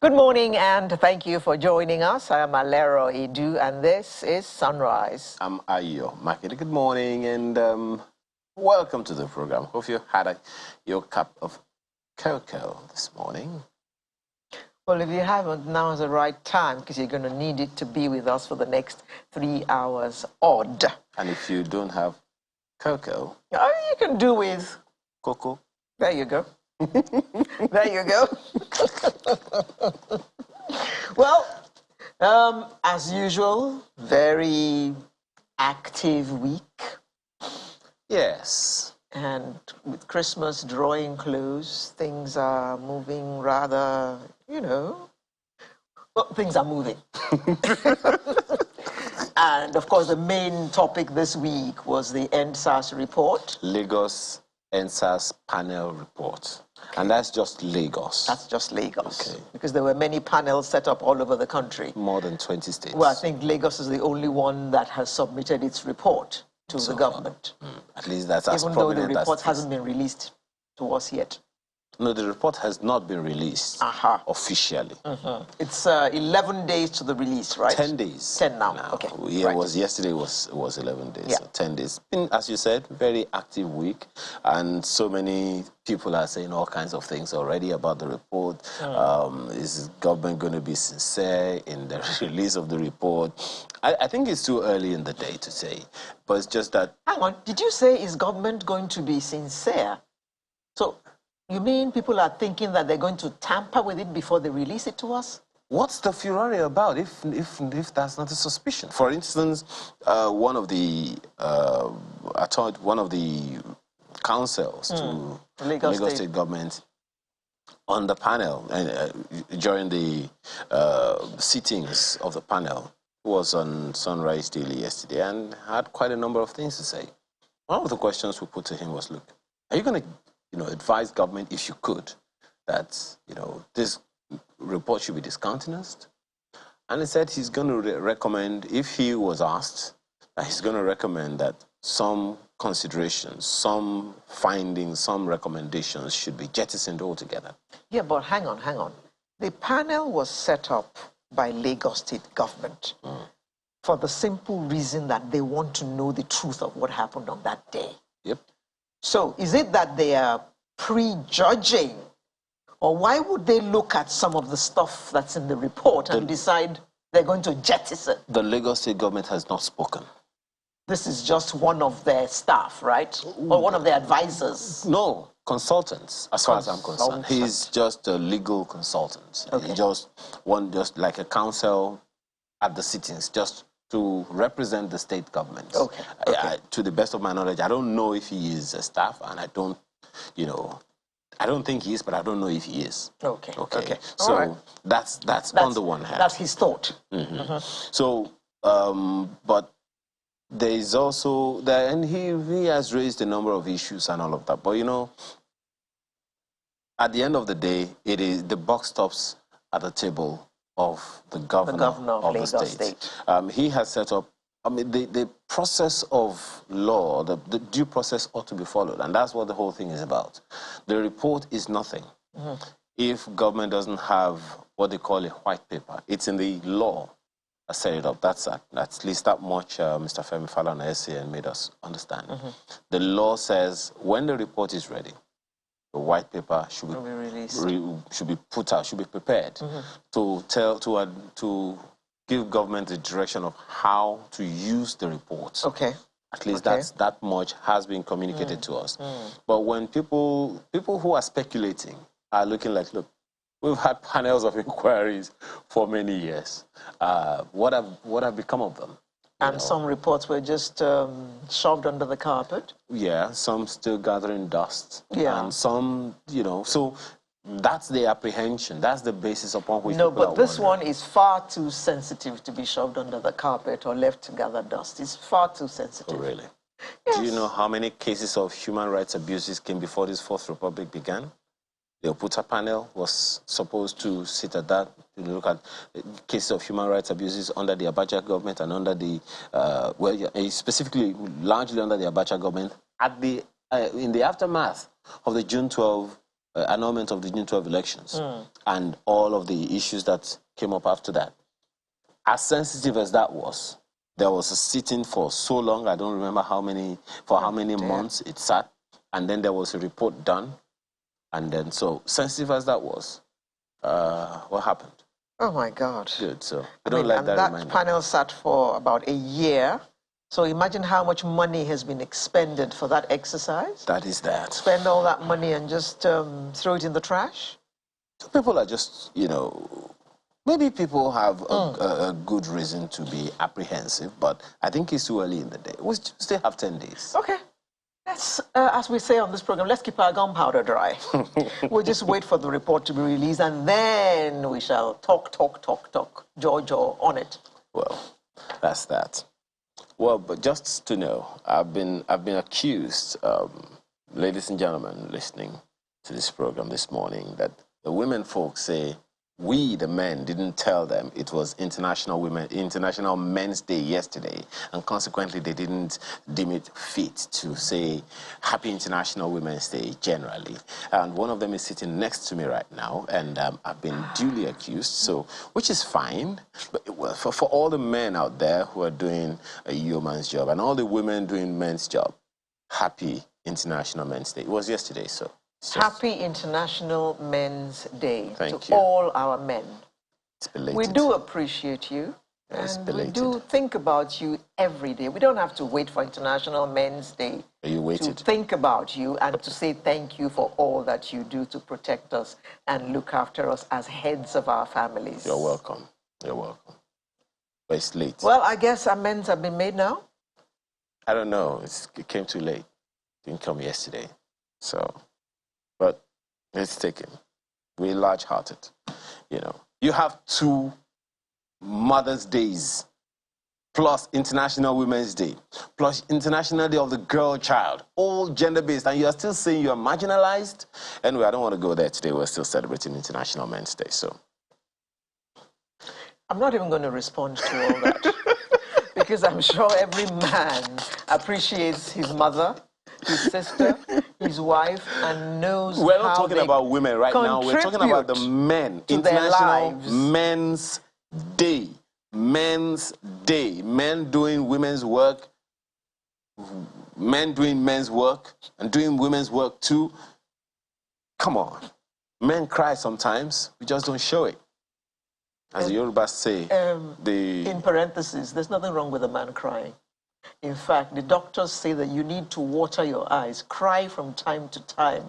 Good morning and thank you for joining us. I am Alero Edu and this is Sunrise. I'm Ayo Makede. Good morning and welcome to the program. Hope you had your cup of cocoa this morning. Well, if you haven't, now is the right time because you're going to need it to be with us for the next 3 hours odd. And if you don't have cocoa, you can do with cocoa. There you go. There you go. Well, as usual, very active week. Yes. And with Christmas drawing close, things are moving rather, things are moving. And of course, the main topic this week was the SARS report. Lagos SARS panel report. Okay. And that's just Lagos. That's just Lagos. Okay. Because there were many panels set up all over the country. More than 20 states. Well, I think Lagos is the only one that has submitted its report to the government. At least that's as prominent. Even though the report hasn't been released to us yet. No, the report has not been released officially. It's 11 days to the release, right? 10 days. 10 now. Okay. Yeah, right. Yesterday was 11 days. Yeah. So 10 days. Been, as you said, very active week, and so many people are saying all kinds of things already about the report. Is government going to be sincere in the release of the report? I think it's too early in the day to say, but it's just that. Hang on, did you say is government going to be sincere? So. You mean people are thinking that they're going to tamper with it before they release it to us? What's the furore about if that's not a suspicion? For instance, one of the councils to Lagos State government on the panel during the sittings of the panel was on Sunrise Daily yesterday and had quite a number of things to say. One of the questions we put to him was, look, are you going to advise government, if you could, that, this report should be discountenanced? And he said he's going to recommend, if he was asked, that he's going to recommend that some considerations, some findings, some recommendations should be jettisoned altogether. Yeah, but hang on. The panel was set up by Lagos State government for the simple reason that they want to know the truth of what happened on that day. Yep. So is it that they are prejudging, or why would they look at some of the stuff that's in the report and decide they're going to jettison? The Lagos State government has not spoken. This is just one of their staff, right? Or one of their advisors? No, consultants, as far as I'm concerned. He's just a legal consultant. Okay. Just like a counsel at the sittings, just to represent the state government. Okay. To the best of my knowledge, I don't know if he is a staff, and I don't think he is, but I don't know if he is. Okay. So right. that's on the one hand. That's his thought. So, but there is also that, and he has raised a number of issues and all of that. But at the end of the day, it is the buck stops at the table of the governor of the state. He has set up, the process of law, the due process ought to be followed, and that's what the whole thing is about. The report is nothing if government doesn't have what they call a white paper. It's in the law. I set it up. That's at least that much Mr. Femi Falana SAN made us understand. The law says when the report is ready, the white paper should be released. Should be put out, should be prepared to give government the direction of how to use the report. Okay. At least that much has been communicated to us. But when people who are speculating are looking like, look, we've had panels of inquiries for many years. What have become of them? And some reports were just shoved under the carpet. Yeah, some still gathering dust. Yeah. And some, so that's the apprehension. That's the basis upon which No, but this one is far too sensitive to be shoved under the carpet or left to gather dust. It's far too sensitive. Oh, really? Yes. Do you know how many cases of human rights abuses came before this Fourth Republic began? The Oputa panel was supposed to sit at that, to look at cases of human rights abuses under the Abacha government and under the, specifically, largely under the Abacha government, in the aftermath of the June 12 annulment of the June 12 elections and all of the issues that came up after that. As sensitive as that was, there was a sitting for so long, I don't remember how many months it sat, and then there was a report done, and then, so sensitive as that was, what happened? Oh my God. Good, so I don't like that reminder. That panel sat for about a year, so imagine how much money has been expended for that exercise. That is that. Spend all that money and just throw it in the trash? So people are just, you know, maybe people have a good reason to be apprehensive, but I think it's too early in the day. We still have 10 days. Okay. Let's, as we say on this program, let's keep our gunpowder dry. We'll just wait for the report to be released, and then we shall talk, jaw on it. Well, that's that. Well, but just to know, I've been accused, ladies and gentlemen listening to this program this morning, that the women folks say we, the men, didn't tell them it was International Men's Day yesterday, and consequently they didn't deem it fit to say Happy International Women's Day generally. And one of them is sitting next to me right now, and I've been duly accused, so which is fine. But for all the men out there who are doing a yeoman's job and all the women doing men's job, Happy International Men's Day. It was yesterday, so. Happy International Men's Day Thank to you. all our men. It's belated. We do appreciate you, and we do think about you every day. We don't have to wait for International Men's Day to think about you and to say thank you for all that you do to protect us and look after us as heads of our families. You're welcome. You're welcome. But it's late. Well, I guess amends have been made now? I don't know. It came too late. It didn't come yesterday. So... But it's taken. We're large-hearted, you know. You have 2 Mother's Days, plus International Women's Day, plus International Day of the Girl Child, all gender-based, and you are still saying you are marginalized? Anyway, I don't want to go there today. We're still celebrating International Men's Day, so. I'm not even going to respond to all that, because I'm sure every man appreciates his mother, his sister, his wife, and knows We're not talking about women right now. We're talking about the men. International Men's Day. Men's Day. Men doing women's work. Men doing men's work. And doing women's work too. Come on. Men cry sometimes. We just don't show it. As the Yorubas say. In parentheses, there's nothing wrong with a man crying. In fact, the doctors say that you need to water your eyes, cry from time to time,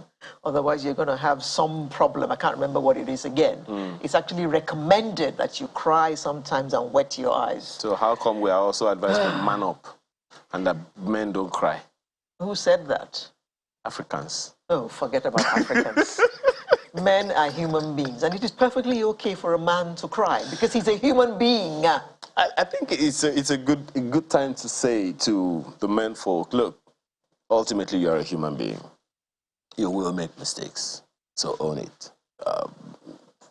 otherwise you're going to have some problem. I can't remember what it is again. It's actually recommended that you cry sometimes and wet your eyes. So how come we are also advised to man up and that men don't cry? Who said that? Africans. Oh, forget about Africans. Men are human beings, and it is perfectly okay for a man to cry because he's a human being. I think it's a good time to say to the men folk, look, ultimately you're a human being. You will make mistakes, so own it.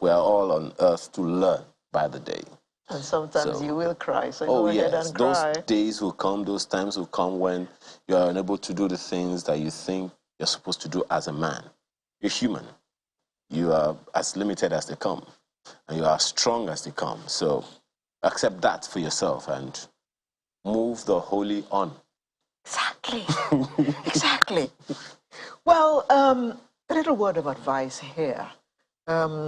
We are all on earth to learn by the day. And sometimes you will cry, so go ahead and cry. Those days will come, those times will come when you are unable to do the things that you think you're supposed to do as a man. You're human. You are as limited as they come, and you are as strong as they come. So accept that for yourself and move the holy on. Exactly. Exactly. Well, a little word of advice here.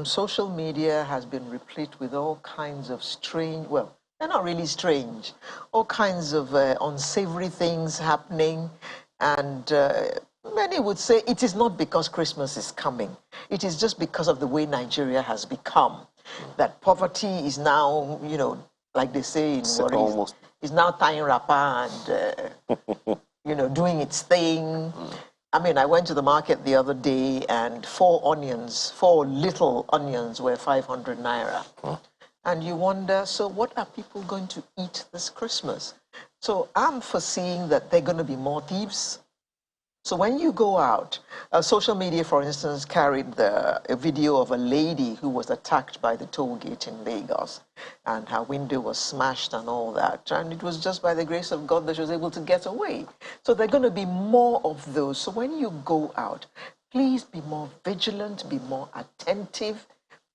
Social media has been replete with all kinds of strange, well, they're not really strange, all kinds of unsavory things happening, and many would say it is not because Christmas is coming. It is just because of the way Nigeria has become. That poverty is now, you know, like they say in Warri, is now tying wrapper and, you know, doing its thing. I mean, I went to the market the other day and 4 little onions were 500 naira. And you wonder, so what are people going to eat this Christmas? So I'm foreseeing that there are going to be more thieves. So when you go out, social media, for instance, carried a video of a lady who was attacked by the toll gate in Lagos, and her window was smashed and all that. And it was just by the grace of God that she was able to get away. So there are going to be more of those. So when you go out, Please be more vigilant, be more attentive,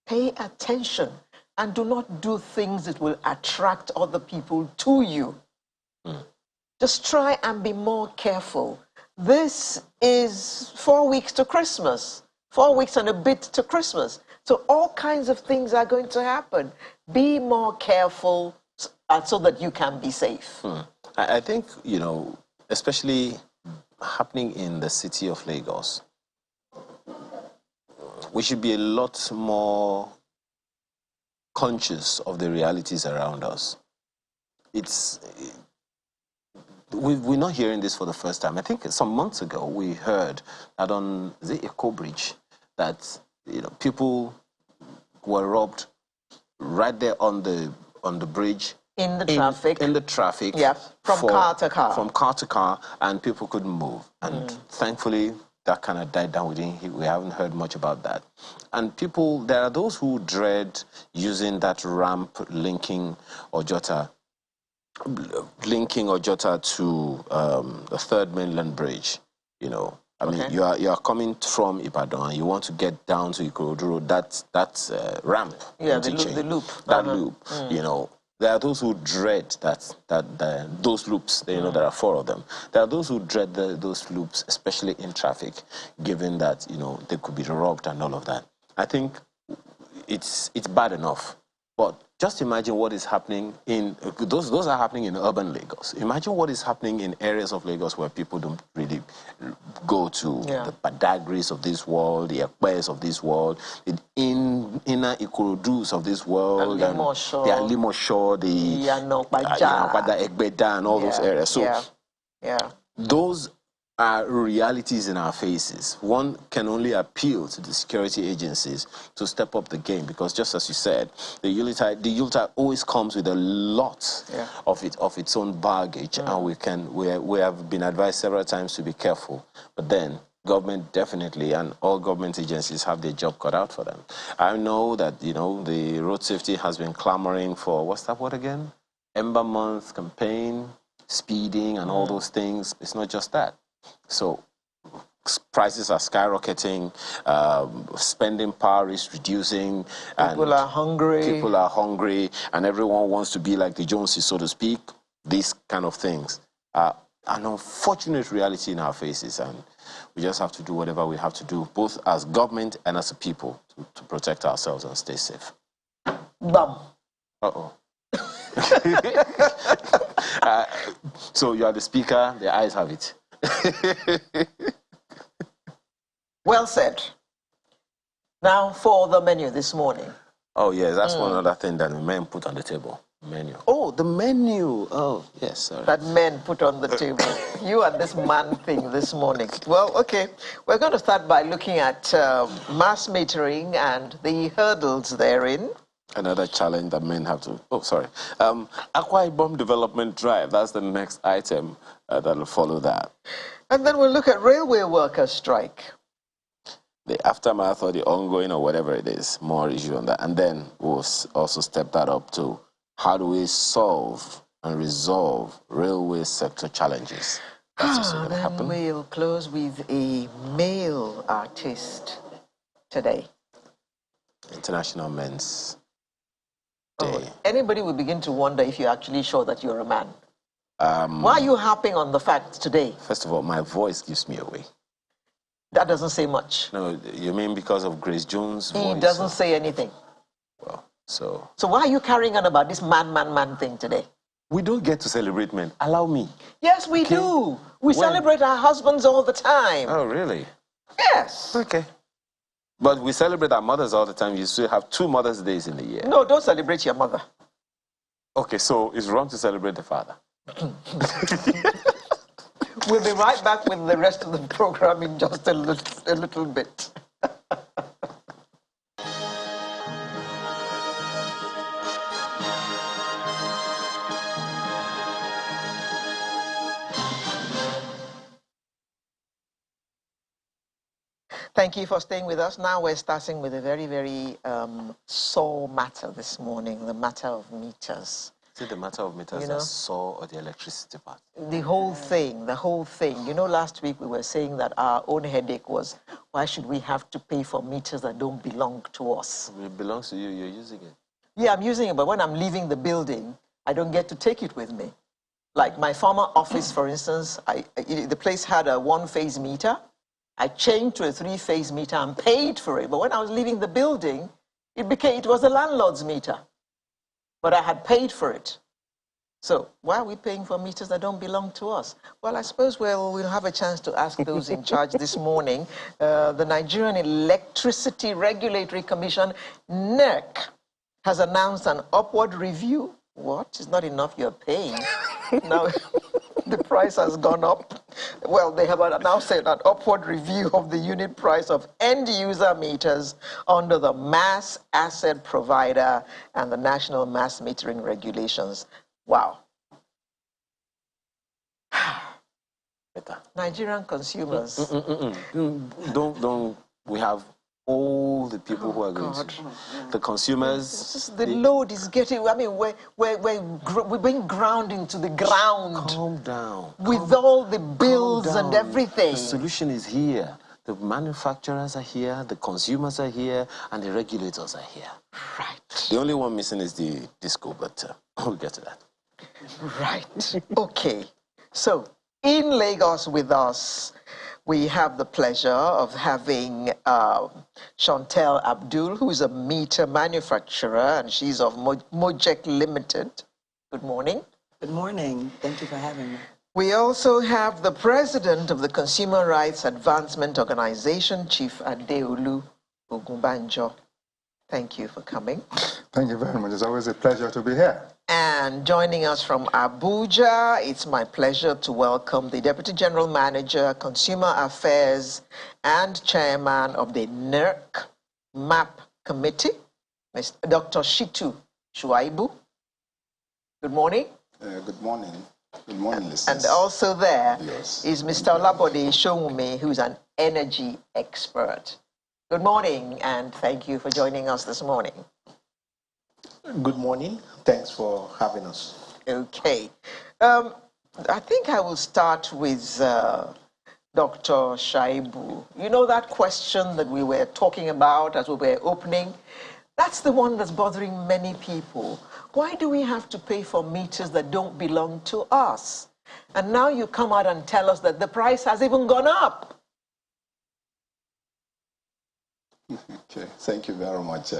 pay attention, and do not do things that will attract other people to you. Just try and be more careful. This is 4 weeks to Christmas, 4 weeks and a bit to Christmas. So all kinds of things are going to happen. Be more careful so that you can be safe. I think, especially happening in the city of Lagos, we should be a lot more conscious of the realities around us. We're not hearing this for the first time. I think some months ago we heard that on the Eco Bridge that people were robbed right there on the bridge. In the traffic. In the traffic. Yeah, from car to car. From car to car, and people couldn't move. And thankfully, that kind of died down. We haven't heard much about that. And there are those who dread using that ramp linking Ojota to the third mainland bridge. I mean, you are coming from Ibadan and you want to get down to Ikorodu Road. That's ramp. Yeah, the loop. That loop. There are those who dread those loops. There are 4 of them. There are those who dread those loops, especially in traffic, given that they could be robbed and all of that. I think it's bad enough, but just imagine what is happening in those are happening in urban Lagos. Imagine what is happening in areas of Lagos where people don't really go to, the Badagris of this world, the Ekpes of this world, the inner Ikorodus of this world, the Alimosho, the Egbeda, and all those areas. So those are realities in our faces. One can only appeal to the security agencies to step up the game, because just as you said, the Yuletide always comes with a lot of its own baggage, and we have been advised several times to be careful. But then government definitely, and all government agencies have their job cut out for them. I know that the road safety has been clamoring for, what's that word again? Ember Month campaign, speeding, and all those things. It's not just that. So prices are skyrocketing, spending power is reducing, people are hungry, and everyone wants to be like the Joneses, so to speak. These kind of things are an unfortunate reality in our faces, and we just have to do whatever we have to do, both as government and as a people, to protect ourselves and stay safe. Bum. So you are the speaker, the ayes have it. Well said. Now for the menu this morning. Oh, yes, that's one other thing that the men put on the table. Menu. Oh, the menu. Oh, yes, sorry. That men put on the table. You and this man thing this morning. Well, okay. We're going to start by looking at mass metering and the hurdles therein. Another challenge that men have to... Oh, sorry. Akwa Ibom Development Drive. That's the next item that will follow that. And then we'll look at railway workers' strike. The aftermath or the ongoing or whatever it is, more issue on that. And then we'll also step that up to how do we solve and resolve railway sector challenges. That's also going to happen. Then we'll close with a male artist today. International Men's Day. Anybody will begin to wonder if you're actually sure that you're a man. Why are you harping on the fact today? First of all, my voice gives me away. That doesn't say much. No, you mean because of Grace Jones' voice? He doesn't say anything. Well, so... So why are you carrying on about this man thing today? We don't get to celebrate men. Allow me. Yes, we do. We celebrate our husbands all the time. Oh, really? Yes. Okay. But we celebrate our mothers all the time. You still have 2 Mother's Days in the year. No, don't celebrate your mother. Okay, so it's wrong to celebrate the father. We'll be right back with the rest of the program in just a little bit. Thank you for staying with us. Now we're starting with a very, very sore matter this morning, the matter of meters. Is it the matter of meters that saw or the electricity part? The whole thing, the whole thing. You know, last week we were saying that our own headache was, why should we have to pay for meters that don't belong to us? It belongs to you, you're using it. Yeah, I'm using it, but when I'm leaving the building, I don't get to take it with me. Like my former office, for instance, the place had a one-phase meter. I changed to a three-phase meter and paid for it. But when I was leaving the building, it was the landlord's meter. But I had paid for it. So why are we paying for meters that don't belong to us? Well, I suppose we'll have a chance to ask those in charge this morning. The Nigerian Electricity Regulatory Commission, NERC, has announced an upward review. What? It's not enough you're paying. Now, the price has gone up. Well, they have now said an upward review of the unit price of end-user meters under the Mass Asset Provider and the National Mass Metering Regulations. Wow. Nigerian consumers. Don't. We have all the people who are going to. The consumers. The load is getting, I mean, we're being ground into the ground. Calm down. With all the bills and everything. The solution is here. The manufacturers are here, the consumers are here, and the regulators are here. Right. The only one missing is the disco, but we'll get to that. Right. Okay. So, in Lagos with us, we have the pleasure of having Chantel Abdul, who is a meter manufacturer, and she's of Mojek Limited. Good morning. Good morning. Thank you for having me. We also have the president of the Consumer Rights Advancement Organization, Chief Adeolu Ogunbanjo. Thank you for coming. Thank you very much. It's always a pleasure to be here. And joining us from Abuja, it's my pleasure to welcome the Deputy General Manager, Consumer Affairs and Chairman of the NERC MAP Committee, Mr. Dr. Shitu Shuaibu. Good morning. Good morning. Good morning, listeners. And also there is Mr. Olabode Showumi, who's an energy expert. Good morning, and thank you for joining us this morning. Good morning. Thanks for having us. Okay. I think I will start with Dr. Shaibu. You know that question that we were talking about as we were opening? That's the one that's bothering many people. Why do we have to pay for meters that don't belong to us? And now you come out and tell us that the price has even gone up. Okay, thank you very much.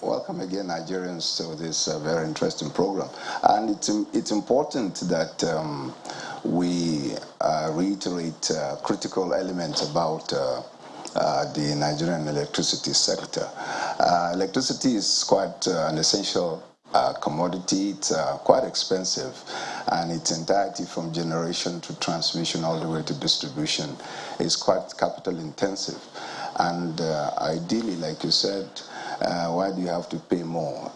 Welcome again, Nigerians, to this very interesting program. And it's important that we reiterate critical elements about the Nigerian electricity sector. Electricity is quite an essential commodity. It's quite expensive, and its entirety from generation to transmission all the way to distribution is quite capital intensive. And ideally, like you said, why do you have to pay more?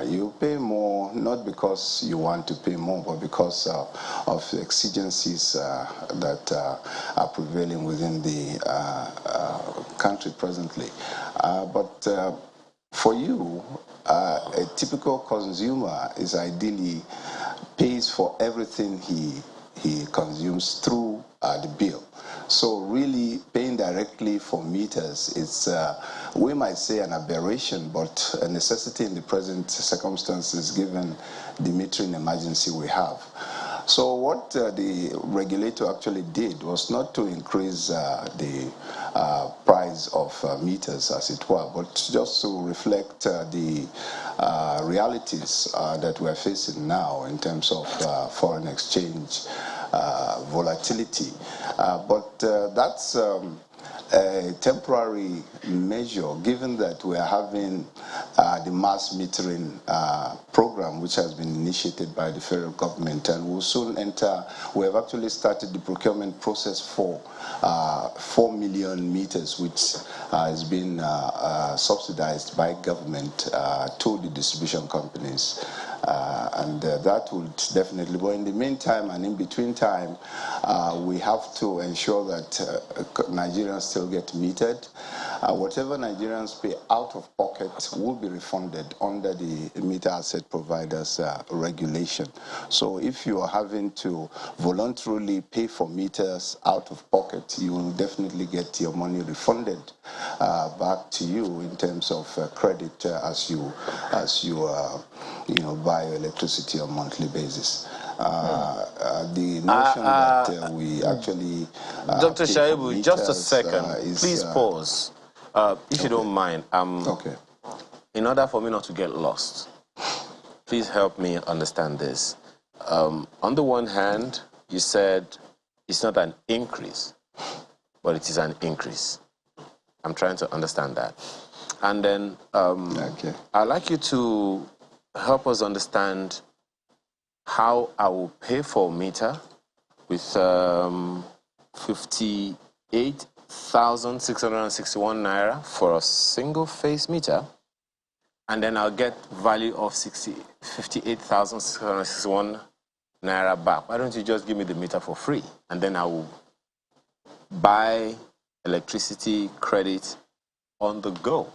You pay more not because you want to pay more, but because of exigencies that are prevailing within the country presently. But for you, a typical consumer is ideally pays for everything he consumes through the bill. So really paying directly for meters is, we might say, an aberration, but a necessity in the present circumstances given the metering emergency we have. So what the regulator actually did was not to increase the price of meters, as it were, but just to reflect the realities that we're facing now in terms of foreign exchange volatility. But that's a temporary measure, given that we are having the mass metering program, which has been initiated by the federal government, and will soon enter. We have actually started the procurement process for 4 million meters, which has been subsidized by government to the distribution companies. And that would definitely, but in the meantime and in between time, we have to ensure that Nigerians still get metered. Whatever Nigerians pay out of pocket will be refunded under the meter asset providers regulation. So if you are having to voluntarily pay for meters out of pocket, you will definitely get your money refunded back to you in terms of credit as you buy electricity on a monthly basis. The notion that we actually Dr. pay for Shaibu, meters, just a second. is, Please pause. If you don't mind, okay. In order for me not to get lost, please help me understand this. On the one hand, you said it's not an increase, but it is an increase. I'm trying to understand that. And then Okay. I'd like you to help us understand how I will pay for a meter with 58,661 naira for a single phase meter, and then I'll get value of 58,661 naira back. Why don't you just give me the meter for free, and then I will buy electricity credit on the go?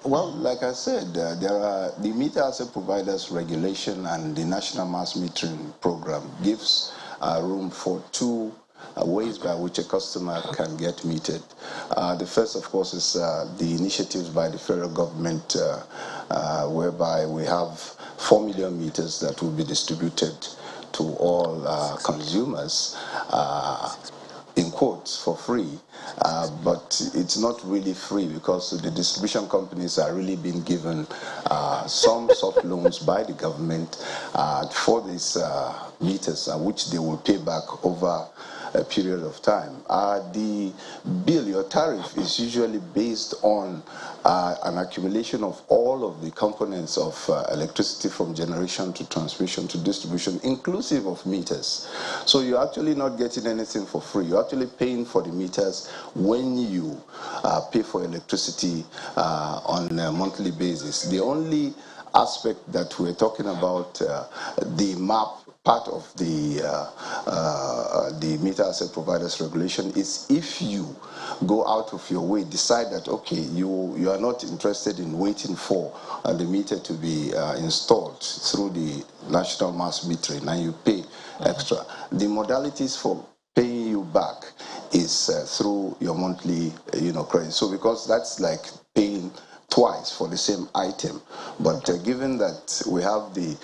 Well, like I said, there are the meter asset providers regulation, and the national mass metering program gives room for two ways by which a customer can get metered. The first, of course, is the initiatives by the federal government, whereby we have 4 million meters that will be distributed to all consumers, in quotes, for free. But it's not really free, because the distribution companies are really being given some soft loans by the government for these meters, which they will pay back over a period of time. The bill, your tariff, is usually based on an accumulation of all of the components of electricity, from generation to transmission to distribution, inclusive of meters. So you're actually not getting anything for free. You're actually paying for the meters when you pay for electricity on a monthly basis. The only aspect that we're talking about, the MAP part of the meter asset providers regulation, is if you go out of your way, decide that, okay, you are not interested in waiting for the meter to be installed through the national mass metering, and you pay extra. The modalities for paying you back is through your monthly credit. So because that's like paying twice for the same item. But given that we have the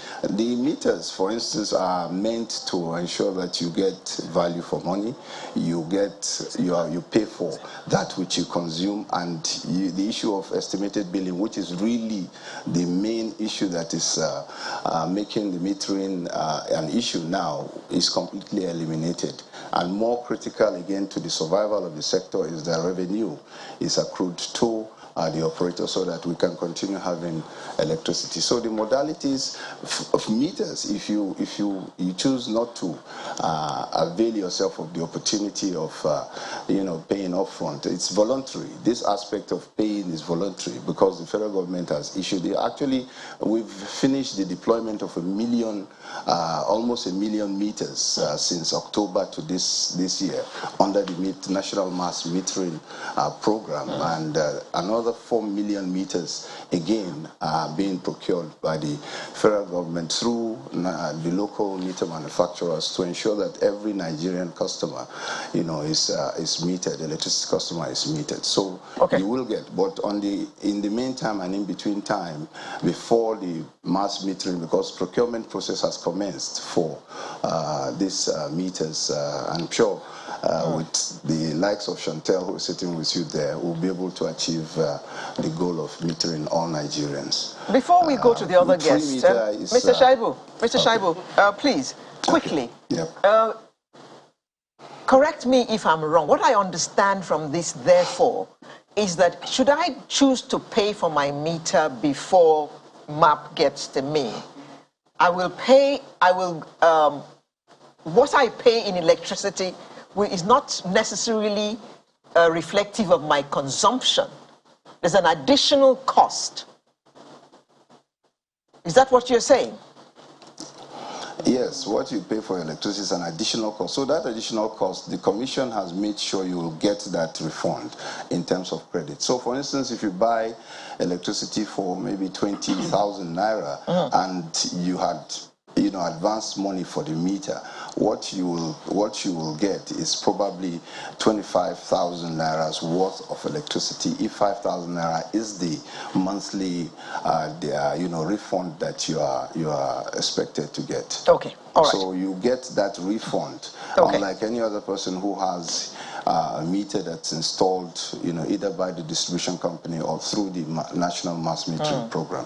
meters, for instance, are meant to ensure that you get value for money, you pay for that which you consume, and the issue of estimated billing, which is really the main issue that is making the metering an issue now, is completely eliminated. And more critical again to the survival of the sector is the revenue is accrued to the operator, so that we can continue having electricity. So the modalities of meters, if you choose not to avail yourself of the opportunity of paying upfront, it's voluntary. This aspect of paying is voluntary, because the federal government has issued it. Actually, we've finished the deployment of almost a million meters since October to this year under the National Mass Metering program, and another 4 million meters again are being procured by the federal government through the local meter manufacturers, to ensure that every Nigerian customer is metered, electricity customer is metered. So you will get, but in the meantime and in between time, before the mass metering, because procurement process has commenced for these meters, I'm sure with the likes of Chantel, who is sitting with you there, will be able to achieve the goal of metering all Nigerians. Before we go to the other guests, Mr. Shaibu, please, quickly, correct me if I'm wrong. What I understand from this, therefore, is that should I choose to pay for my meter before MAP gets to me, what I pay in electricity is not necessarily reflective of my consumption. There's an additional cost. Is that what you're saying? Yes, what you pay for electricity is an additional cost. So that additional cost, the Commission has made sure you will get that refund in terms of credit. So for instance, if you buy electricity for maybe 20,000 naira and you had advance money for the meter, what you will get is probably 25,000 nairas worth of electricity if 5,000 naira is the monthly refund that you are expected to get. Okay, all right. So you get that refund, okay. Unlike any other person who has a meter that's installed, either by the distribution company or through the national mass metering program.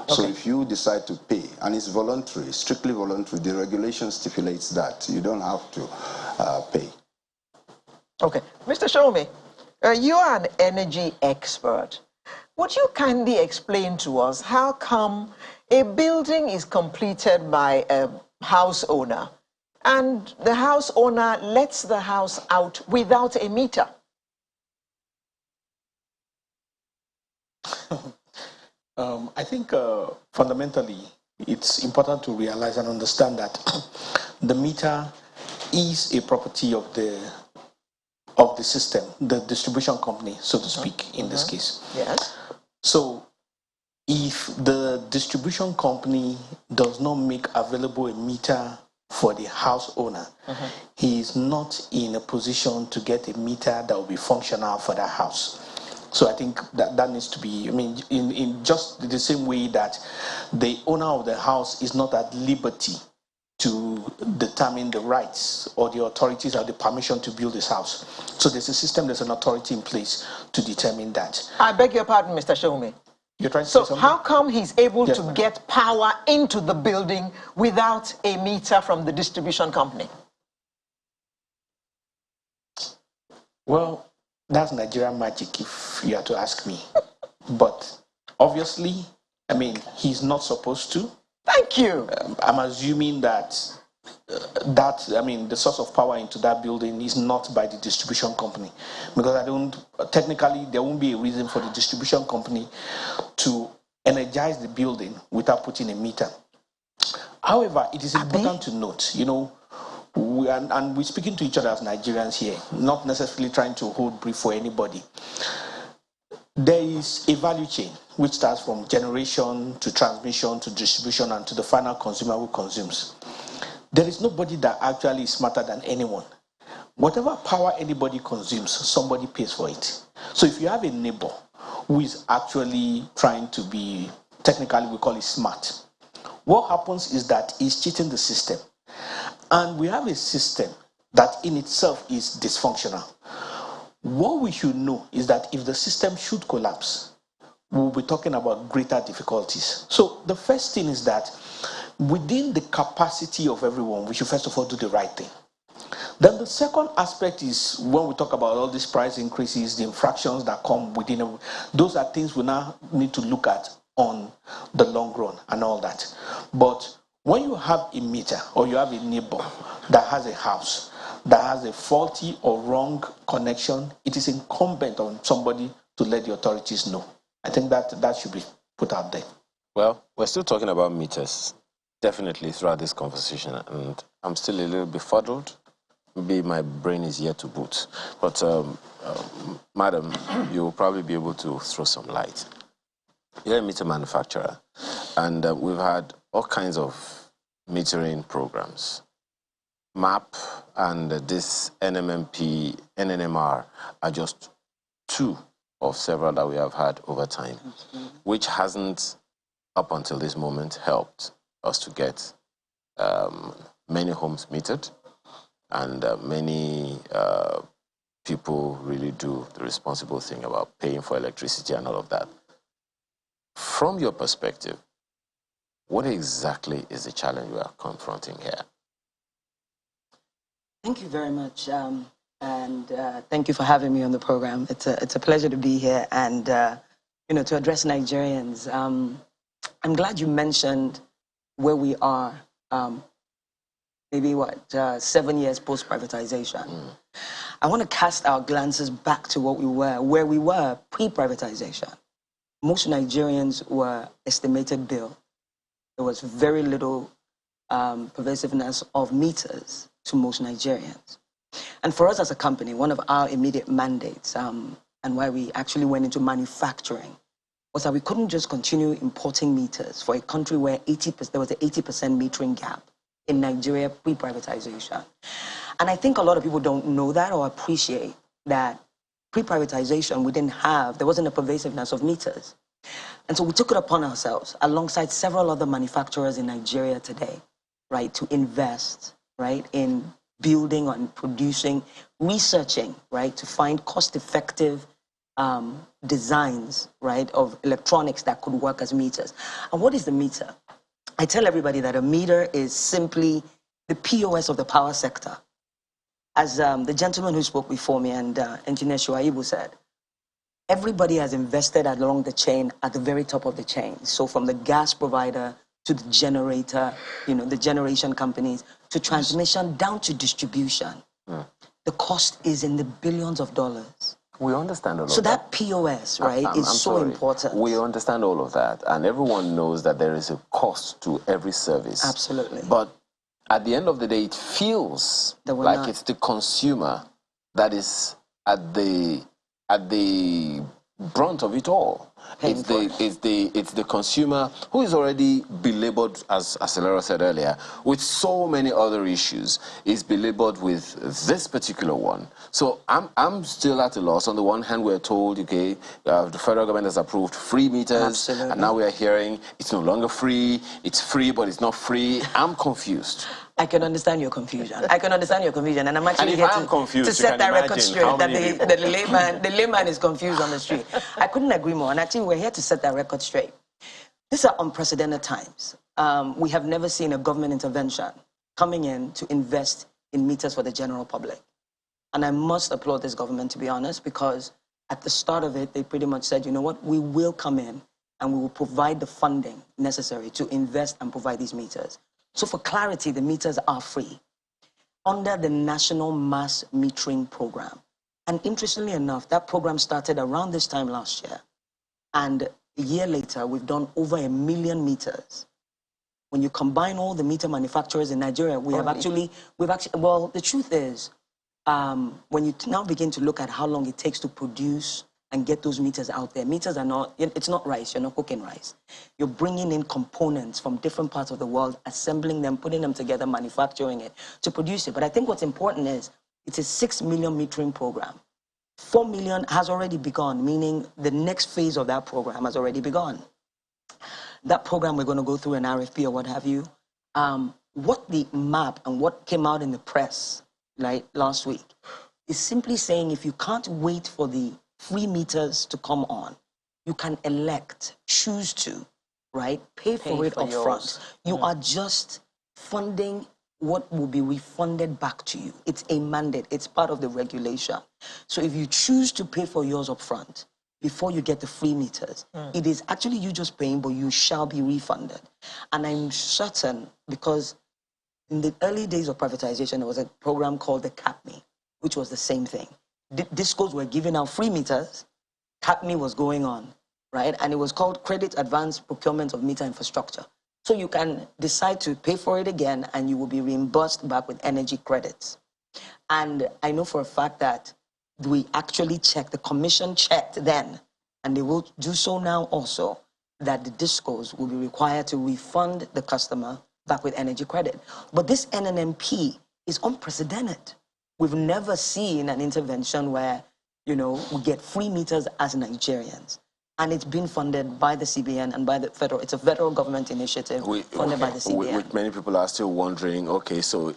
So if you decide to pay, and it's voluntary, strictly voluntary, the regulation stipulates that you don't have to pay. Okay. Mr. Showme, you are an energy expert. Would you kindly explain to us how come a building is completed by a house owner and the house owner lets the house out without a meter? I think fundamentally it's important to realize and understand that the meter is a property of the system, the distribution company, so to speak, in this case. Yes. So if the distribution company does not make available a meter for the house owner, he is not in a position to get a meter that will be functional for that house. So I think that needs to be, in just the same way that the owner of the house is not at liberty to determine the rights or the authorities or the permission to build his house. So there's a system, there's an authority in place to determine that. I beg your pardon, Mr. Showme. You're trying to So say something? how come he's able Yes, to get power into the building without a meter from the distribution company? Well, that's Nigerian magic, if you are to ask me. But obviously, he's not supposed to. Thank you. I'm assuming that the source of power into that building is not by the distribution company, because technically there won't be a reason for the distribution company to energize the building without putting a meter. However, it is important to note, we're speaking to each other as Nigerians here, not necessarily trying to hold brief for anybody. There is a value chain which starts from generation to transmission to distribution and to the final consumer who consumes. There is nobody that actually is smarter than anyone. Whatever power anybody consumes, somebody pays for it. So if you have a neighbor who is actually trying to be, technically we call it smart, what happens is that he's cheating the system. And we have a system that in itself is dysfunctional. What we should know is that if the system should collapse, we'll be talking about greater difficulties. So the first thing is that within the capacity of everyone, we should first of all do the right thing. Then the second aspect is when we talk about all these price increases, the infractions that come within, those are things we now need to look at on the long run and all that. But when you have a meter or you have a neighbor that has a house that has a faulty or wrong connection, it is incumbent on somebody to let the authorities know. I think that should be put out there. Well, we're still talking about meters, definitely throughout this conversation, and I'm still a little befuddled. Maybe my brain is yet to boot. But, madam, you'll probably be able to throw some light. You're a meter manufacturer, and we've had all kinds of metering programs. MAP and this NMMP, NNMR are just two of several that we have had over time, which hasn't, up until this moment, helped us to get many homes metered, and many people really do the responsible thing about paying for electricity and all of that. From your perspective, what exactly is the challenge we are confronting here? Thank you very much, and thank you for having me on the program. It's a pleasure to be here and to address Nigerians. I'm glad you mentioned where we are. Maybe 7 years post privatization. I want to cast our glances back to where we were pre-privatization. Most Nigerians were estimated bill. There was very little pervasiveness of meters to most Nigerians. And for us as a company, one of our immediate mandates and why we actually went into manufacturing was that we couldn't just continue importing meters for a country where there was an 80% metering gap in Nigeria pre-privatization. And I think a lot of people don't know that or appreciate that pre-privatization, there wasn't a pervasiveness of meters. And so we took it upon ourselves, alongside several other manufacturers in Nigeria today, right, to invest, right, in building and producing, researching, right, to find cost-effective designs, right, of electronics that could work as meters. And what is the meter? I tell everybody that a meter is simply the POS of the power sector. As the gentleman who spoke before me and Engineer Shuaibu said, everybody has invested along the chain at the very top of the chain. So from the gas provider to the generator, the generation companies, to transmission down to distribution. The cost is in the billions of dollars. We understand all of that. So that POS, right, is so important. We understand all of that, and everyone knows that there is a cost to every service. Absolutely. But at the end of the day, it feels like it's the consumer that is at the brunt of it all. It's the consumer who is already belabored, as Acelera said earlier, with so many other issues, is belabored with this particular one. So I'm still at a loss. On the one hand, we're told, okay, the federal government has approved free meters. Absolutely. And now we are hearing it's no longer free, it's free, but it's not free. I'm confused. I can understand your confusion. I can understand your confusion, and I'm actually here to set that record straight. That the layman is confused on the street. I couldn't agree more, and actually we're here to set that record straight. These are unprecedented times. We have never seen a government intervention coming in to invest in meters for the general public. And I must applaud this government, to be honest, because at the start of it, they pretty much said, you know what, we will come in and we will provide the funding necessary to invest and provide these meters. So for clarity, the meters are free under the National Mass Metering Program. And interestingly enough, that program started around this time last year. And a year later, we've done over 1 million meters. When you combine all the meter manufacturers in Nigeria, we've actually, well, the truth is, when you now begin to look at how long it takes to produce and get those meters out there, meters are not, it's not rice, you're not cooking rice. You're bringing in components from different parts of the world, assembling them, putting them together, manufacturing it to produce it. But I think what's important is it's a 6 million metering program. 4 million has already begun, meaning the next phase of that program has already begun. That program, we're going to go through an RFP or what have you. What the map and what came out in the press last week is simply saying if you can't wait for the free meters to come on, you can choose to, right, pay for it up front. You are just funding what will be refunded back to you. It's a mandate. It's part of the regulation. So if you choose to pay for yours up front before you get the free meters, it is actually you just paying, but you shall be refunded. And I'm certain, because in the early days of privatization, there was a program called the CAPME, which was the same thing. Discos were giving out free meters, CAPME was going on, right? And it was called Credit Advanced Procurement of Meter Infrastructure. So you can decide to pay for it again and you will be reimbursed back with energy credits. And I know for a fact that we actually checked, the commission checked then, and they will do so now also, that the discos will be required to refund the customer back with energy credit. But this NNMP is unprecedented. We've never seen an intervention where, we get free meters as Nigerians. And it's been funded by the CBN and by the federal, it's a federal government initiative funded by the CBN. Many people are still wondering, okay, so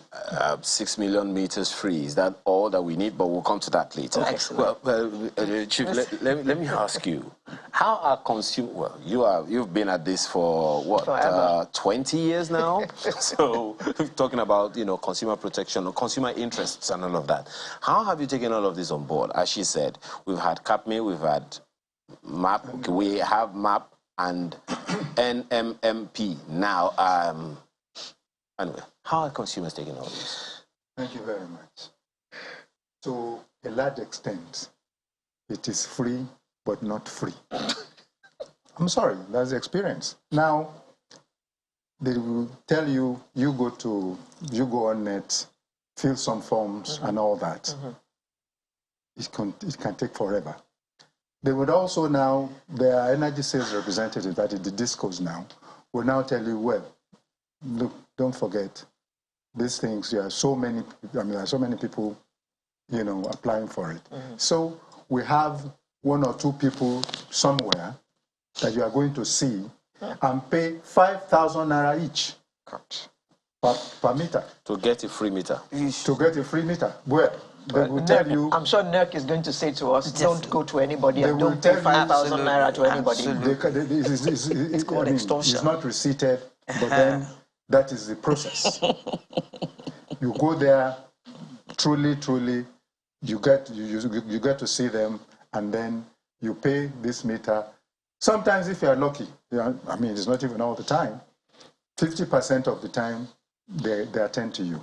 6 million meters free, is that all that we need? But we'll come to that later. Excellent. Well, Chief, let me ask you, how are consumers, you've been at this for what, 20 years now? So talking about, consumer protection or consumer interests and all of that. How have you taken all of this on board? As she said, we've had CAPME, we've had MAP, we have MAP and NMMP now. Anyway, how are consumers taking all this? Thank you very much. To a large extent, it is free, but not free. I'm sorry, that's the experience. Now, they will tell you, you go on net, fill some forms and all that. It can take forever. They would also now, their energy sales representative, that is the discos now, will now tell you, well, look, don't forget, these things, there are so many people, you know, applying for it. So we have 1 or 2 people somewhere that you are going to see and pay 5,000 naira each per meter. To get a free meter. To get a free meter. Well, they will tell you... I'm sure NERC is going to say to us, don't go to anybody and don't pay 5,000 naira to anybody. It's called extortion. It's not receipted, but then that is the process. You go there, truly, you get to see them, and then you pay this meter. Sometimes, if you are lucky, I mean, it's not even all the time, 50% of the time, they attend to you.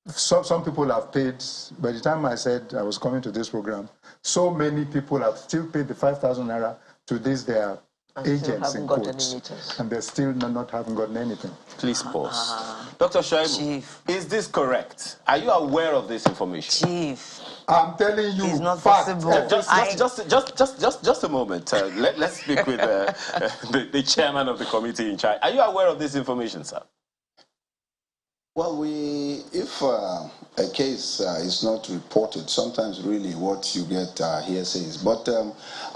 Some people have paid, by the time I said I was coming to this program, so many people have still paid the 5,000 naira to these their agents in quotes, and they still haven't gotten anything. Please pause. Dr. Shaibu, is this correct? Are you aware of this information? Chief, I'm telling you, it's not fact. possible. Just a moment. Let's speak with the chairman of the committee in charge. Are you aware of this information, sir? Well, if a case is not reported, sometimes really what you get hearsays. But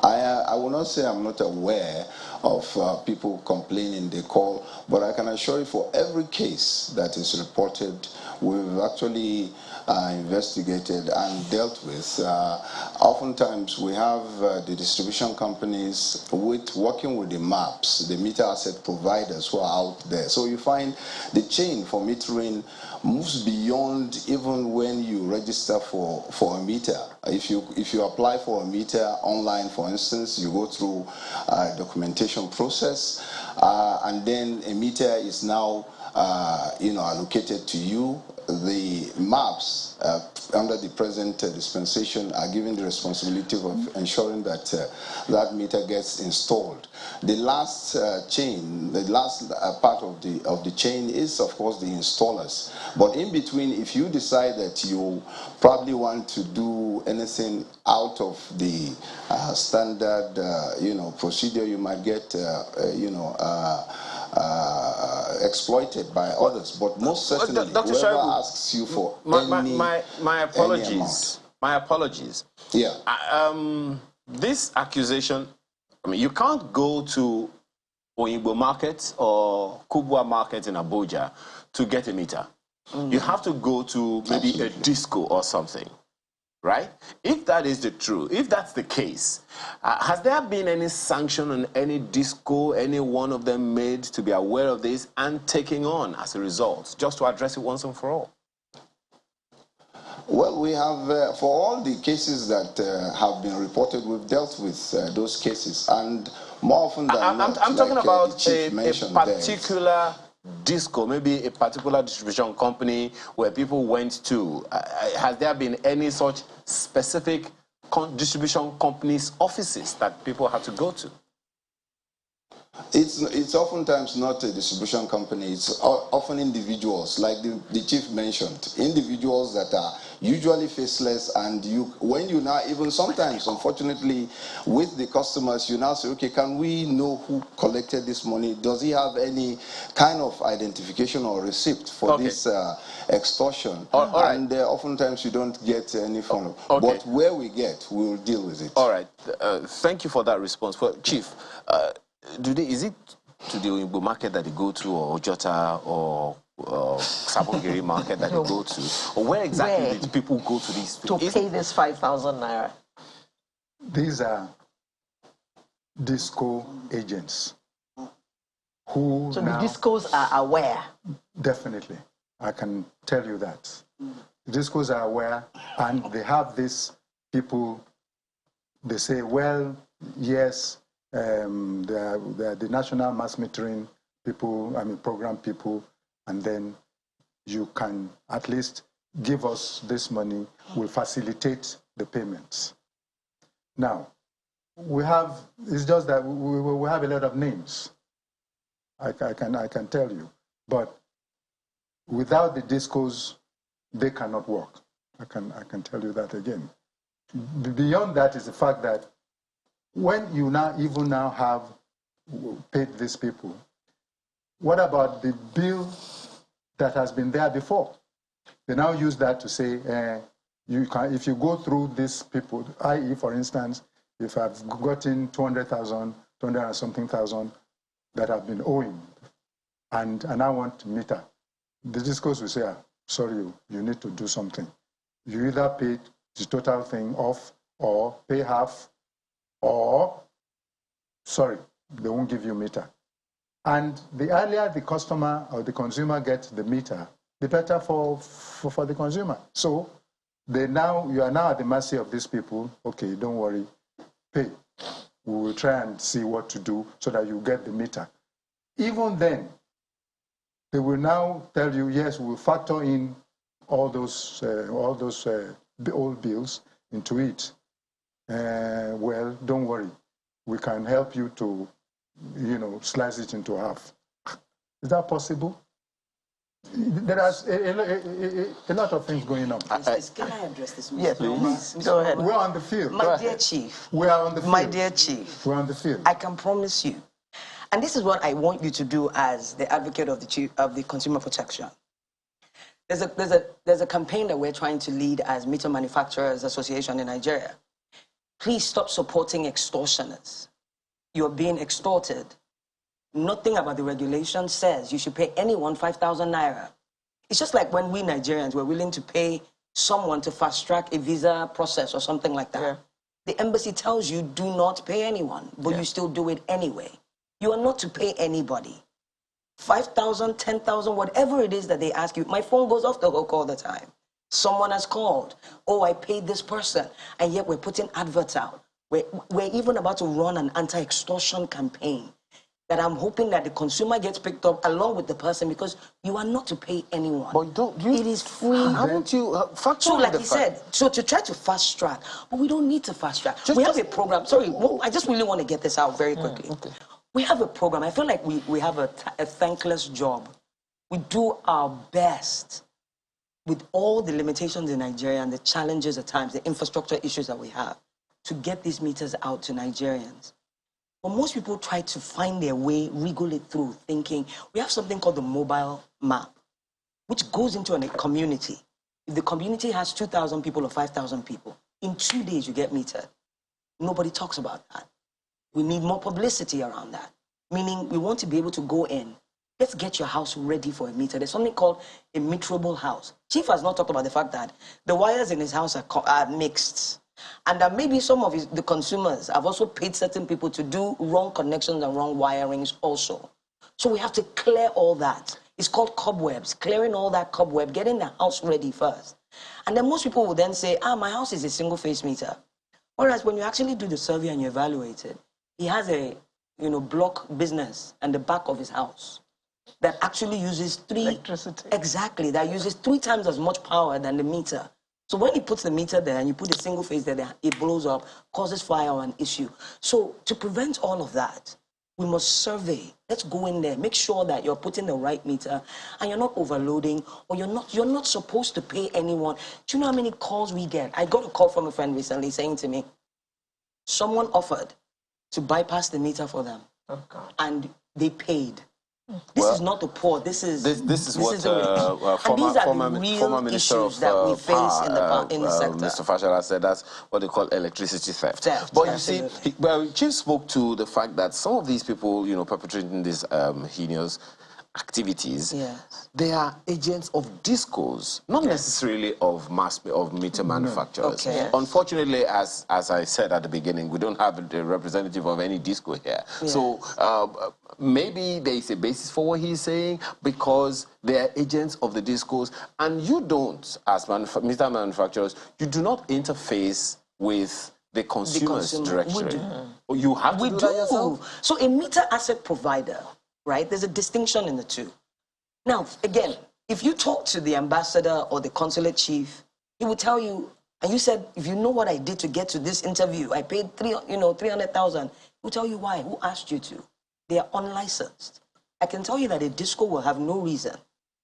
I will not say I'm not aware of people complaining, they call, but I can assure you for every case that is reported, we've actually investigated and dealt with. Oftentimes we have the distribution companies working with the MAPs, the meter asset providers who are out there. So you find the chain for metering moves beyond even when you register for a meter. If you apply for a meter online, for instance, you go through a documentation process, and then a meter is now allocated to you. The MAPs under the present dispensation are given the responsibility of ensuring that that meter gets installed. The last chain, the last part of the chain is, of course, the installers. But in between, if you decide that you probably want to do anything out of the standard, procedure, you might get, exploited by others, but most certainly, Dr. whoever Shaibu, asks you for my apologies. any amount. My apologies. Yeah. This accusation, I mean, you can't go to Oyinbo Market or Kubwa Market in Abuja to get a meter. You have to go to maybe a disco or something, right? If that is if that's the case, has there been any sanction on any disco, any one of them made to be aware of this and taking on as a result, just to address it once and for all? Well, we have, for all the cases that have been reported, we've dealt with those cases, and more often than not, I'm talking about a particular disco, maybe a particular distribution company where people went to. Has there been any such specific distribution companies' offices that people had to go to? It's oftentimes not a distribution company. It's often individuals, like the chief mentioned, individuals that are usually faceless, and when you now, even sometimes, unfortunately, with the customers, you now say, okay, can we know who collected this money? Does he have any kind of identification or receipt for this extortion? All right. And oftentimes you don't get any form of, okay. But where we get, we'll deal with it. All right. Thank you for that response. Well, Chief, is it to the Oyinbo market that they go to, or Ojota, or Sapongiri market that they go to? Or where exactly did people go to these? To pay this 5,000 naira? These are disco agents who So the discos are aware? Definitely. I can tell you that. The discos are aware, and they have these people, they say, well, yes, they're the national mass metering people, program people, and then you can at least give us this money, we'll facilitate the payments. Now, it's just that we have a lot of names. I can tell you. But without the discos, they cannot work. I can tell you that again. Beyond that is the fact that when you even now have paid these people, what about the bill that has been there before? They now use that to say, if you go through these people, i.e., for instance, if I've gotten 200,000, 200 and something thousand that have been owing, and I want meter, the discourse will say, sorry, you need to do something. You either pay the total thing off, or pay half, or, sorry, they won't give you meter. And the earlier the customer or the consumer gets the meter, the better for the consumer. So you are now at the mercy of these people. Okay, don't worry, pay. We will try and see what to do so that you get the meter. Even then, they will now tell you, yes, we'll factor in all those old bills into it. Well, don't worry, we can help you to, slice it into half. Is that possible? There are a lot of things going on. Can I address this? Yes, please. Go ahead. We're on the field. My dear Chief. We are on the field. My dear Chief. We're on the field. I can promise you, and this is what I want you to do as the advocate of the consumer protection. There's a campaign that we're trying to lead as Meter Manufacturers Association in Nigeria. Please stop supporting extortioners. You're being extorted. Nothing about the regulation says you should pay anyone 5,000 naira. It's just like when we Nigerians were willing to pay someone to fast track a visa process or something like that. Yeah. The embassy tells you do not pay anyone, but you still do it anyway. You are not to pay anybody. 5,000, 10,000, whatever it is that they ask you. My phone goes off the hook all the time. Someone has called. Oh, I paid this person. And yet we're putting adverts out. We're even about to run an anti-extortion campaign that I'm hoping that the consumer gets picked up along with the person, because you are not to pay anyone. But it is free. Haven't you factored So like he said, so to try to fast track, but we don't need to fast track. We have a program. Sorry, I just really want to get this out very quickly. Okay. We have a program. I feel like we have a thankless job. We do our best with all the limitations in Nigeria and the challenges at times, the infrastructure issues that we have, to get these meters out to Nigerians. But most people try to find their way, wriggle it through, thinking we have something called the mobile map, which goes into a community. If the community has 2,000 people or 5,000 people, in 2 days you get metered. Nobody talks about that. We need more publicity around that, meaning we want to be able to go in. Let's get your house ready for a meter. There's something called a meterable house. Chief has not talked about the fact that the wires in his house are mixed. And that maybe some of the consumers have also paid certain people to do wrong connections and wrong wirings also. So we have to clear all that. It's called cobwebs, clearing all that cobweb, getting the house ready first. And then most people will then say, my house is a single phase meter. Whereas when you actually do the survey and you evaluate it, he has a block business at the back of his house that actually uses electricity. Exactly, that uses 3 times as much power than the meter. So when he puts the meter there and you put a single phase there, it blows up, causes fire or an issue. So to prevent all of that, we must survey. Let's go in there, make sure that you're putting the right meter and you're not overloading, or you're not supposed to pay anyone. Do you know how many calls we get? I got a call from a friend recently saying to me, someone offered to bypass the meter for them. Oh, God. And they paid. This is not the poor. This is what former Minister of that we face in the sector. Mr. Fashola said that's what they call electricity theft. But you see, Chief spoke to the fact that some of these people, perpetrating these heinous activities, they are agents of discos, not necessarily of meter manufacturers. Okay. Unfortunately, as I said at the beginning, we don't have a representative of any disco here. So maybe there is a basis for what he's saying, because they are agents of the discos, and you don't, as meter manufacturers, you do not interface with the consumers directly. You have to do that yourself. So a meter asset provider, right? There's a distinction in the two. Now, again, if you talk to the ambassador or the consulate chief, he will tell you, and you said, if you know what I did to get to this interview, I paid 300,000. He will tell you why. Who asked you to? They are unlicensed. I can tell you that a disco will have no reason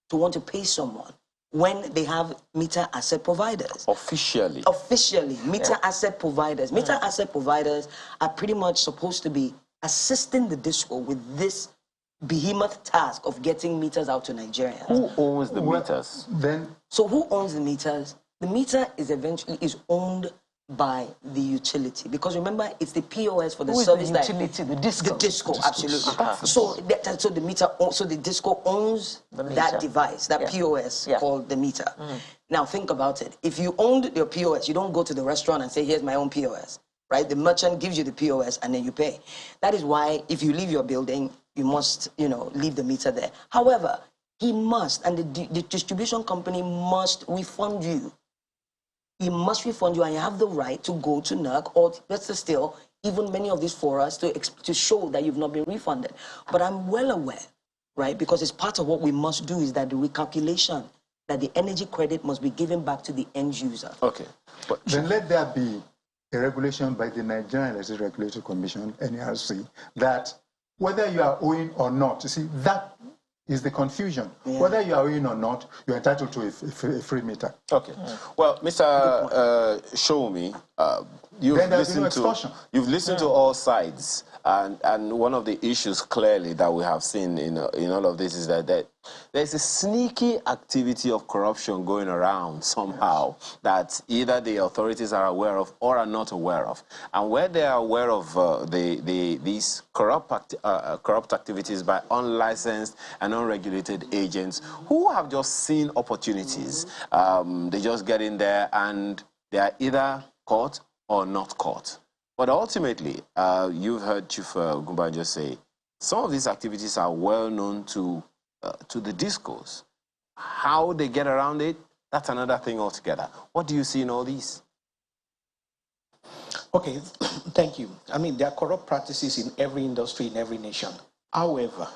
to want to pay someone when they have meter asset providers. Officially. Officially, meter asset providers. Meter asset providers are pretty much supposed to be assisting the disco with this behemoth task of getting meters out to Nigerians. Who owns the meters? So who owns the meters? The meter is owned by the utility, because remember, it's the POS for the service. The utility, the disco. The disco, absolutely. So the meter, so the disco owns that device, that POS called the meter. Now think about it. If you owned your POS, you don't go to the restaurant and say, "Here's my own POS." Right? The merchant gives you the POS and then you pay. That is why if you leave your building, you must, leave the meter there. However, he must, and the distribution company must refund you. He must refund you, and you have the right to go to NERC, or better still, even many of these forums to show that you've not been refunded. But I'm well aware, right, because it's part of what we must do, is that the recalculation, that the energy credit must be given back to the end user. Okay. But then let there be a regulation by the Nigerian Electricity Regulatory Commission, NERC, that whether you are owing or not, you see, that is the confusion. Yeah. Whether you are owing or not, you're entitled to a free meter. Okay. Well, Mr. Show-me, you've listened to all sides, and one of the issues clearly that we have seen in all of this is that there's a sneaky activity of corruption going around somehow that either the authorities are aware of or are not aware of. And where they are aware of these corrupt activities by unlicensed and unregulated agents who have just seen opportunities, they just get in there and they are either caught or not caught. But ultimately, you've heard Chief Gumba just say, some of these activities are well known to the discos. How they get around it, that's another thing altogether. What do you see in all these? Okay, thank you. I mean, there are corrupt practices in every industry, in every nation. However,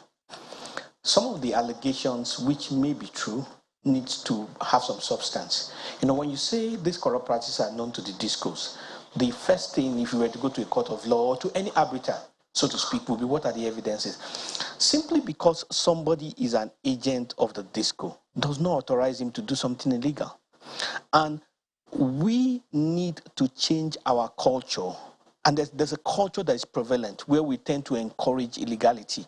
some of the allegations, which may be true, needs to have some substance. When you say these corrupt practices are known to the discos, the first thing, if you were to go to a court of law or to any arbiter, so to speak, will be, what are the evidences? Simply because somebody is an agent of the disco does not authorize him to do something illegal. And we need to change our culture. And there's a culture that is prevalent where we tend to encourage illegality.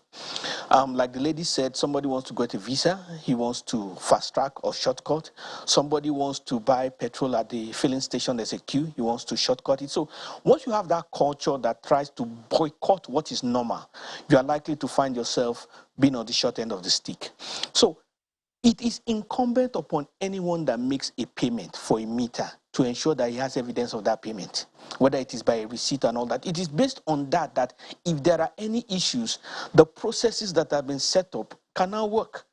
Like the lady said, somebody wants to get a visa, he wants to fast track or shortcut. Somebody wants to buy petrol at the filling station, there's a queue, he wants to shortcut it. So once you have that culture that tries to boycott what is normal, you are likely to find yourself being on the short end of the stick. So it is incumbent upon anyone that makes a payment for a meter to ensure that he has evidence of that payment, whether it is by a receipt and all that. It is based on that if there are any issues, the processes that have been set up can now work.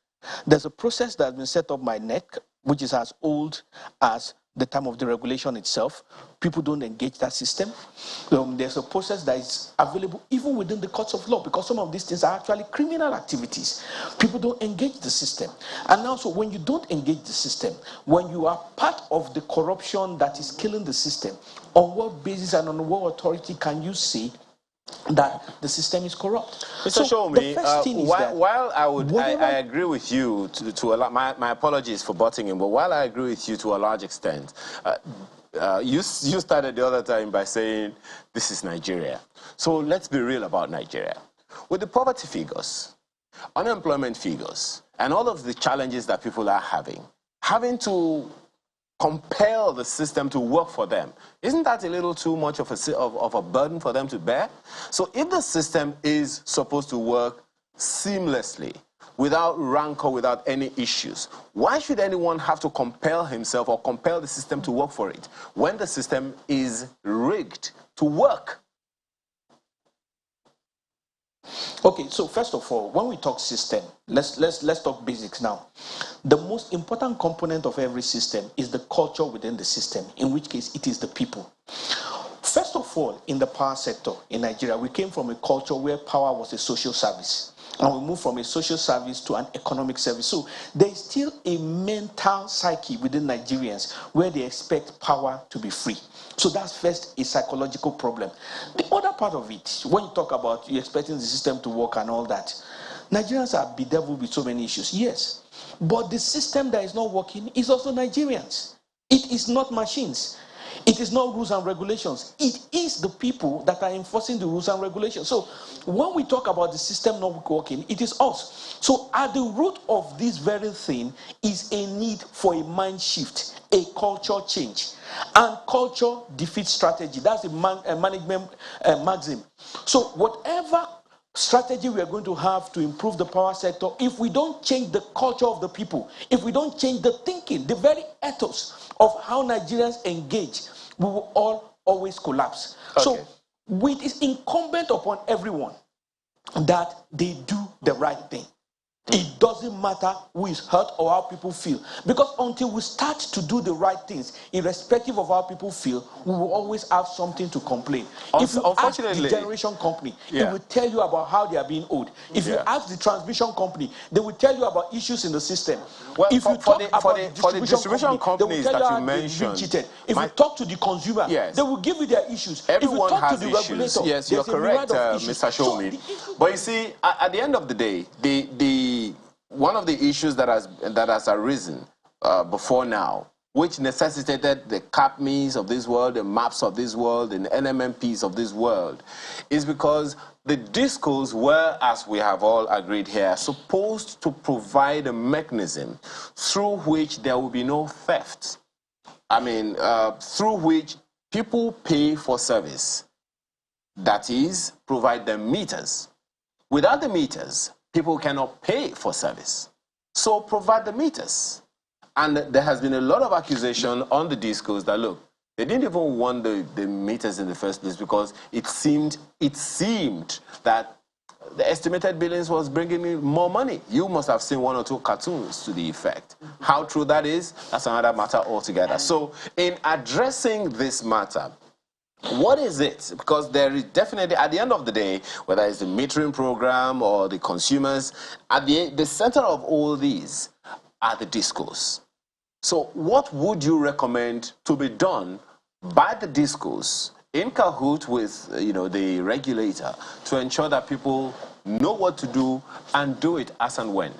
There's a process that has been set up by NEC, which is as old as the time of the regulation itself. People don't engage that system. There's a process that is available even within the courts of law, because some of these things are actually criminal activities. People don't engage the system. And also, when you don't engage the system, when you are part of the corruption that is killing the system, on what basis and on what authority can you say that the system is corrupt? Mr. Show-me, while I agree with you to a lot, my apologies for butting in, but while I agree with you to a large extent, you started the other time by saying this is Nigeria. So let's be real about Nigeria. With the poverty figures, unemployment figures, and all of the challenges that people are having to compel the system to work for them, isn't that a little too much of a burden for them to bear? So if the system is supposed to work seamlessly, without rancor, without any issues, why should anyone have to compel himself or compel the system to work for it when the system is rigged to work? Okay, so first of all, when we talk system, let's talk basics now. The most important component of every system is the culture within the system, in which case it is the people. First of all, in the power sector in Nigeria, we came from a culture where power was a social service. And we moved from a social service to an economic service. So there is still a mental psyche within Nigerians where they expect power to be free. So that's first a psychological problem. The other part of it, when you talk about you expecting the system to work and all that, Nigerians are bedeviled with so many issues. Yes. But the system that is not working is also Nigerians. It is not machines. It is not rules and regulations. It is the people that are enforcing the rules and regulations. So when we talk about the system not working, it is us. So at the root of this very thing is a need for a mind shift, a culture change. And culture defeats strategy. That's a management maxim. So whatever strategy we are going to have to improve the power sector, if we don't change the culture of the people, if we don't change the thinking, the very ethos of how Nigerians engage, we will all always collapse. Okay. So it is incumbent upon everyone that they do the right thing. It doesn't matter who is hurt or how people feel. Because until we start to do the right things, irrespective of how people feel, we will always have something to complain. If you ask the generation company, it will tell you about how they are being owed. If you ask the transmission company, they will tell you about issues in the system. Well, if you talk about the distribution companies that you mentioned, cheated. If you talk to the consumer, they will give you their issues. Everyone if you talk has to the issues. regulator, Yes, you're correct, Mr. Shomi. So but you see, at the end of the day, one of the issues that has arisen before now, which necessitated the CAPMEs of this world, the MAPs of this world, and NMMPs of this world, is because the discos were, as we have all agreed here, supposed to provide a mechanism through which there will be no theft. I mean, through which people pay for service. That is, provide them meters. Without the meters, people cannot pay for service. So provide the meters. And there has been a lot of accusation on the discos that, look, they didn't even want the meters in the first place because it seemed that the estimated billings was bringing in more money. You must have seen one or two cartoons to the effect. How true that is, that's another matter altogether. So in addressing this matter, what is it? Because there is definitely, at the end of the day, whether it's the metering program or the consumers, at the center of all these are the discos. So what would you recommend to be done by the discos in cahoot with the regulator to ensure that people know what to do and do it as and when?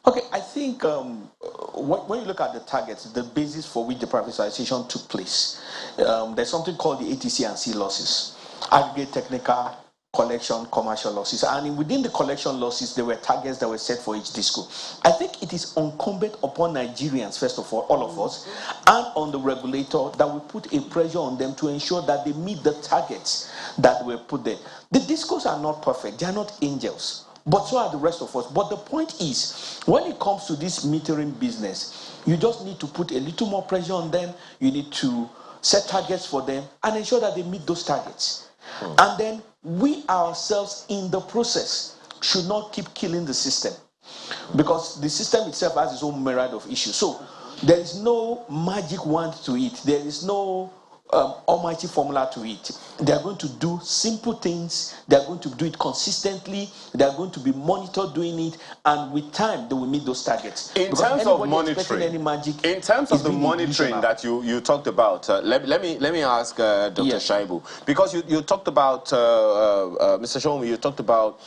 Okay, I think when you look at the targets, the basis for which the privatization took place, there's something called the ATC and C losses, aggregate technical, collection, commercial losses. And within the collection losses, there were targets that were set for each disco. I think it is incumbent upon Nigerians, first of all of us, and on the regulator that we put a pressure on them to ensure that they meet the targets that were put there. The discos are not perfect. They are not angels. But so are the rest of us. But the point is, when it comes to this metering business, you just need to put a little more pressure on them. You need to set targets for them and ensure that they meet those targets. And then we ourselves in the process should not keep killing the system, because the system itself has its own myriad of issues. So there is no magic wand to it. There is no almighty formula to it. They are going to do simple things. They are going to do it consistently. They are going to be monitored doing it, and with time they will meet those targets. In terms of monitoring, any magic, in terms of the monitoring that you talked about, let me ask Dr. Shaibu, because you talked about Mr. Shomi, you talked about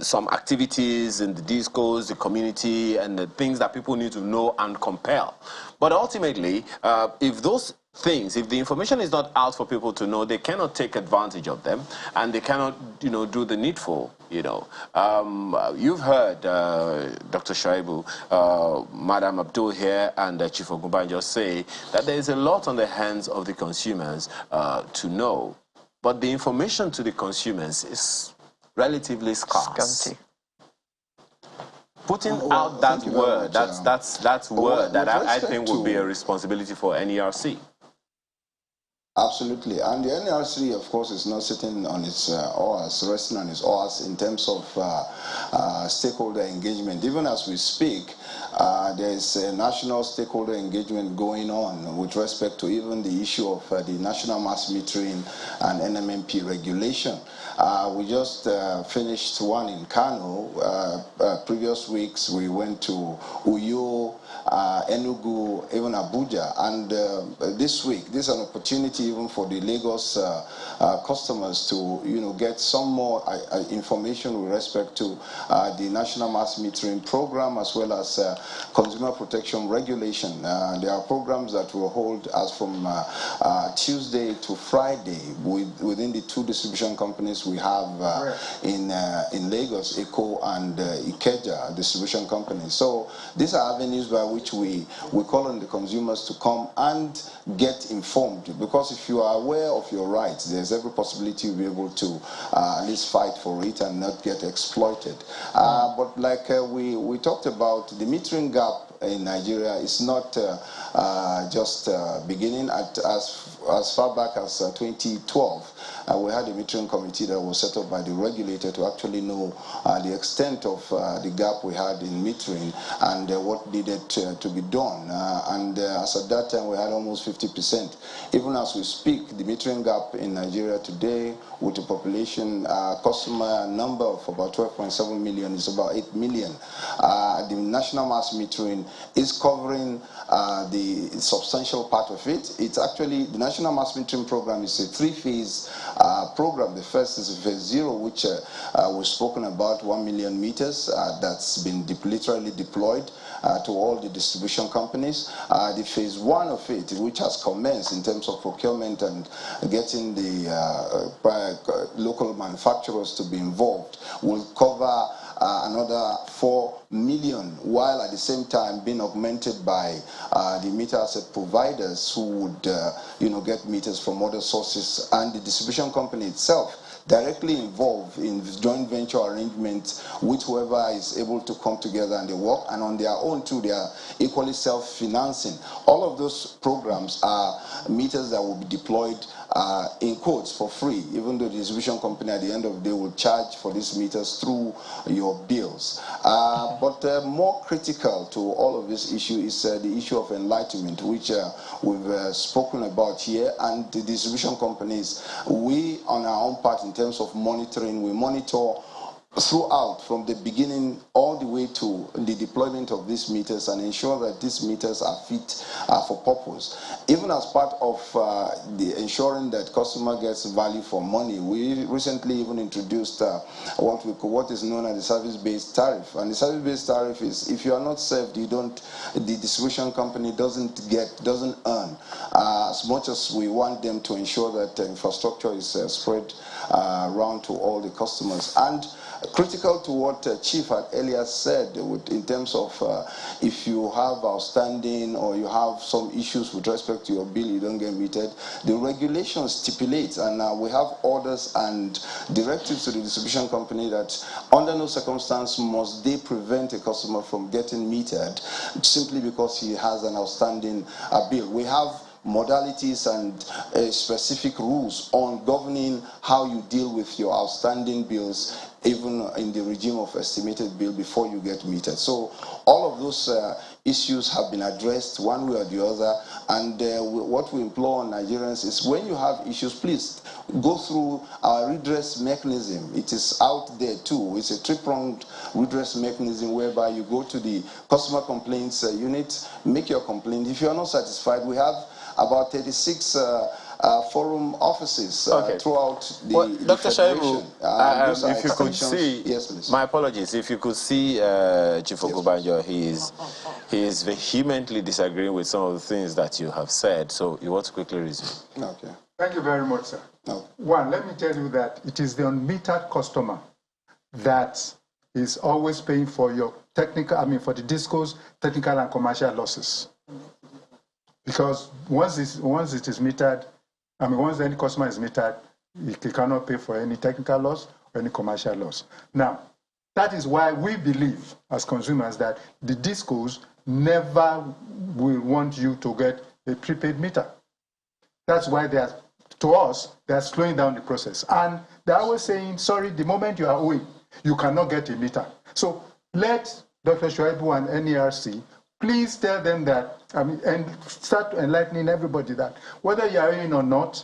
some activities in the discos, the community, and the things that people need to know and compel. But ultimately, if the information is not out for people to know, they cannot take advantage of them, and they cannot, do the needful. You've heard Dr. Shaibu, Madam Abdul here, and Chief Ogumba just say that there is a lot on the hands of the consumers to know, but the information to the consumers is relatively scarce. Scanty. Putting out that word, that's word that I think would be a responsibility for NERC. Absolutely, and the NRC, of course, is not sitting on its oars, resting on its oars in terms of stakeholder engagement. Even as we speak, there is a national stakeholder engagement going on with respect to even the issue of the national mass metering and NMMP regulation. We just finished one in Kano. Previous weeks, we went to Uyo, Enugu, even Abuja, and this week, this is an opportunity possibility even for the Lagos customers to, get some more information with respect to the National Mass Metering Program as well as Consumer Protection Regulation. There are programs that will hold as from Tuesday to Friday within the two distribution companies we have in Lagos, ECO and Ikeja distribution companies. So these are avenues by which we call on the consumers to come and get informed, because if you are aware of your rights, there's every possibility you'll be able to at least fight for it and not get exploited. But like we talked about, the metering gap in Nigeria is not just beginning as far back as 2012. We had a metering committee that was set up by the regulator to actually know the extent of the gap we had in metering and what needed to be done. As at that time, we had almost 50%. Even as we speak, the metering gap in Nigeria today, with a population customer number of about 12.7 million, is about 8 million. The national mass metering is covering the substantial part of it. It's actually, the national mass metering program is a three-phase program. The first is phase 0, which we've spoken about, 1 million meters that's been literally deployed to all the distribution companies. The phase 1 of it, which has commenced in terms of procurement and getting the local manufacturers to be involved, will cover another 4 million, while at the same time being augmented by the meter asset providers who would get meters from other sources, and the distribution company itself directly involved in joint venture arrangements with whoever is able to come together and they work, and on their own too, they are equally self-financing. All of those programs are meters that will be deployed in quotes for free, even though the distribution company at the end of the day will charge for these meters through your bills. But more critical to all of this issue is the issue of enlightenment, which we've spoken about here, and the distribution companies, we on our own part in terms of monitoring, we monitor throughout, from the beginning all the way to the deployment of these meters, and ensure that these meters are fit for purpose. Even as part of the ensuring that customer gets value for money, we recently even introduced what is known as the service-based tariff. And the service-based tariff is, if you are not served, the distribution company doesn't earn as much as we want them to ensure that the infrastructure is spread around to all the customers. And critical to what Chief had earlier said in terms of if you have outstanding or you have some issues with respect to your bill, you don't get metered, the regulations stipulate, and we have orders and directives to the distribution company that under no circumstance must they prevent a customer from getting metered simply because he has an outstanding bill. We have modalities and specific rules on governing how you deal with your outstanding bills, even in the regime of estimated bill, before you get metered. So all of those issues have been addressed one way or the other, and what we implore on Nigerians is, when you have issues, please go through our redress mechanism. It is out there too. It's a three-pronged redress mechanism whereby you go to the customer complaints unit, make your complaint. If you are not satisfied, we have about 36 forum offices throughout the Dr. Federation. Shaibu, if you could see, yes, please. My apologies, if you could see Chief Ogubanjo, he is vehemently disagreeing with some of the things that you have said, so you want to quickly resume. Okay. Thank you very much, sir. No. One, let me tell you that it is the unmetered customer that is always paying for your for the DISCO's technical and commercial losses. Because once it is metered, once any customer is metered, he cannot pay for any technical loss or any commercial loss. Now, that is why we believe as consumers that the DISCOs never will want you to get a prepaid meter. That's why they are slowing down the process. And they're always saying, sorry, the moment you are owing, you cannot get a meter. So let Dr. Shoaibu and NERC please tell them that, and start enlightening everybody that whether you are in or not,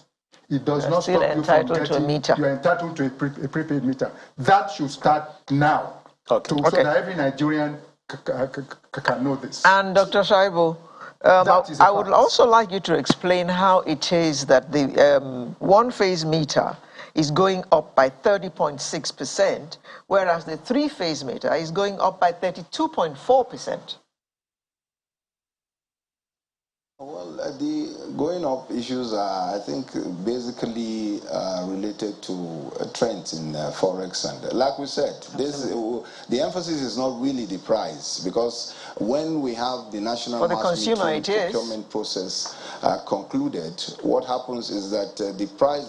it does not stop you from getting, you are entitled to a prepaid meter. That should start now, so that every Nigerian can know this. And Dr. Shaibu, I would also like you to explain how it is that the one-phase meter is going up by 30.6%, whereas the three-phase meter is going up by 32.4%. Well, the going up issues are, I think, basically related to trends in forex, and like we said, the emphasis is not really the price, because when we have the national mass mutual procurement process concluded, what happens is that the price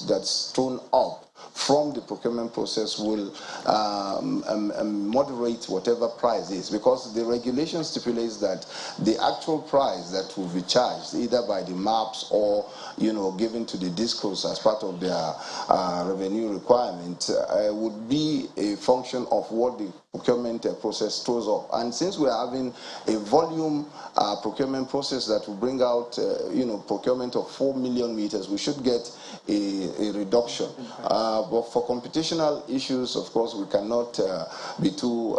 that's thrown up from the procurement process will moderate whatever price is, because the regulation stipulates that the actual price that will be charged either by the maps or given to the discos as part of their revenue requirement would be a function of what the procurement process throws up. And since we're having a volume procurement process that will bring out procurement of 4 million meters, we should get a reduction. But for computational issues, of course, we cannot be too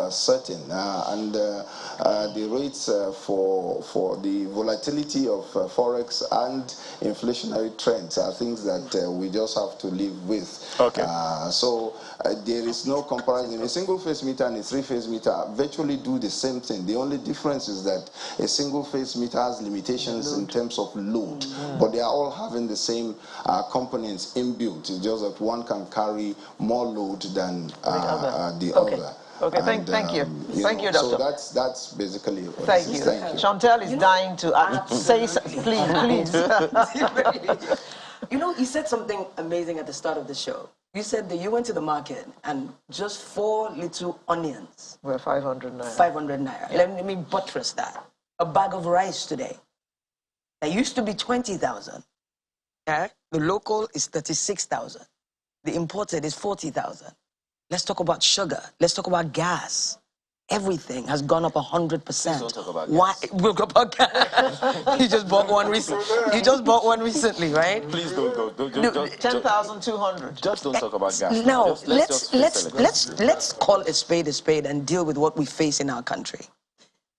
certain. And the rates for the volatility of forex and inflationary trends are things that we just have to live with. Okay. So there is no comparison. A single-phase meter and a three-phase meter virtually do the same thing. The only difference is that a single-phase meter has limitations in terms of load, but they are all having the same components inbuilt. It's just that one can carry more load than the other. Okay, thank you. Thank you, Doctor. So that's basically what Thank it is. you. Thank you. Chantel is dying to say something. Please. You said something amazing at the start of the show. You said that you went to the market and just 4 little onions were 500 naira. 500 naira. Yeah. Let me buttress that. A bag of rice today that used to be 20,000. The local is 36,000. The imported is 40,000. Let's talk about sugar. Let's talk about gas. Everything has gone up 100%. Please don't talk about gas. Why? We'll go about gas. You just bought one recently. You just bought one recently, right? Please don't go. 10,200. Just don't talk about gas. No, let's call a spade and deal with what we face in our country.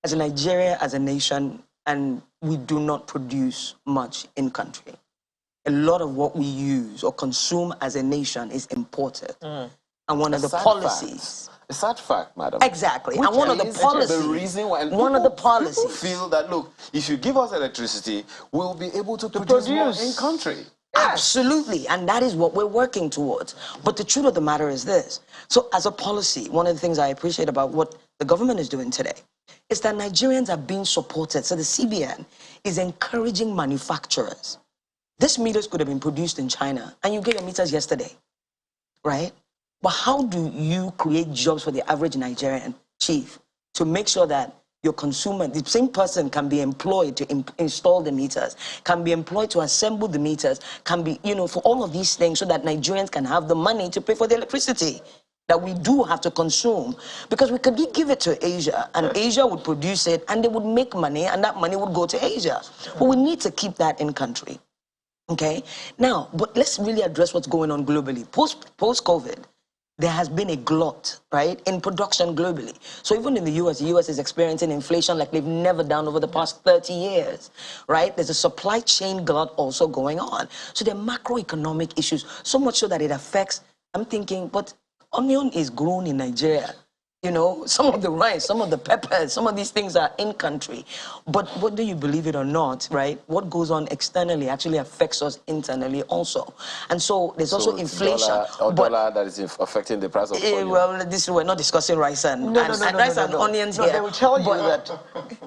As a Nigeria, as a nation, and we do not produce much in country. A lot of what we use or consume as a nation is imported. And one of the policies... A sad fact, madam. Exactly. And one of the policies... The reason why... One of the policies... People feel that, look, if you give us electricity, we'll be able to produce more in country. Absolutely. And that is what we're working towards. But the truth of the matter is this. So as a policy, one of the things I appreciate about what the government is doing today is that Nigerians are being supported. So the CBN is encouraging manufacturers. These meters could have been produced in China, and you get your meters yesterday, right? But how do you create jobs for the average Nigerian chief to make sure that your consumer, the same person can be employed to install the meters, can be employed to assemble the meters, can be, for all of these things so that Nigerians can have the money to pay for the electricity that we do have to consume? Because we could give it to Asia, and Asia would produce it, and they would make money, and that money would go to Asia. But we need to keep that in country. Okay? Now, but let's really address what's going on globally. Post-COVID, there has been a glut, right, in production globally. So even in the US is experiencing inflation like they've never done over the past 30 years, right? There's a supply chain glut also going on. So there are macroeconomic issues, so much so that it affects, I'm thinking, but onion is grown in Nigeria. Some of the rice, some of the peppers, some of these things are in country. But whether you believe it or not, right, what goes on externally actually affects us internally also. And so there's also inflation. Dollar that is affecting the price of onion. Well, we're not discussing rice and onions here. They will tell you that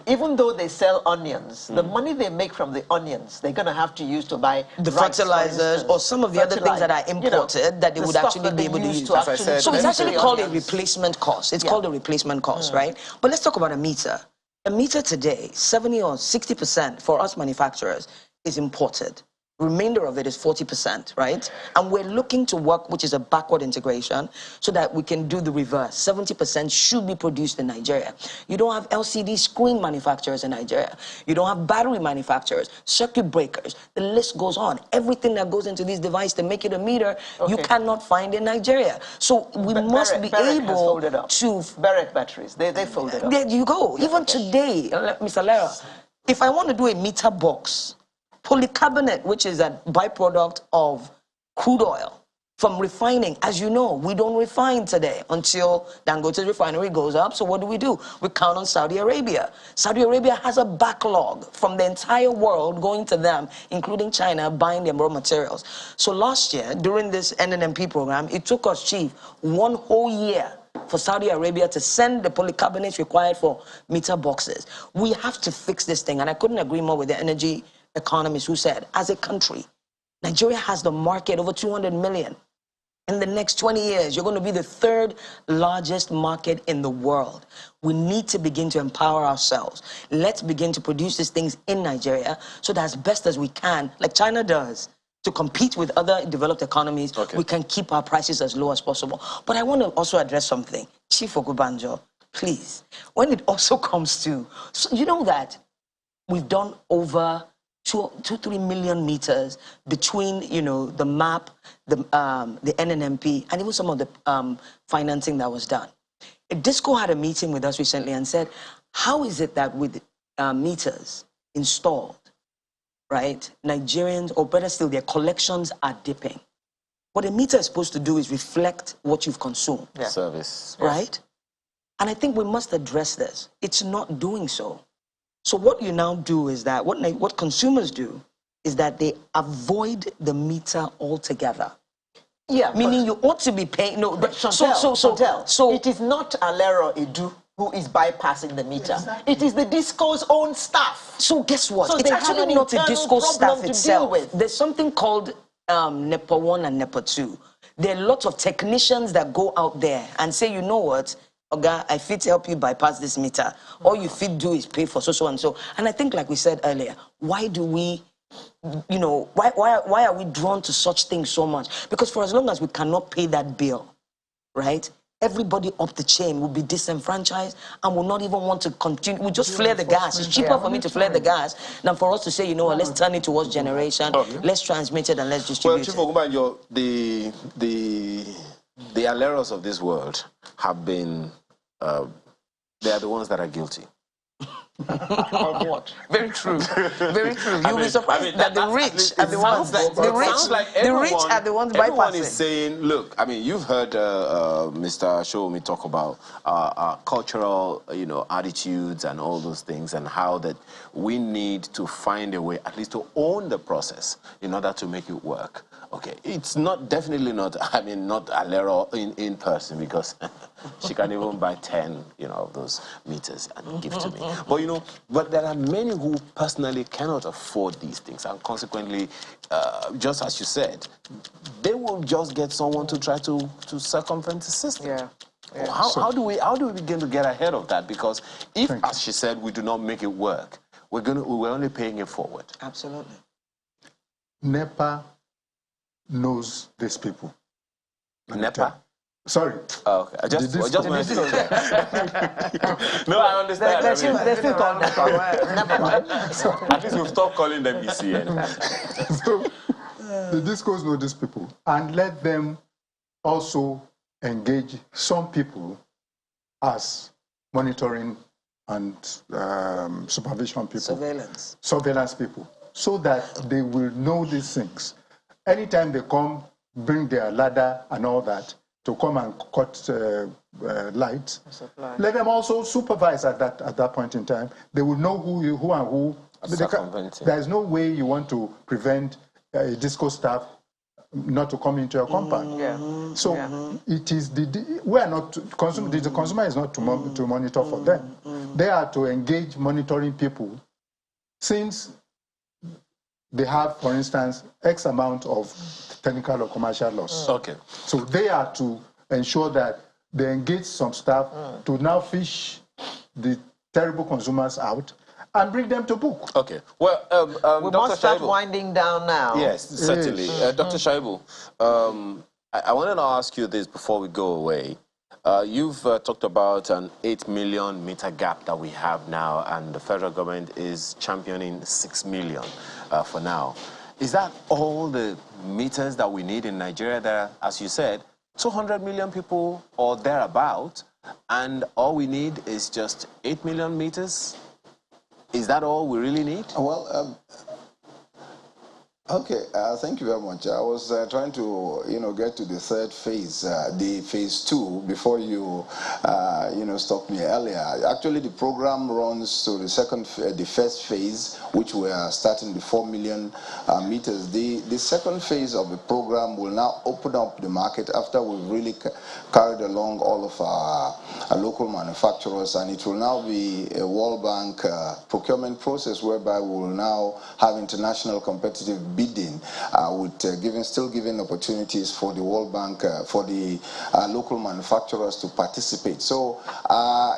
even though they sell onions, the money they make from the onions, they're going to have to use to buy the fertilizers or some of the other things that are imported that they would actually be able to use. So it's actually called a replacement cost. It's called a replacement cost, right? But let's talk about a meter. A meter today, 70 or 60% for us manufacturers is imported. Remainder of it is 40%, right? And we're looking to work, which is a backward integration, so that we can do the reverse. 70% should be produced in Nigeria. You don't have LCD screen manufacturers in Nigeria. You don't have battery manufacturers, circuit breakers. The list goes on. Everything that goes into these devices to make it a meter, you cannot find in Nigeria. So we must be able to... Barrack batteries, they folded up. There you go. Even today, Mr. Lera, If I want to do a meter box, polycarbonate, which is a byproduct of crude oil from refining, as you know, we don't refine today until Dangote's refinery goes up. So what do? We count on Saudi Arabia. Saudi Arabia has a backlog from the entire world going to them, including China, buying their raw materials. So last year, during this NNMP program, it took us, Chief, 1 whole year for Saudi Arabia to send the polycarbonates required for meter boxes. We have to fix this thing, and I couldn't agree more with the energy economist who said, as a country, Nigeria has the market over 200 million. In the next 20 years, you're going to be the 3rd largest market in the world. We need to begin to empower ourselves. Let's begin to produce these things in Nigeria so that as best as we can, like China does, to compete with other developed economies, we can keep our prices as low as possible. But I want to also address something. Chief Okubanjo, please, when it also comes to, so you know that we've done over 3 million meters between, you know, the MAP, the NNMP, and even some of the financing that was done. Disco had a meeting with us recently and said, how is it that with meters installed, right, Nigerians, or better still, their collections are dipping? What a meter is supposed to do is reflect what you've consumed. Yeah. Service. Right? And I think we must address this. It's not doing so. So what you now do is that, what consumers do is that they avoid the meter altogether. Yeah. Meaning you ought to be paying, no, Chantel, so it is not Alero Edu who is bypassing the meter. Exactly. It is the disco's own staff. So guess what? So it's actually not the disco staff itself. There's something called NEPA 1 and NEPA 2. There are lots of technicians that go out there and say, you know what, Oga, I fit help you bypass this meter. All you fit do is pay for so and so. And I think, like we said earlier, why do we, you know, why are we drawn to such things so much? Because for as long as we cannot pay that bill, right, everybody up the chain will be disenfranchised and will not even want to continue. We just flare the gas. It's cheaper for me to flare the gas than for us to say, you know what, let's turn it towards generation, let's transmit it and let's distribute it. Well, Chief Ogunbanjo, the Aleros of this world have been, they are the ones that are guilty. Of what? Very true. Very true. You'll be surprised that the rich are the ones are the ones bypassing. Everyone is saying, look, I mean, you've heard Mr. Showmi talk about cultural, you know, attitudes and all those things, and how that we need to find a way, at least to own the process in order to make it work. Okay, it's not, definitely not, I mean, not Alero in person, because she can even buy 10, you know, of those meters and give to me. But, you know, but there are many who personally cannot afford these things, and consequently, just as you said, they will just get someone to try to circumvent the system. Yeah. Yeah. How do we begin to get ahead of that? Because if, as she said, we do not make it work, we're only paying it forward. Absolutely. NEPA knows these people. NEPA? Sorry. Oh, okay. I just wanted to know that. No, I understand. They're still called NEPA. At least we've stopped calling them ECN. So the discos know these people, and let them also engage some people as monitoring and supervision people. Surveillance people, so that they will know these things. Anytime they come, bring their ladder and all that to come and cut lights, let them also supervise at that point in time. They will know who and who. There is no way you want to prevent a disco staff not to come into your compound. Yeah. So it is we are not the consumer is not to monitor for them. They are to engage monitoring people, since they have, for instance, X amount of technical or commercial loss. Okay. So they are to ensure that they engage some staff to now fish the terrible consumers out and bring them to book. Okay. Well, we Dr. must start Shaibu. winding down now. Yes, certainly. Dr. Shaibu, I wanted to ask you this before we go away. You've talked about an 8 million meter gap that we have now, and the federal government is championing 6 million for now. Is that all the meters that we need in Nigeria? There are, as you said, 200 million people or thereabout, and all we need is just 8 million meters? Is that all we really need? Well, okay, thank you very much. I was trying to, get to the third phase, the phase 2, before you, stopped me earlier. Actually, the program runs to the first phase, which we are starting the 4 million meters. The second phase of the program will now open up the market after we've really carried along all of our local manufacturers, and it will now be a World Bank procurement process whereby we will now have international competitive bidding with still giving opportunities for the World Bank, for the local manufacturers to participate. So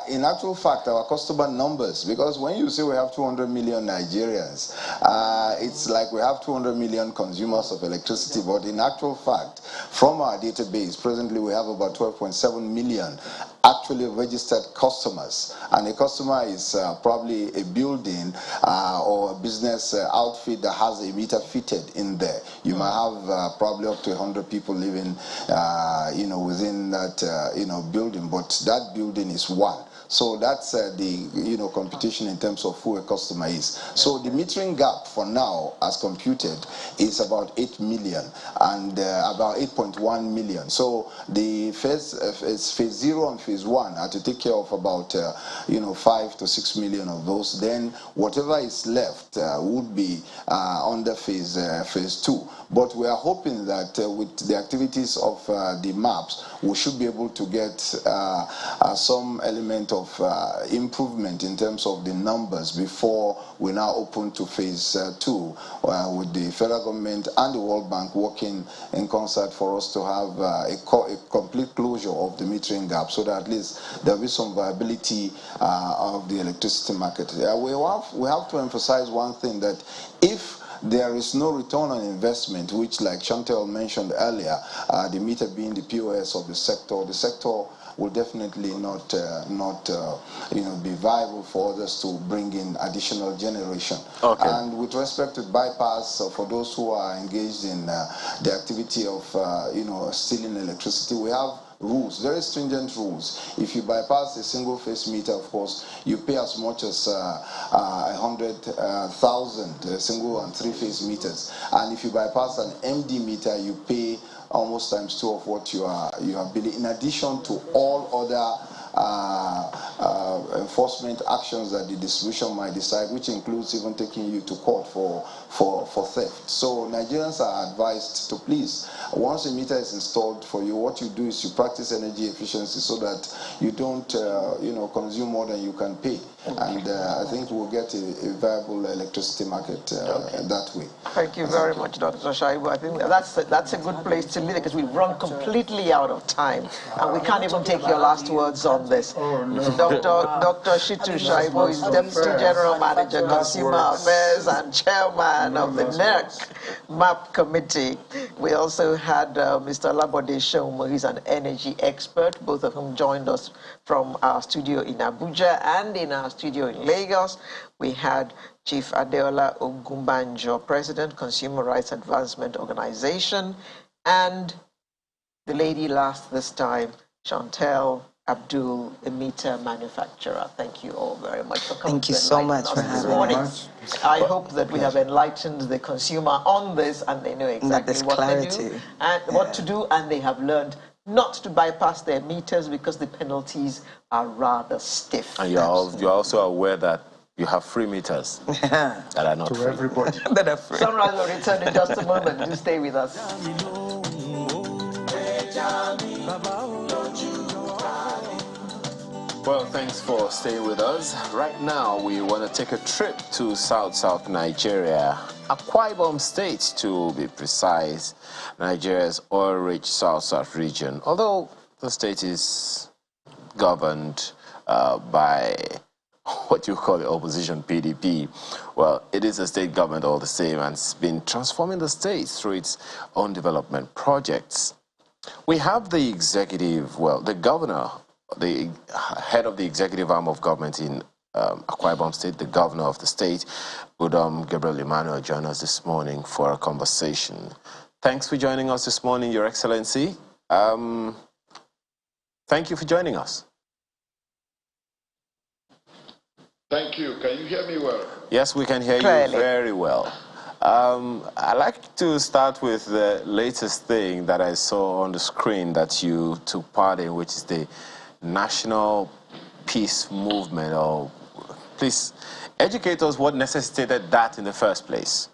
in actual fact, our customer numbers, because when you say we have 200 million Nigerians, it's like we have 200 million consumers of electricity, but in actual fact, from our database, presently we have about 12.7 million actually registered customers, and a customer is probably a building or a business outfit that has a meter fitted in there. You might have probably up to 100 people living within that building, but that building is one. So that's the competition in terms of who a customer is. So the metering gap for now, as computed, is about 8 million and about 8.1 million. So the phase 0 and phase 1 are to take care of about 5 to 6 million of those. Then whatever is left would be under phase 2. But we are hoping that with the activities of the maps, we should be able to get some element of improvement in terms of the numbers before we now open to phase 2 with the federal government and the World Bank working in concert for us to have a complete closure of the metering gap, so that at least there will be some viability of the electricity market. We have to emphasize one thing, that if there is no return on investment, which, like Chantel mentioned earlier, the meter being the POS of the sector will definitely not be viable for others to bring in additional generation. Okay. And with respect to bypass, for those who are engaged in the activity of stealing electricity, we have rules, very stringent rules. If you bypass a single phase meter, of course, you pay as much as 100,000 single and 3 phase meters. And if you bypass an MD meter, you pay almost times 2 of what you are billing, in addition to all other enforcement actions that the distribution might decide, which includes even taking you to court for theft. So Nigerians are advised to please, once a meter is installed for you, what you do is you practice energy efficiency so that you don't consume more than you can pay. And I think we'll get a viable electricity market that way. Thank you very much, Dr. Shaibu. I think that's a good place to leave it, because we've run completely out of time, and we can't even take your last words on this. Oh, no. Dr. Shitu Shaibu is Deputy General Manager, Consumer Affairs, and Chairman of the NERC MAP Committee. We also had Mr. Labode Shomo, who's an energy expert, both of whom joined us from our studio in Abuja and in our studio in Lagos. We had Chief Adeola Ogumbanjo, President, Consumer Rights Advancement Organization, and the lady last this time, Chantel Abdul, a meter manufacturer. Thank you all very much for coming. Thank you so much for having us. I hope that we have enlightened the consumer on this, and they know exactly what they do and what to do, and they have learned not to bypass their meters because the penalties are rather stiff. And you're also aware that you have free meters that are not to free. everybody. That are free. Sunrise will return in just a moment. Do stay with us. Well, thanks for staying with us. Right now, we want to take a trip to South Nigeria, Akwa Ibom State to be precise, Nigeria's oil-rich South region. Although the state is governed by what you call the opposition, PDP, well, it is a state government all the same, and it's been transforming the state through its own development projects. We have the executive, well, the governor, the head of the executive arm of government in Akwa Ibom State, the governor of the state, Udom Gabriel Emmanuel, joined us this morning for a conversation. Thanks for joining us this morning, Your Excellency. Thank you for joining us. Thank you. Can you hear me well? Yes, we can hear Clearly. you very well. I'd like to start with the latest thing that I saw on the screen that you took part in, which is the National Peace Movement. Or please educate us what necessitated that in the first place.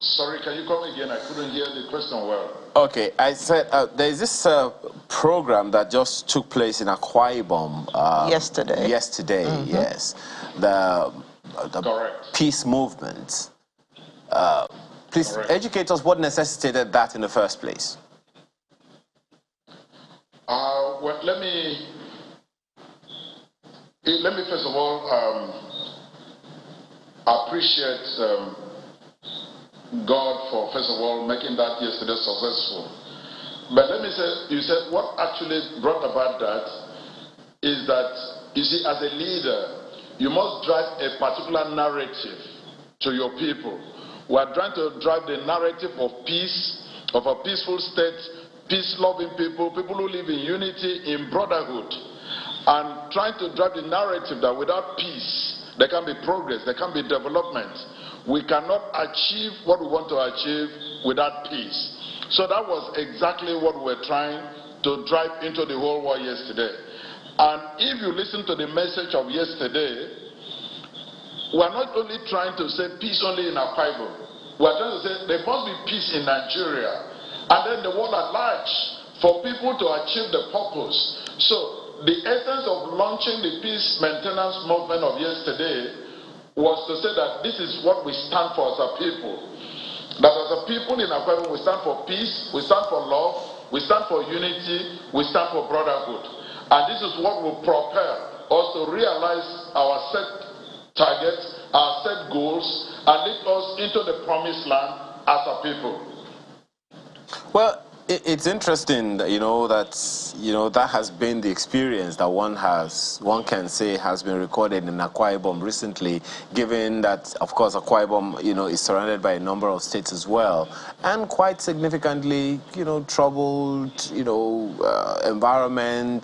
Sorry, can you come again? I couldn't hear the question well. Okay, I said there's this program that just took place in Akwa Ibom yesterday. Yes, the Correct. Peace Movement. Please Correct. educate us what necessitated that in the first place. Well, let me first of all appreciate God for first of all making that yesterday successful. But let me say, you said what actually brought about that is that, you see, as a leader, you must drive a particular narrative to your people. We are trying to drive the narrative of peace, of a peaceful state, peace-loving people, people who live in unity, in brotherhood, and trying to drive the narrative that without peace, there can be progress, there can be development. We cannot achieve what we want to achieve without peace. So that was exactly what we were trying to drive into the whole world yesterday. And if you listen to the message of yesterday, we are not only trying to say peace only in Akwa Ibom. We are trying to say there must be peace in Nigeria and then the world at large for people to achieve the purpose. So the essence of launching the peace maintenance movement of yesterday was to say that this is what we stand for as a people. That as a people in Akwa Ibom, we stand for peace, we stand for love, we stand for unity, we stand for brotherhood. And this is what will propel us to realize our set targets, our set goals, and lead us into the promised land as a people. Well, it's interesting that, that has been the experience that one can say has been recorded in Akwa Ibom recently, given that, of course, Akwa Ibom, is surrounded by a number of states as well, and quite significantly, troubled, environment,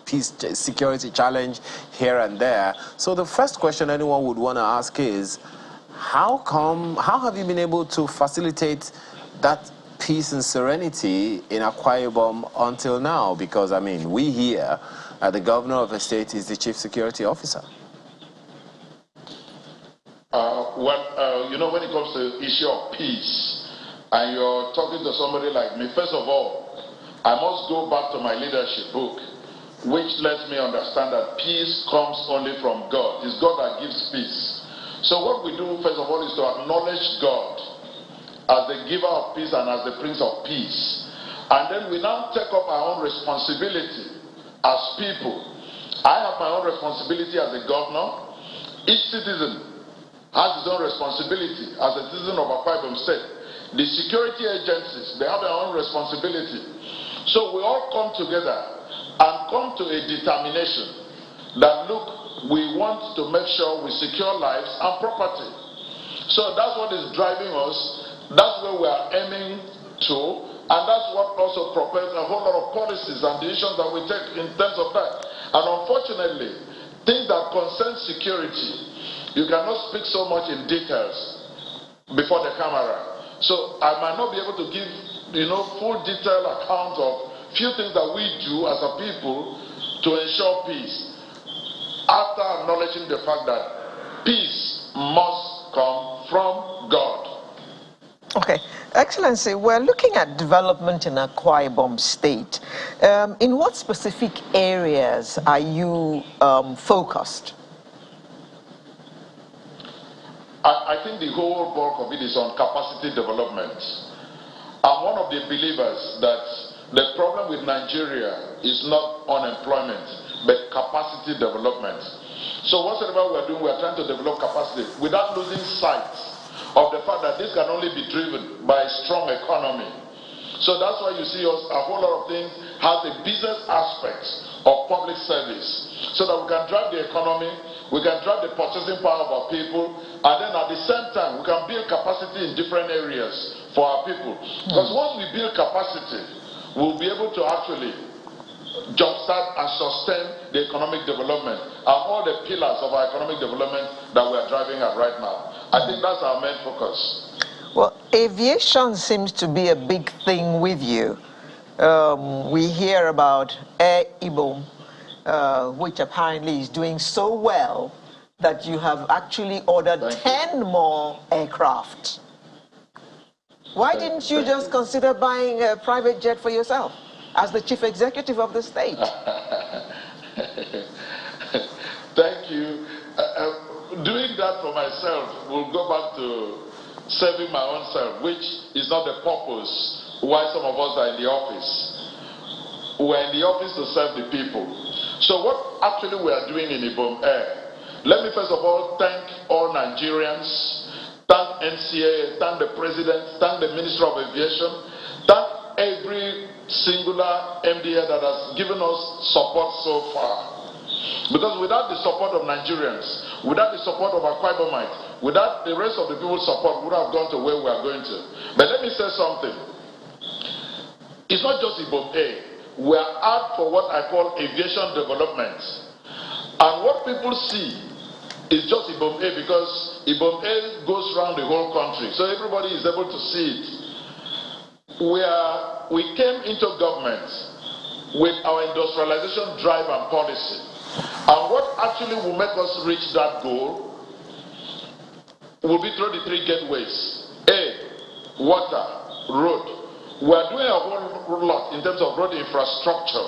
peace, security challenge here and there. So the first question anyone would want to ask is, how have you been able to facilitate that peace and serenity in Akwa Ibom until now? Because, we hear the governor of a state is the chief security officer. When it comes to the issue of peace, and you're talking to somebody like me, first of all, I must go back to my leadership book, which lets me understand that peace comes only from God. It's God that gives peace. So what we do, first of all, is to acknowledge God as the giver of peace and as the prince of peace. And then we now take up our own responsibility as people. I have my own responsibility as a governor. Each citizen has his own responsibility as a citizen of Akwa Ibom State. The security agencies, they have their own responsibility. So we all come together and come to a determination that, look, we want to make sure we secure lives and property. So that's what is driving us. That's where we are aiming to, and that's what also propels a whole lot of policies and decisions that we take in terms of that. And unfortunately, things that concern security, you cannot speak so much in details before the camera. So I might not be able to give, full detailed account of few things that we do as a people to ensure peace, after acknowledging the fact that peace must come from God. Okay. Excellency, we're looking at development in Akwa Ibom State. In what specific areas are you focused? I think the whole bulk of it is on capacity development. I'm one of the believers that the problem with Nigeria is not unemployment, but capacity development. So whatever we're doing, we're trying to develop capacity without losing sight of the fact that this can only be driven by a strong economy. So that's why you see us, a whole lot of things has a business aspect of public service, so that we can drive the economy, we can drive the purchasing power of our people, and then at the same time, we can build capacity in different areas for our people. Because once we build capacity, we'll be able to actually jumpstart and sustain the economic development and all the pillars of our economic development that we are driving at right now. I think that's our main focus. Well, aviation seems to be a big thing with you. We hear about Akwa Ibom, which apparently is doing so well that you have actually ordered 10 more aircraft. Why didn't you just consider buying a private jet for yourself as the chief executive of the state? Thank you. Doing that for myself will go back to serving my own self, which is not the purpose why some of us are in the office. We're in the office to serve the people. So what actually we are doing in Ibom Air, let me first of all thank all Nigerians, thank NCA, thank the President, thank the Minister of Aviation, thank every singular MDA that has given us support so far. Because without the support of Nigerians, without the support of Akwa Ibomites, without the rest of the people's support, we would have gone to where we are going to. But let me say something. It's not just Ibom Air. We are out for what I call aviation development. And what people see is just Ibom Air because Ibom Air goes around the whole country. So everybody is able to see it. We came into government with our industrialization drive and policy. And what actually will make us reach that goal will be through the three gateways. Air, water, road. We are doing a whole lot in terms of road infrastructure.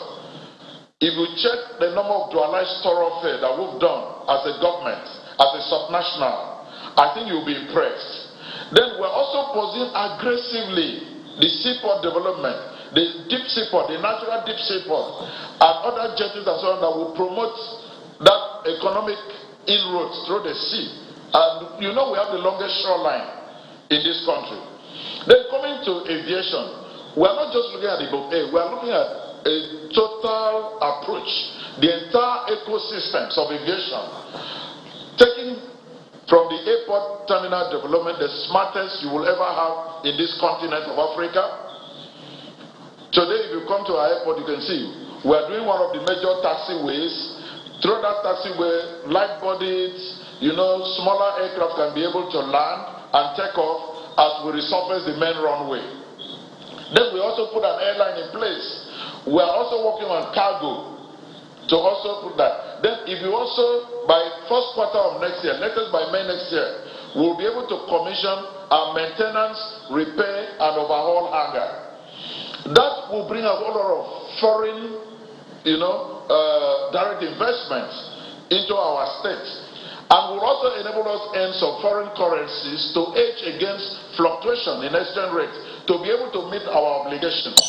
If you check the number of dualized thoroughfare that we've done as a government, as a subnational, I think you'll be impressed. Then we're also pursuing aggressively the seaport development, the deep seaport, the natural deep seaport, and other jetties and so on that will promote that economic inroads through the sea. And you know we have the longest shoreline in this country. Then coming to aviation, we are not just looking at the Ibom Air, we are looking at a total approach, the entire ecosystems of aviation, taking from the airport terminal development, the smartest you will ever have in this continent of Africa. Today, if you come to our airport, you can see we are doing one of the major taxiways. Through that taxiway, light-bodied, smaller aircraft can be able to land and take off as we resurface the main runway. Then we also put an airline in place. We are also working on cargo to also put that. Then if you also, by first quarter of next year, latest by May next year, we'll be able to commission our maintenance, repair, and overhaul hangar. That will bring a whole lot of foreign, direct investments into our state. And will also enable us earn some foreign currencies to hedge against fluctuation in exchange rates to be able to meet our obligations.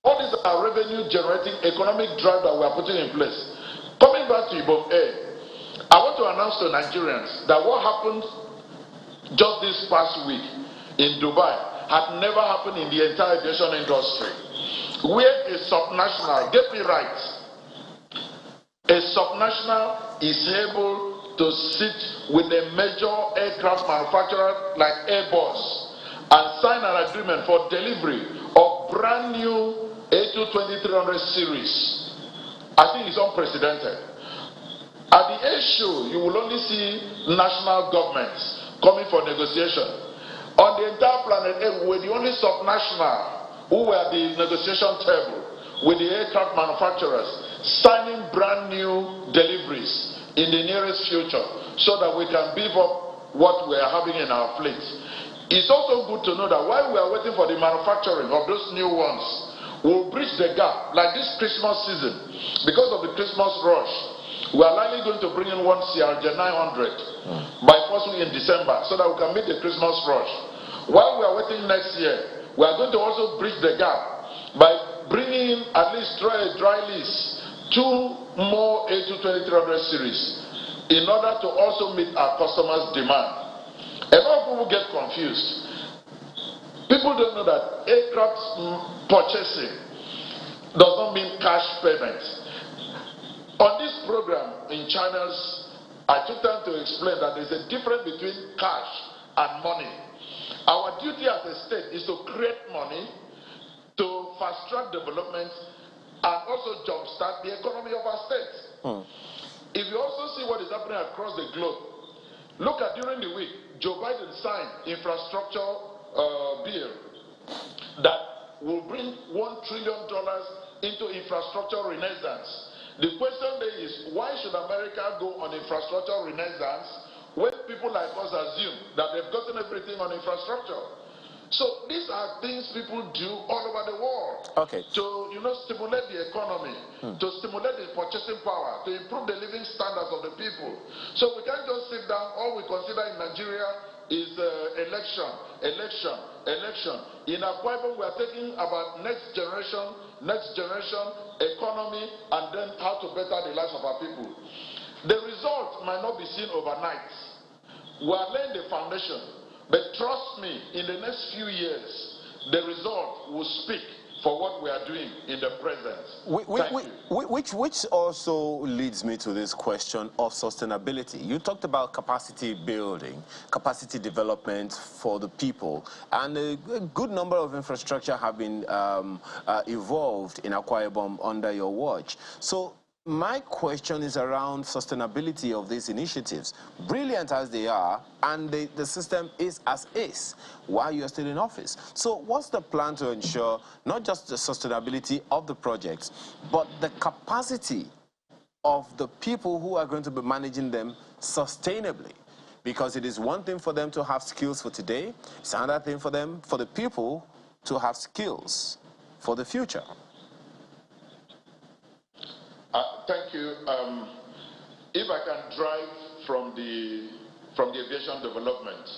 All these are revenue generating economic drive that we are putting in place. Coming back to Ibom Air, I want to announce to Nigerians that what happened just this past week in Dubai had never happened in the entire aviation industry. Where a subnational, get me right, a subnational is able to sit with a major aircraft manufacturer like Airbus and sign an agreement for delivery of brand new A220-300 series. I think it's unprecedented. At the air show, you will only see national governments coming for negotiation. On the entire planet, we were the only subnational who were at the negotiation table with the aircraft manufacturers signing brand new deliveries in the nearest future so that we can beef up what we are having in our fleet. It's also good to know that while we are waiting for the manufacturing of those new ones, we'll bridge the gap. Like this Christmas season, because of the Christmas rush, we are likely going to bring in one CRJ 900 by first week in December so that we can meet the Christmas rush. While we are waiting next year, we are going to also bridge the gap by bringing in at least dry lease 2 more A220-300 series in order to also meet our customers' demand. A lot of people get confused. People don't know that aircraft purchasing does not mean cash payment. On this program in channels, I took time to explain that there's a difference between cash and money. Our duty as a state is to create money to fast-track development and also jumpstart the economy of our state. If you also see what is happening across the globe, look at during the week, Joe Biden signed infrastructure bill that will bring $1 trillion into infrastructure renaissance. The question there is, why should America go on infrastructure renaissance when people like us assume that they've gotten everything on infrastructure? So these are things people do all over the world to, stimulate the economy, to stimulate the purchasing power, to improve the living standards of the people. So we can't just sit down. All we consider in Nigeria is election. In Akwa Ibom, we are thinking about next generation, economy, and then how to better the lives of our people. The result might not be seen overnight. We are laying the foundation. But trust me, in the next few years, the result will speak for what we are doing in the present. Which also leads me to this question of sustainability. You talked about capacity building, capacity development for the people, and a good number of infrastructure have been evolved in Akwa Ibom under your watch. So my question is around sustainability of these initiatives. Brilliant as they are, and the system is as is while you're still in office. So what's the plan to ensure not just the sustainability of the projects, but the capacity of the people who are going to be managing them sustainably? Because it is one thing for them to have skills for today, it's another thing for the people to have skills for the future. Thank you. If I can drive from the aviation development,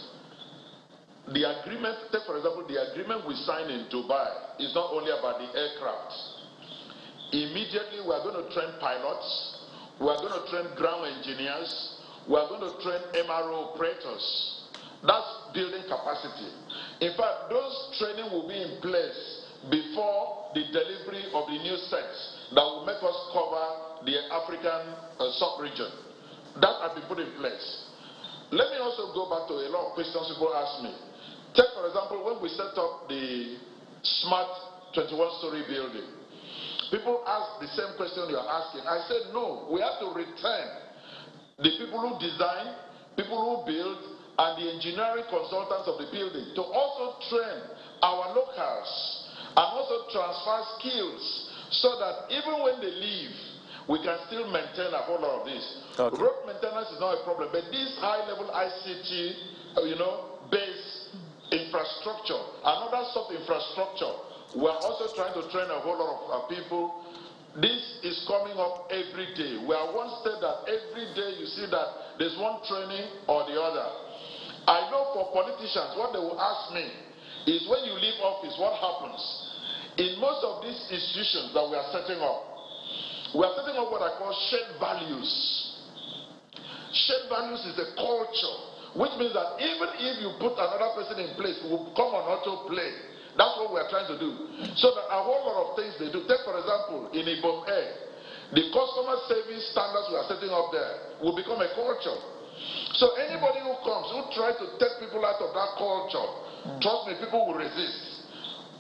the agreement, take for example, the agreement we signed in Dubai is not only about the aircraft. Immediately, we are going to train pilots, we are going to train ground engineers, we are going to train MRO operators. That's building capacity. In fact, those training will be in place before the delivery of the new sets that will make us cover the African sub-region. That has been put in place. Let me also go back to a lot of questions people ask me. Take, for example, when we set up the smart 21-story building, people ask the same question you're asking. I said, no, we have to return the people who design, people who build, and the engineering consultants of the building to also train our locals and also transfer skills so that even when they leave, we can still maintain a whole lot of this. Okay. Road maintenance is not a problem, but this high-level ICT, based infrastructure, another soft infrastructure, we're also trying to train a whole lot of people. This is coming up every day. We are one state that every day you see that there's one training or the other. I know for politicians, what they will ask me is when you leave office, what happens? In most of these institutions that we are setting up what I call shared values. Shared values is a culture, which means that even if you put another person in place who will come on autoplay, that's what we are trying to do. So that a whole lot of things they do. Take, for example, in Ibom Air, the customer service standards we are setting up there will become a culture. So anybody who comes, who tries to take people out of that culture, trust me, people will resist.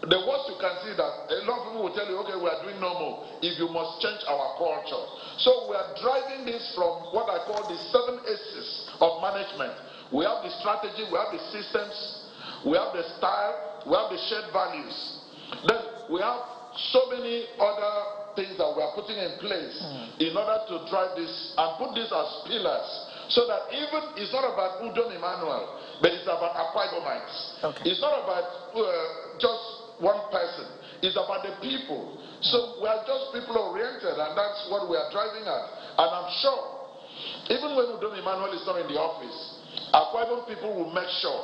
The worst you can see that a lot of people will tell you, okay, we are doing normal if you must change our culture. So we are driving this from what I call the 7 S's of management. We have the strategy, we have the systems, we have the style, we have the shared values. Then we have so many other things that we are putting in place in order to drive this and put this as pillars. So that even, it's not about Udom Emmanuel, but it's about Akwa Ibomites. Okay. It's not about just one person. It's about the people. So we are just people oriented, and that's what we are driving at. And I'm sure, even when Udom Emmanuel is not in the office, Akwa Ibom people will make sure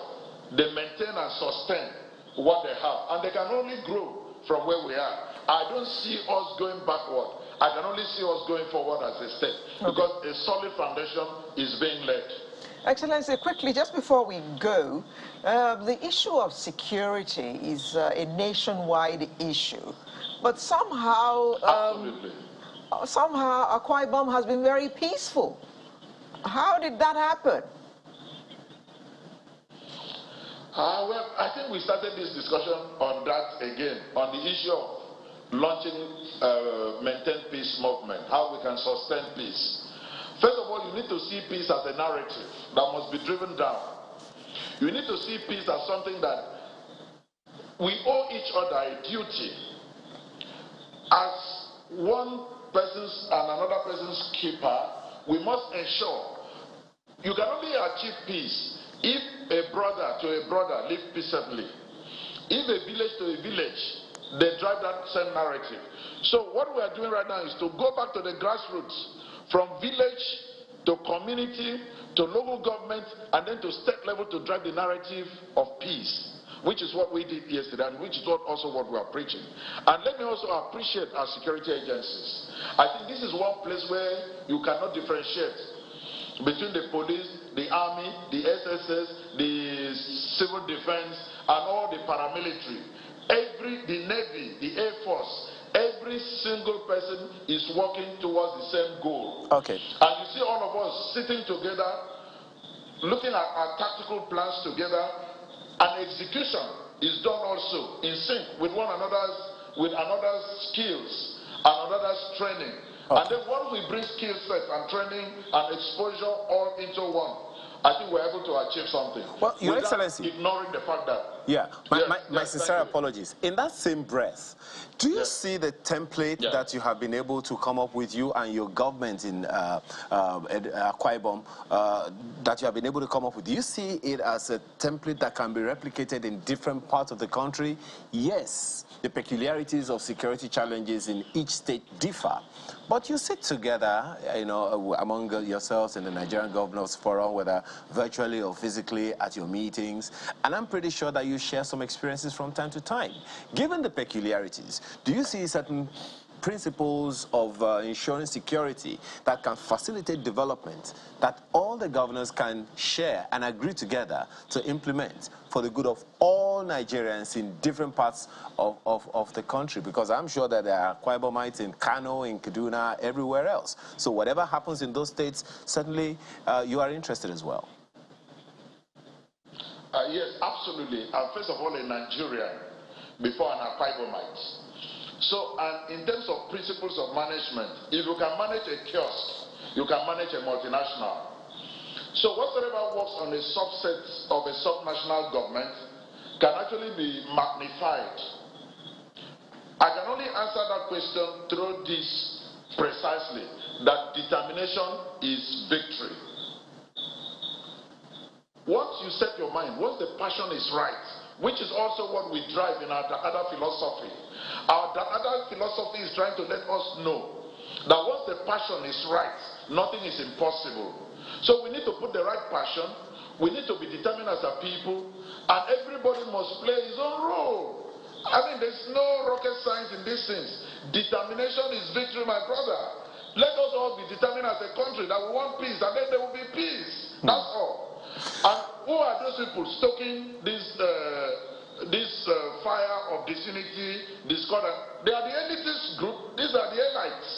they maintain and sustain what they have. And they can only grow from where we are. I don't see us going backward. I can only see us going forward as a state, because a solid foundation is being laid. Excellency, quickly, just before we go, the issue of security is a nationwide issue, but somehow, somehow Akwa Ibom has been very peaceful. How did that happen? Well, I think we started this discussion on that again, on the issue of launching maintain peace movement, how we can sustain peace. First of all, you need to see peace as a narrative that must be driven down. You need to see peace as something that we owe each other a duty. As one person's and another person's keeper, we must ensure you can only achieve peace if a brother to a brother live peaceably. If a village to a village, they drive that same narrative. So what we are doing right now is to go back to the grassroots, from village to community to local government, and then to state level to drive the narrative of peace, which is what we did yesterday, and which is also what we are preaching. And let me also appreciate our security agencies. I think this is one place where you cannot differentiate between the police, the army, the SSS, the civil defense, and all the paramilitary. The Navy, the Air Force, every single person is working towards the same goal. Okay. And you see all of us sitting together, looking at our tactical plans together, and execution is done also in sync with one another's skills and another's training. Okay. And then once we bring skill set and training and exposure all into one, I think we're able to achieve something. Well, Your Excellency, ignoring the fact that. My sincere apologies. In that same breath, do you see the template that you have been able to come up with, you and your government in Akwa Ibom, that you have been able to come up with? Do you see it as a template that can be replicated in different parts of the country? Yes, the peculiarities of security challenges in each state differ, but you sit together, among yourselves and the Nigerian Governors Forum, whether virtually or physically at your meetings, and I'm pretty sure that you share some experiences from time to time. Given the peculiarities, do you see certain principles of ensuring security that can facilitate development that all the governors can share and agree together to implement for the good of all Nigerians in different parts of the country? Because I'm sure that there are Akwa Ibomites in Kano, in Kaduna, everywhere else. So whatever happens in those states, certainly you are interested as well. Yes, absolutely. First of all, a Nigerian before an Akwa Ibomite. So, and in terms of principles of management, if you can manage a kiosk, you can manage a multinational. So whatsoever works on a subset of a subnational government can actually be magnified. I can only answer that question through this precisely, that determination is victory. Once you set your mind, once the passion is right, which is also what we drive in our other philosophy. Our other philosophy is trying to let us know that once the passion is right, nothing is impossible. So we need to put the right passion, we need to be determined as a people, and everybody must play his own role. I mean, there's no rocket science in these things. Determination is victory, my brother. Let us all be determined as a country that we want peace, and then there will be peace. That's all. And who are those people stoking this fire of disunity, discord? They are the elitist group. These are the elites.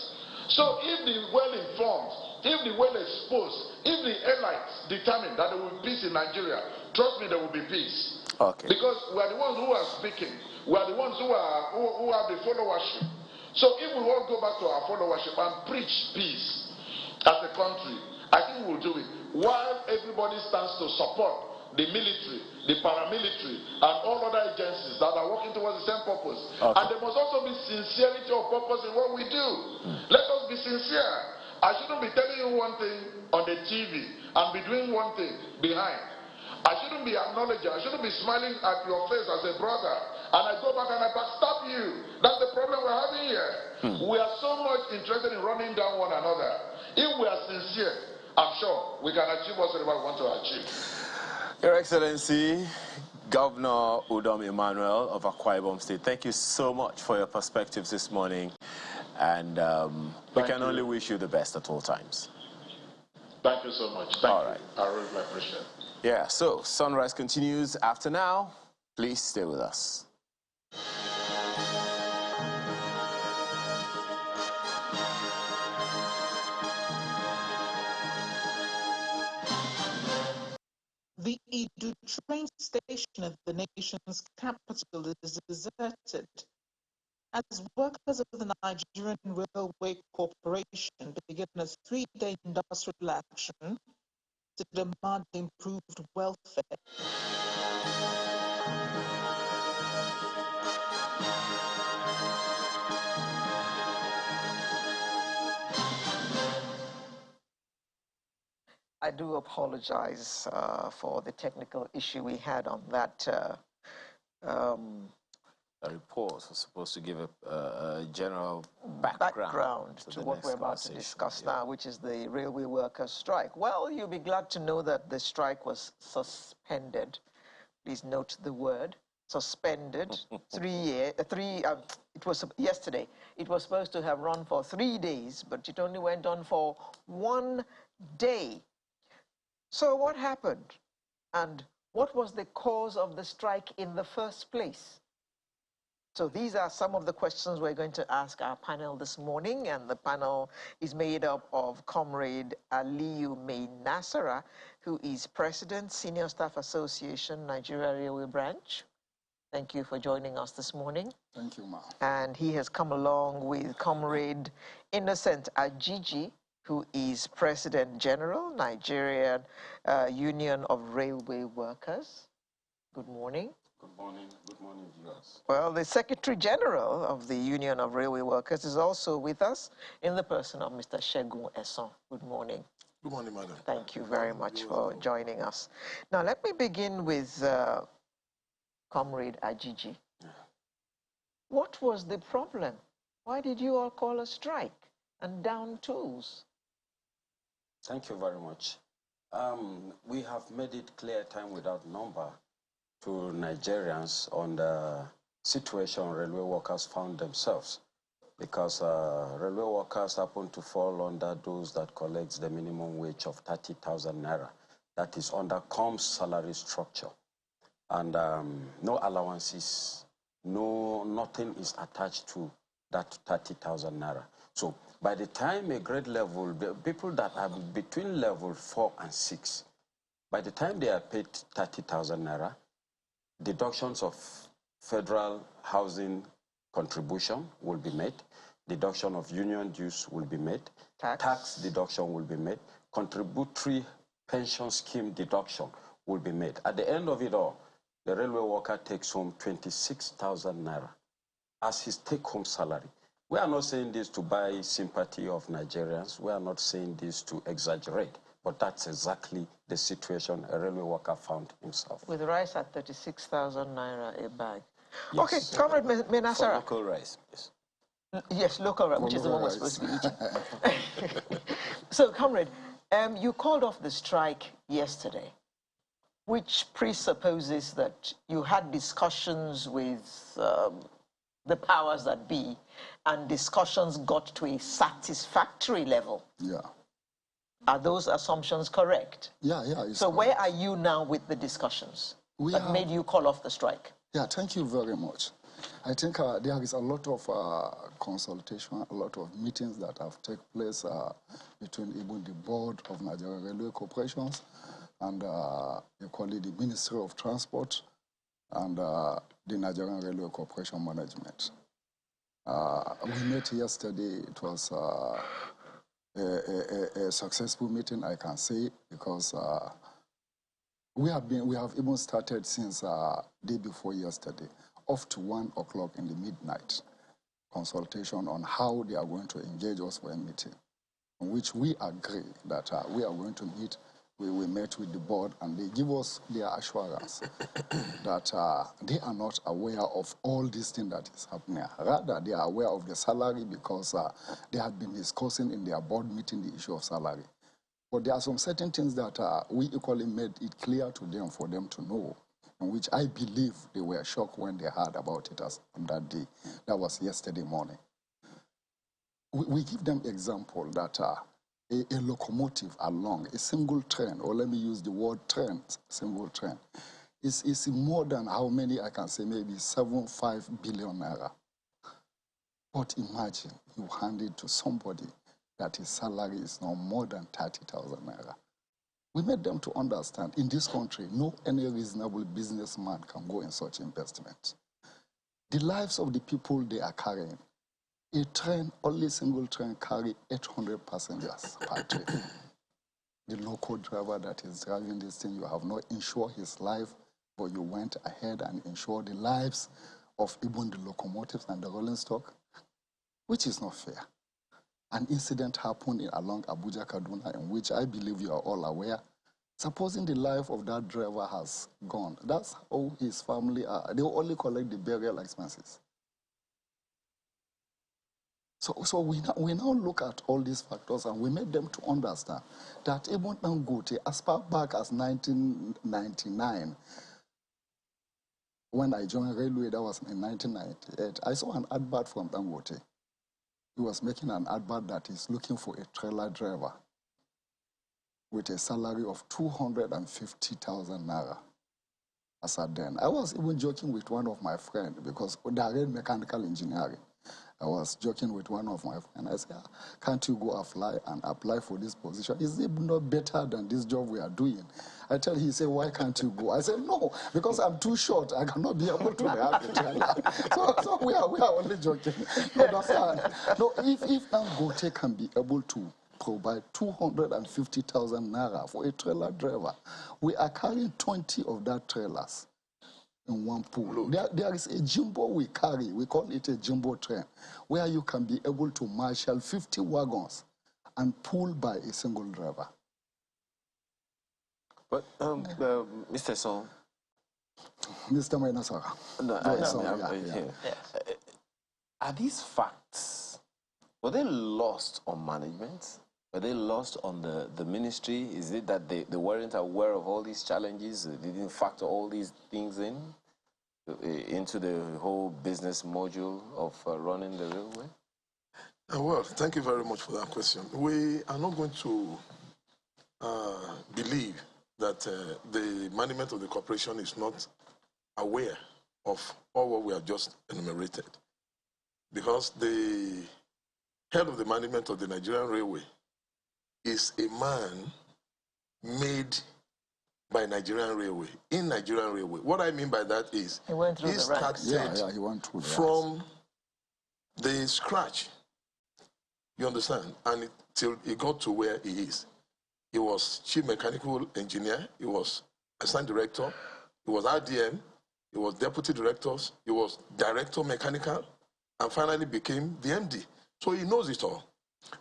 So if the well-informed, if the well-exposed, if the elites determine that there will be peace in Nigeria, trust me, there will be peace. Okay. Because we are the ones who are speaking. We are the ones who have the followership. So if we all go back to our followership and preach peace as a country, I think we will do it. While everybody stands to support the military, the paramilitary, and all other agencies that are working towards the same purpose. Okay. And there must also be sincerity of purpose in what we do. Let us be sincere. I shouldn't be telling you one thing on the TV and be doing one thing behind. I shouldn't be acknowledging, I shouldn't be smiling at your face as a brother, and I go back and I backstab you. That's the problem we're having here. We are so much interested in running down one another. If we are sincere, I'm sure we can achieve whatever we want to achieve. Your Excellency, Governor Udom Emmanuel of Akwa Ibom State, thank you so much for your perspectives this morning, and we can only wish you the best at all times. Thank you so much. Thank you. I really appreciate it. Yeah, so Sunrise continues after now. Please stay with us. The Idu train station at the nation's capital is deserted. as workers of the Nigerian Railway Corporation begin a 3-day industrial action to demand improved welfare. I do apologize for the technical issue we had on that. The report was supposed to give a general background to what we're about to discuss now, which is the railway workers' strike. Well, you'll be glad to know that the strike was suspended. Please note the word suspended. It was yesterday. It was supposed to have run for 3 days, but it only went on for 1 day. So what happened? And what was the cause of the strike in the first place? So these are some of the questions we're going to ask our panel this morning, and the panel is made up of Comrade Aliyu May Nasara, who is President, Senior Staff Association, Nigeria Railway Branch. Thank you for joining us this morning. Thank you, ma'am. And he has come along with Comrade Innocent Ajiji, who is President General, Nigerian Union of Railway Workers. Good morning. Good morning. Good morning, viewers. Well, the Secretary General of the Union of Railway Workers is also with us in the person of Mr. Segun Esson. Good morning. Good morning, madam. Thank you very much for joining us. Now, let me begin with Comrade Ajiji. What was the problem? Why did you all call a strike and down tools? Thank you very much. We have made it clear time without number to Nigerians on the situation railway workers found themselves, because railway workers happen to fall under those that collects the minimum wage of 30,000 naira. That is under COMS salary structure. And no allowances, nothing is attached to that 30,000 naira. So by the time a grade level, the people that are between level 4 and 6, by the time they are paid 30,000 naira, deductions of federal housing contribution will be made, deduction of union dues will be made, tax deduction will be made, contributory pension scheme deduction will be made. At the end of it all, the railway worker takes home 26,000 naira as his take-home salary. We are not saying this to buy sympathy of Nigerians. We are not saying this to exaggerate. But that's exactly the situation a railway worker found himself. With rice at 36,000 naira a bag. Yes. Okay, Comrade Menasara. For local rice, yes. Yes, local rice, which is the one we're supposed to be eating. So, Comrade, you called off the strike yesterday, which presupposes that you had discussions with the powers that be, and discussions got to a satisfactory level. Yeah. Are those assumptions correct? Yeah. So correct. where are you now with the discussions that made you call off the strike? Yeah, thank you very much. I think there is a lot of consultation, a lot of meetings that have taken place between even the board of Nigerian Railway Corporations and equally the Ministry of Transport and the Nigerian Railway Corporation Management. We met yesterday. It was a successful meeting, I can say, because we have even started since day before yesterday, up to 1 o'clock in the midnight, consultation on how they are going to engage us for a meeting, in which we agree that we are going to meet. We met with the board, and they give us their assurance that they are not aware of all this thing that is happening. Rather, they are aware of the salary because they have been discussing in their board meeting the issue of salary. But there are some certain things that we equally made it clear to them for them to know, in which I believe they were shocked when they heard about it on that day. That was yesterday morning. We give them example that a locomotive along a single train, or let me use the word train, single train, is more than how many, I can say maybe 7.5 billion naira. But imagine you hand it to somebody that his salary is now more than 30,000 naira. We made them to understand in this country, no any reasonable businessman can go in such investment. the lives of the people they are carrying. A train, only single train, carry 800 passengers per trip. The local driver that is driving this thing, you have not insured his life, but you went ahead and insured the lives of even the locomotives and the rolling stock, which is not fair. An incident happened along Abuja, Kaduna, in which I believe you are all aware. Supposing the life of that driver has gone, that's how his family are. They will only collect the burial expenses. So we now look at all these factors and we make them to understand that even Dangote, as far back as 1999, when I joined Railway, that was in 1998, I saw an advert from Dangote. He was making an advert that is looking for a trailer driver with a salary of 250,000 naira. As at then, I was even joking with one of my friends because they are in mechanical engineering. I was joking with one of my friends. I said, can't you go apply for this position? Is it not better than this job we are doing? I tell him, he said, why can't you go? I said, no, because I'm too short. I cannot be able to have a trailer. So we are only joking. You understand? No, if Dangote can be able to provide 250,000 naira for a trailer driver, we are carrying 20 of that trailers in one pool. There is a jumbo we carry, we call it a jumbo train, where you can be able to marshal 50 wagons and pull by a single driver. But, Mr. Son. Mr. Mainasara. Are these facts, were they lost on management? Were they lost on the ministry? Is it that they weren't aware of all these challenges? They didn't factor all these things into the whole business module of running the railway? Well, thank you very much for that question. We are not going to believe that the management of the corporation is not aware of all what we have just enumerated. Because the head of the management of the Nigerian Railway is a man made by Nigerian Railway, in Nigerian Railway. What I mean by that is he went through the ranks. He went through from the scratch, you understand, and till he got to where he is. He was chief mechanical engineer, he was assistant director, he was RDM, he was deputy directors, he was director mechanical, and finally became the MD. So he knows it all.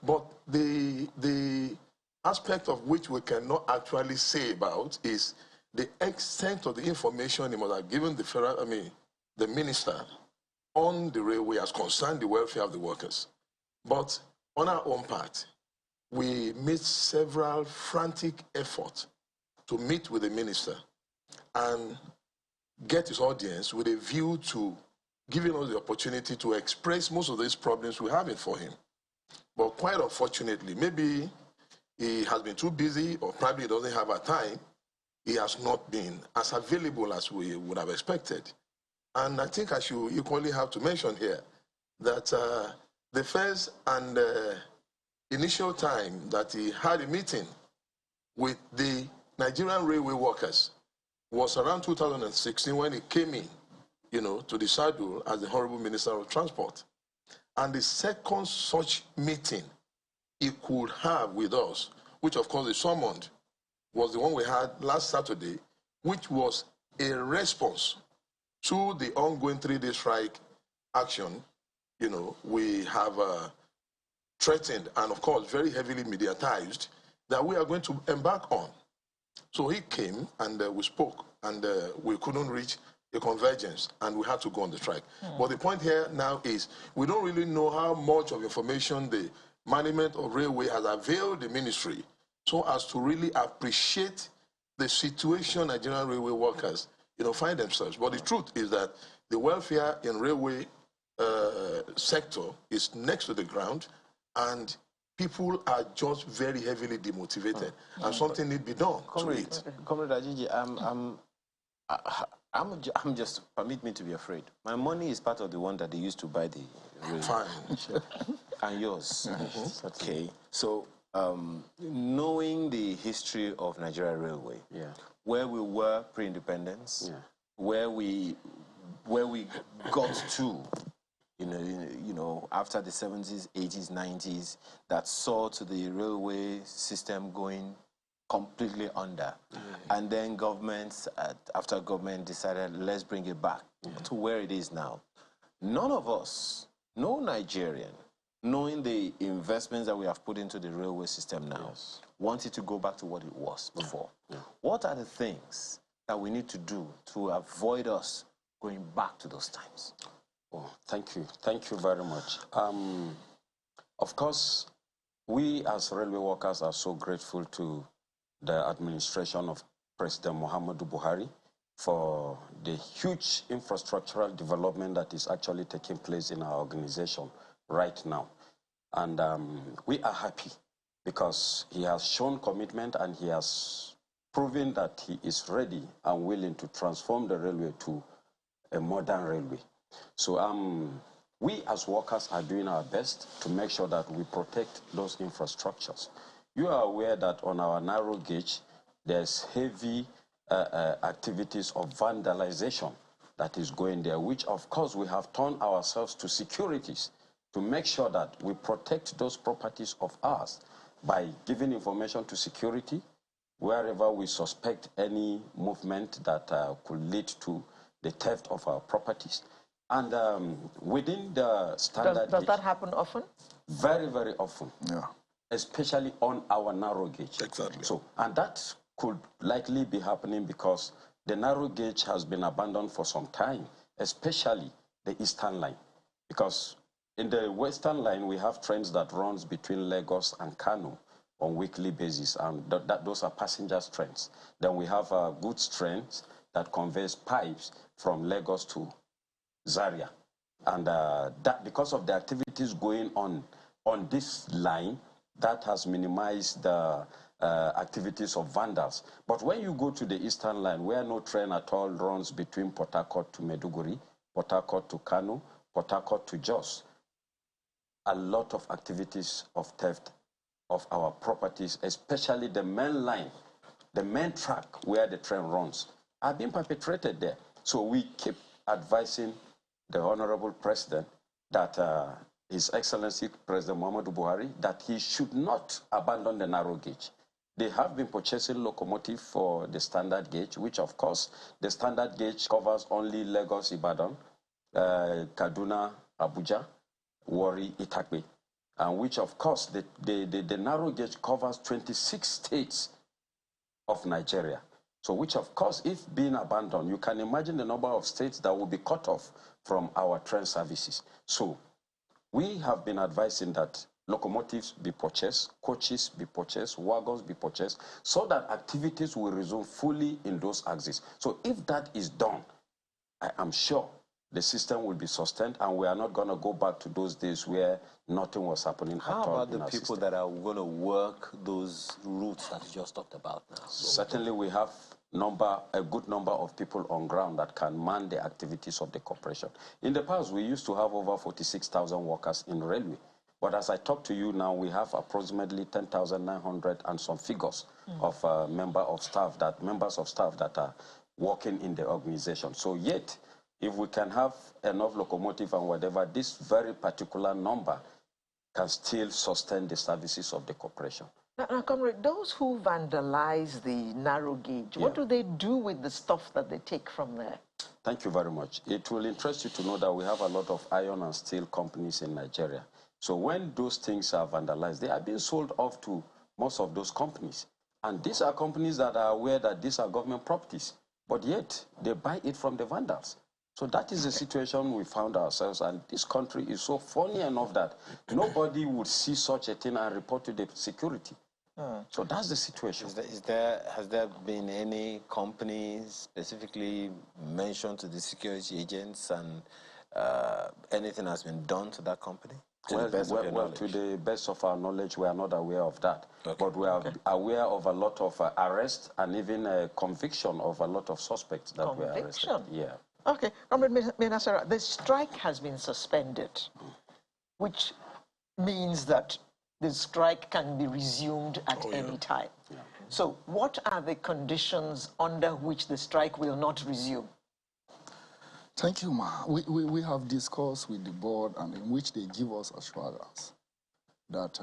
But the aspect of which we cannot actually say about is the extent of the information he must have given the minister on the railway as concerned the welfare of the workers. But on our own part, we made several frantic efforts to meet with the minister and get his audience with a view to giving us the opportunity to express most of these problems we have for him. But quite unfortunately, maybe he has been too busy or probably doesn't have a time. He has not been as available as we would have expected. And I think I should equally have to mention here that the first and initial time that he had a meeting with the Nigerian railway workers was around 2016 when he came in, to the saddle as the Honorable Minister of Transport. And the second such meeting he could have with us, which of course is summoned, was the one we had last Saturday, which was a response to the ongoing 3-day strike action, we have threatened and of course very heavily mediatized that we are going to embark on. So he came and we spoke and we couldn't reach a convergence and we had to go on the strike. But the point here now is we don't really know how much of information the management of railway has availed the ministry so as to really appreciate the situation Nigerian railway workers find themselves. But the truth is that the welfare in railway sector is next to the ground and people are just very heavily demotivated and something need to be done to it. Comrade Ajiji, I'm just, permit me to be afraid. My money is part of the one that they used to buy the railway. Fine. And yours. Okay. So, knowing the history of Nigeria Railway, where we were pre-independence, where we where we got to, after the 70s, 80s, 90s, that saw to the railway system going completely under. And then after government decided, let's bring it back to where it is now. None of us, no Nigerian, knowing the investments that we have put into the railway system now, want it to go back to what it was before. What are the things that we need to do to avoid us going back to those times? Oh, thank you. Thank you very much. Of course, we as railway workers are so grateful to the administration of President Muhammadu Buhari for the huge infrastructural development that is actually taking place in our organization right now. And we are happy because he has shown commitment and he has proven that he is ready and willing to transform the railway to a modern railway. So we as workers are doing our best to make sure that we protect those infrastructures. You are aware that on our narrow gauge, there's heavy activities of vandalization that is going there, which of course we have turned ourselves to securities to make sure that we protect those properties of ours by giving information to security wherever we suspect any movement that could lead to the theft of our properties. And within the standard does that happen often? Very, very often. Yeah. Especially on our narrow gauge. Exactly. So, and that could likely be happening because the narrow gauge has been abandoned for some time, especially the Eastern Line. Because in the Western Line, we have trains that runs between Lagos and Kano on weekly basis, and those are passengers trains. Then we have goods trains that conveys pipes from Lagos to Zaria. And that because of the activities going on this line, that has minimized the activities of vandals. But when you go to the Eastern Line, where no train at all runs between Port Harcourt to Maiduguri, Port Harcourt to Kano, Port Harcourt to Jos, a lot of activities of theft of our properties, especially the main line, the main track where the train runs, are being perpetrated there. So we keep advising the Honorable President that His Excellency President Muhammadu Buhari, that he should not abandon the narrow gauge. They have been purchasing locomotives for the standard gauge, which of course the standard gauge covers only Lagos, Ibadan, Kaduna, Abuja, Warri, Itakpe, and which of course the narrow gauge covers 26 states of Nigeria. So which of course, if being abandoned, you can imagine the number of states that will be cut off from our train services. So we have been advising that locomotives be purchased, coaches be purchased, wagons be purchased, so that activities will resume fully in those axes. So if that is done, I am sure the system will be sustained and we are not going to go back to those days where nothing was happening at all. How about the people that are going to work those routes that you just talked about now? Certainly we have a good number of people on ground that can man the activities of the corporation. In the past, we used to have over 46,000 workers in railway. But as I talk to you now, we have approximately 10,900 and some figures of members of staff that are working in the organization. So yet, if we can have enough locomotive and whatever, this very particular number can still sustain the services of the corporation. Now, comrade, those who vandalize the narrow gauge, what do they do with the stuff that they take from there? Thank you very much. It will interest you to know that we have a lot of iron and steel companies in Nigeria. So when those things are vandalized, they are being sold off to most of those companies. And these are companies that are aware that these are government properties, but yet they buy it from the vandals. So that is the situation we found ourselves, and this country is so funny enough that nobody would see such a thing and report to the security. So that's the situation. Has there been any companies specifically mentioned to the security agents, and anything has been done to that company? To the best of our knowledge, we are not aware of that. Okay. But we are aware of a lot of arrests and even a conviction of a lot of suspects that were arrested. Yeah. Okay, Comrade Menasara, the strike has been suspended, which means that the strike can be resumed at any time. Yeah. So what are the conditions under which the strike will not resume? Thank you, Ma. We have discussed with the board and in which they give us assurance that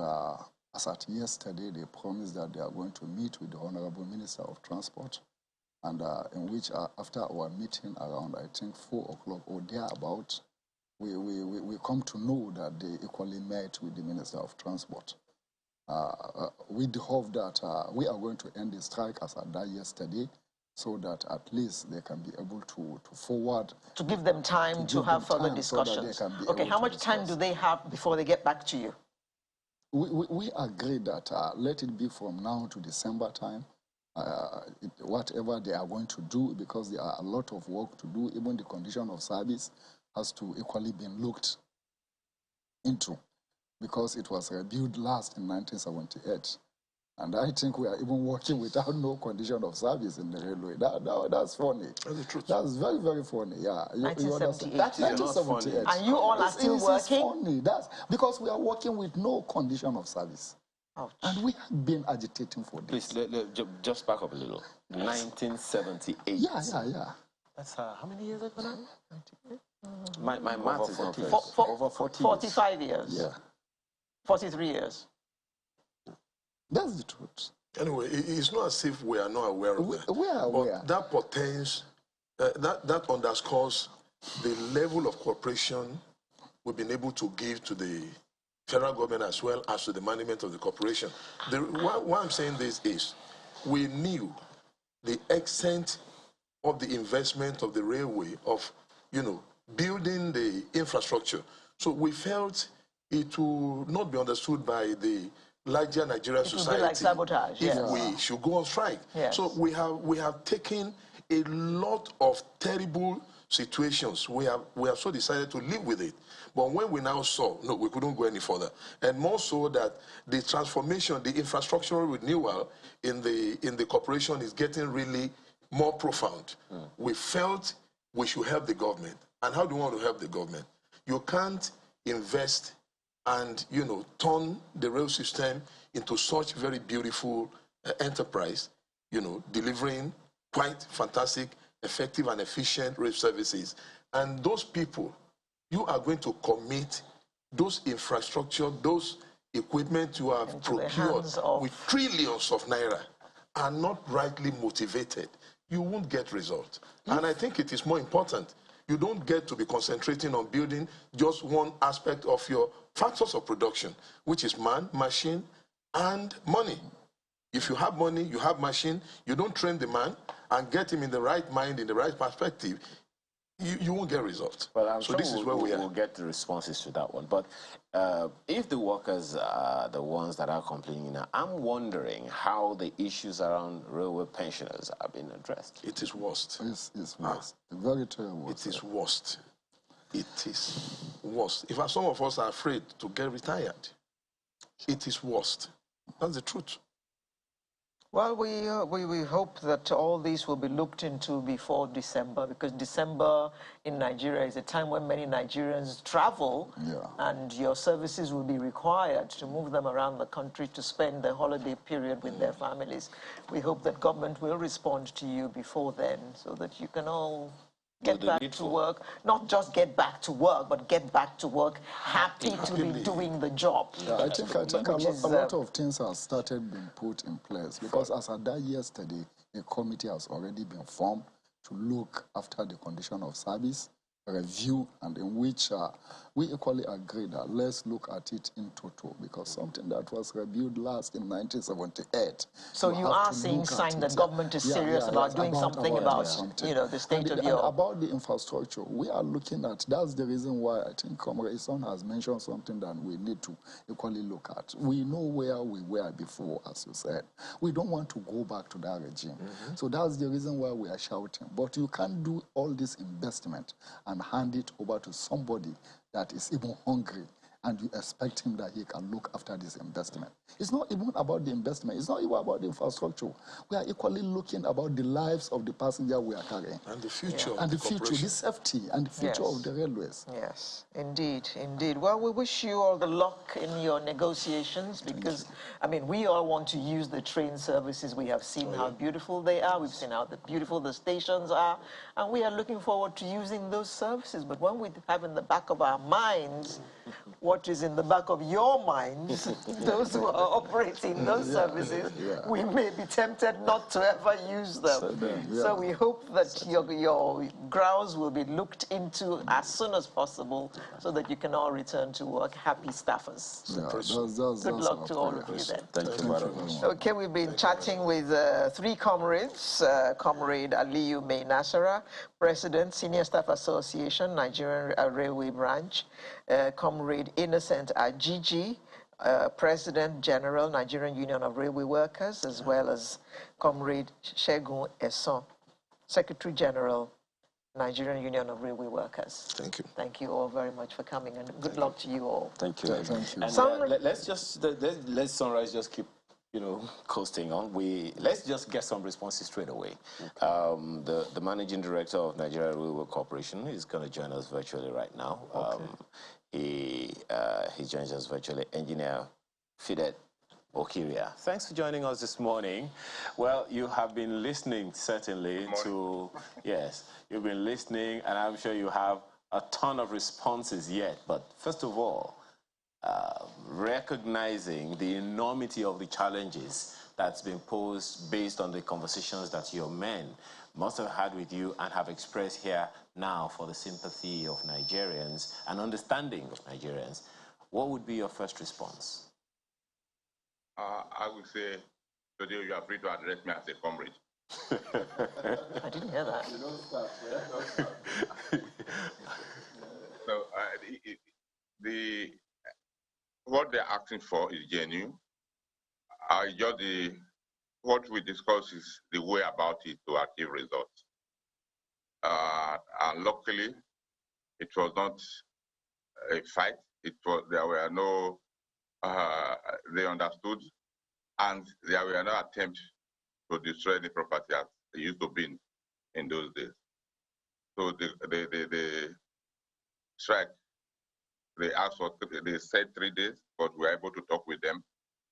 as at yesterday, they promised that they are going to meet with the Honorable Minister of Transport, and in which after our meeting around, I think, 4 o'clock or thereabout, we come to know that they equally met with the Minister of Transport. With the hope that we are going to end the strike as at that yesterday, so that at least they can be able to forward. To give them time to have further discussions. So okay, how much time do they have before they get back to you? We agree that let it be from now to December time, whatever they are going to do, because there are a lot of work to do. Even the condition of service has to equally be looked into, because it was reviewed last in 1978. And I think we are even working without no condition of service in the railway. That's funny. That's the truth. That's very, very funny. Yeah. 1978. That is 1978. And you all are still working? Funny. That's because we are working with no condition of service. Ouch. And we have been agitating for this. Please, just back up a little. 1978. Yeah. That's how many years ago now? My math is not over 45 years. Yeah. 43 years. That's the truth. Anyway, it's not as if we are not aware of that. We are aware. But that portends, that underscores the level of cooperation we've been able to give to the federal government as well as to the management of the corporation. Why I'm saying this is, we knew the extent of the investment of the railway, of, building the infrastructure. So we felt it would not be understood by the larger Nigerian society. It would be like sabotage, if we should go on strike. Yes. So we have taken a lot of terrible situations. We have so decided to live with it. But when we now saw, no, we couldn't go any further. And more so that the transformation, the infrastructural renewal in the corporation is getting really more profound. We felt we should help the government. And how do you want to help the government? You can't invest and, turn the rail system into such very beautiful enterprise, delivering quite fantastic, effective and efficient rail services. And those people, you are going to commit those infrastructure, those equipment you have procured with trillions of naira, are not rightly motivated, you won't get results. And I think it is more important. You don't get to be concentrating on building just one aspect of your factors of production, which is man, machine, and money. If you have money, you have machine, you don't train the man and get him in the right mind, in the right perspective, you won't get results. Well, I'm sure this is where we'll get the responses to that one. But if the workers are the ones that are complaining now, I'm wondering how the issues around railway pensioners are being addressed. It is worst. It's worst. Very terrible. It is worst. It is worst. In fact, some of us are afraid to get retired. It is worst. That's the truth. Well, we hope that all these will be looked into before December, because December in Nigeria is a time when many Nigerians travel, and your services will be required to move them around the country to spend the holiday period with their families. We hope that government will respond to you before then, so that you can all get back to work. Not just get back to work, but get back to work happy to be doing the job. Yeah, I think a lot of things have started being put in place, because as of that yesterday, a committee has already been formed to look after the condition of service, review, and in which we equally agree that let's look at it in total, because something that was reviewed last in 1978. So you are seeing signs that government is serious about doing something about the state of your... About the infrastructure, we are looking at, that's the reason why I think Comrade Son has mentioned something that we need to equally look at. We know where we were before, as you said. We don't want to go back to that regime. So that's the reason why we are shouting. But you can't do all this investment and hand it over to somebody that is even hungry and you expect him that he can look after this investment. It's not even about the investment. It's not even about the infrastructure. We are equally looking about the lives of the passenger we are carrying. And the future And of the future, the safety and the future of the railways. Yes, indeed, indeed. Well, we wish you all the luck in your negotiations because, I mean, we all want to use the train services. We have seen how beautiful they are. We've seen how beautiful the stations are. And we are looking forward to using those services. But when we have in the back of our minds what is in the back of your minds, those who are operating those services, we may be tempted not to ever use them. So we hope that your grounds will be looked into as soon as possible so that you can all return to work happy staffers. Good luck to all of you then. Thank you very much. Okay, we've been chatting with three comrades, Comrade Aliyu May Nasara, President, Senior Staff Association, Nigerian Railway Branch, Comrade Innocent Ajiji, President General, Nigerian Union of Railway Workers, as well as Comrade Segun Eson, Secretary General, Nigerian Union of Railway Workers. Thank you. Thank you all very much for coming, and good luck to you all. Thank you. Thank you. And let's Sunrise just keep coasting on. Let's just get some responses straight away. Okay. The managing director of Nigeria Railway Corporation is going to join us virtually right now. Okay. He joins us virtually. Engineer Fidet Okiria, thanks for joining us this morning. Well, you have been listening certainly to you've been listening, and I'm sure you have a ton of responses yet. But first of all, recognizing the enormity of the challenges that's been posed based on the conversations that your men must have had with you and have expressed here now for the sympathy of Nigerians and understanding of Nigerians, what would be your first response? I would say today you are free to address me as a comrade. I didn't hear that. So what they're asking for is genuine. What we discuss is the way about it to achieve results. And luckily, it was not a fight. There were no. They understood, and there were no attempts to destroy the property as it used to be in those days. So the strike, they asked for, they said 3 days, but we were able to talk with them,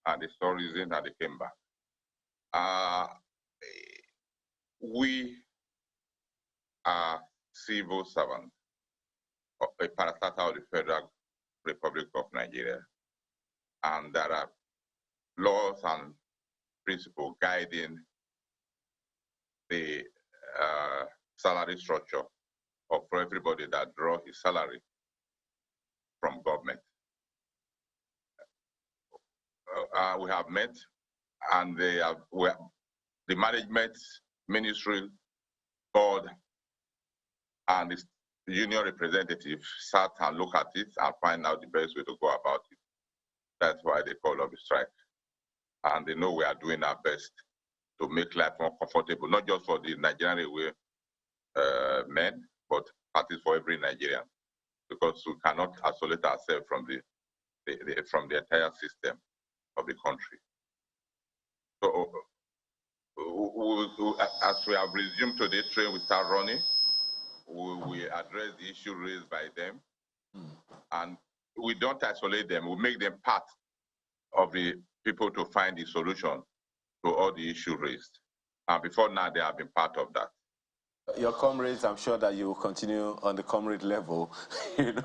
and they saw reason and they came back. We are civil servants, a parastatal of the Federal Republic of Nigeria, and there are laws and principles guiding the salary structure for everybody that draws his salary from government. We have met, and the management, ministry, board, and the union representative sat and looked at it and find out the best way to go about it. That's why they call off the strike. And they know we are doing our best to make life more comfortable, not just for the Nigerian Railway men, but at least for every Nigerian, because we cannot isolate ourselves from the entire system of the country. So as we have resumed today, train will start running. We address the issue raised by them, and we don't isolate them. We make them part of the people to find the solution to all the issues raised. And before now, they have been part of that. Your comrades, I'm sure that you will continue on the comrade level,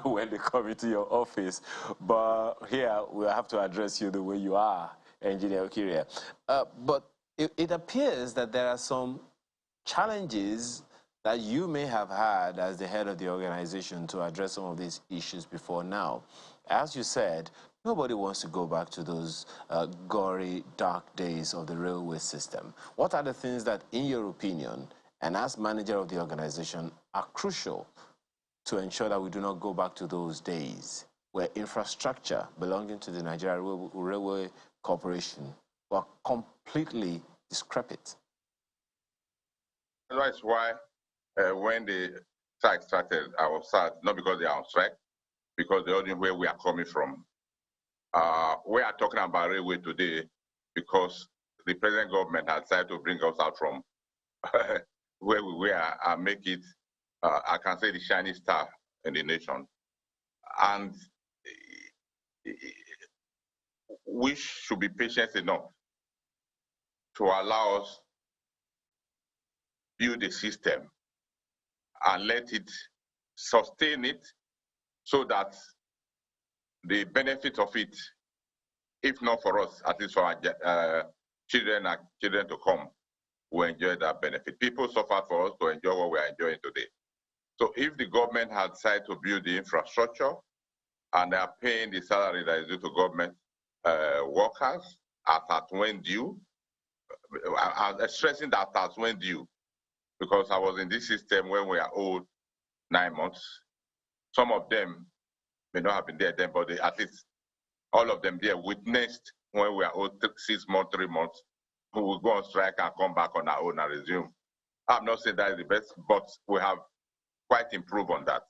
when they come into your office. But here, we'll have to address you the way you are, Engineer Okiria. But it appears that there are some challenges that you may have had as the head of the organization to address some of these issues before now. As you said, nobody wants to go back to those gory, dark days of the railway system. What are the things that, in your opinion, and as manager of the organization, are crucial to ensure that we do not go back to those days where infrastructure belonging to the Nigeria Railway Corporation were completely decrepit? That's why when the strike started, I was sad, not because they are on strike, because they know where we are coming from. We are talking about railway today because the present government has decided to bring us out from where we were and make it, I can say, the shining star in the nation. And we should be patient enough to allow us build a system and let it sustain it so that the benefit of it, if not for us, at least for our children and children to come, will enjoy that benefit. People suffer for us to enjoy what we are enjoying today. So if the government has decided to build the infrastructure and they are paying the salary that is due to government workers at when due, I'm stressing that as when due, because I was in this system when we are owed 9 months. Some of them may not have been there then, but they, at least all of them there witnessed when we are owed 6 months, 3 months, who will go on strike and come back on our own and resume. I'm not saying that is the best, but we have quite improved on that.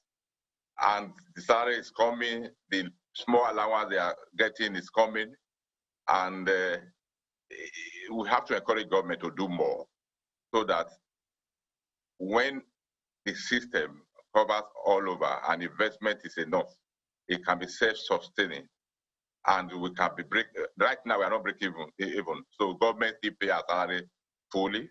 And the salary is coming, the small allowance they are getting is coming, and we have to encourage government to do more so that when the system covers all over and investment is enough, it can be self-sustaining and we can be right now we are not breaking even. So government still pay our salary fully,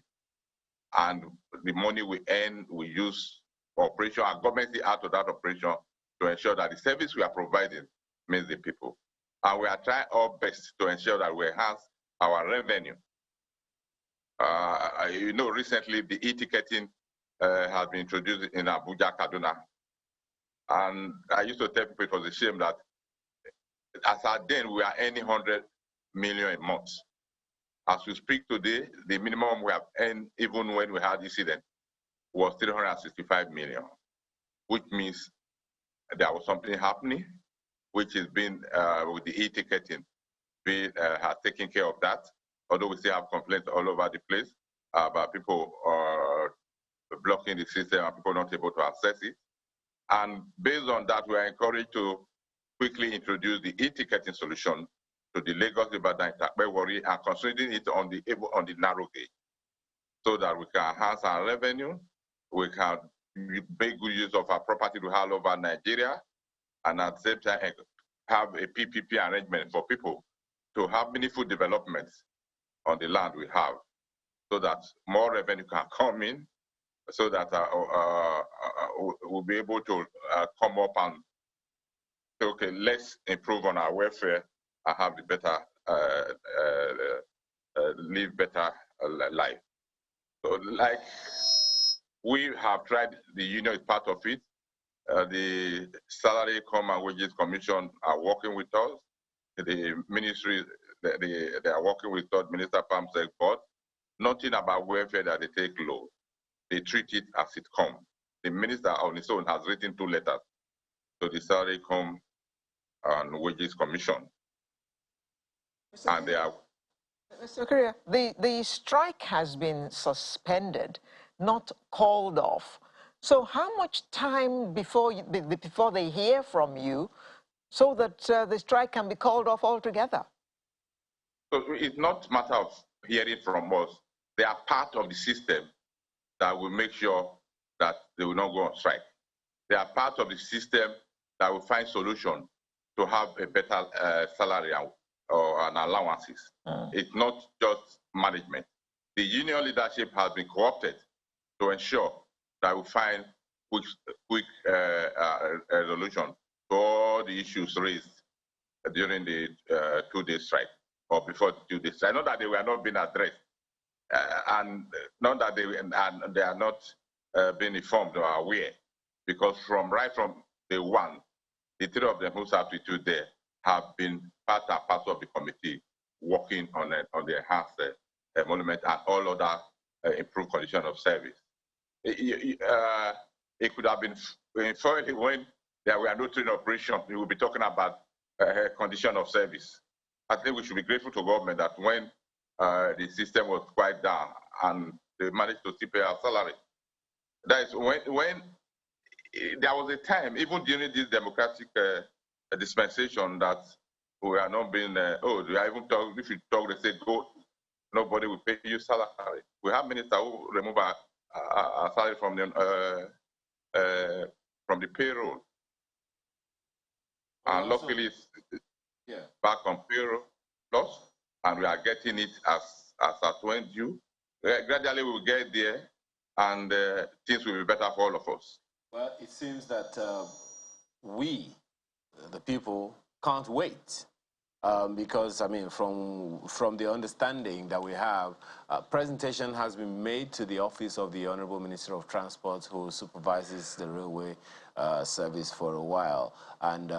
and the money we earn we use for operation, and government still add to that operation to ensure that the service we are providing meets the people. And we are trying our best to ensure that we enhance our revenue. You know, recently the e-ticketing has been introduced in Abuja, Kaduna. And I used to tell people it was a shame that as at then we are earning 100 million a month. As we speak today, the minimum we have earned, even when we had incident, was 365 million, which means there was something happening, which has been with the e-ticketing, has taken care of that. Although we still have complaints all over the place about people blocking the system and people not able to access it. And based on that, we are encouraged to quickly introduce the e-ticketing solution to the Lagos-Ibadan Itakpe and concentrating it on the narrow gauge, so that we can enhance our revenue, we can make good use of our property to all over Nigeria, and at the same time have a PPP arrangement for people to have meaningful developments on the land we have, so that more revenue can come in, so that we'll be able to come up and say, okay, let's improve on our welfare and have the better, live better life. So, like we have tried, the union is part of it. The Salary, Income and Wages Commission are working with us. The ministry, they are working with us, Minister Pamsek Board. Nothing about welfare that they take low. They treat it as it comes. The minister on his own has written 2 letters to the Salary, Income and Wages Commission. And they are... Mr. Korea, the strike has been suspended, not called off. So how much time before they hear from you so that the strike can be called off altogether? So it's not a matter of hearing from us. They are part of the system that will make sure that they will not go on strike. They are part of the system that will find solution to have a better salary and allowances. It's not just management. The union leadership has been co-opted to ensure that we find quick resolution to all the issues raised during the 2-day strike or before the 2-day strike. Not that they were not being addressed, and not that they are not being informed or aware, because right from day one, the 3 of them who sat with you there have been part and parcel of the committee working on the enhanced emolument and all other improved condition of service. It could have been when there were no train operation, we will be talking about condition of service. I think we should be grateful to government that when the system was quite down and they managed to still pay our salary. That is when there was a time, even during this democratic dispensation, that we are not being, we are even talk, if you talk, they say, go, nobody will pay you salary. We have ministers who remove our salary from the payroll. And luckily, it's back on payroll plus, and we are getting it as at when due. Gradually, we will get there, and things will be better for all of us. Well, it seems that we, the people, can't wait. Because, I mean, from the understanding that we have, presentation has been made to the office of the Honorable Minister of Transport, who supervises the railway service for a while, and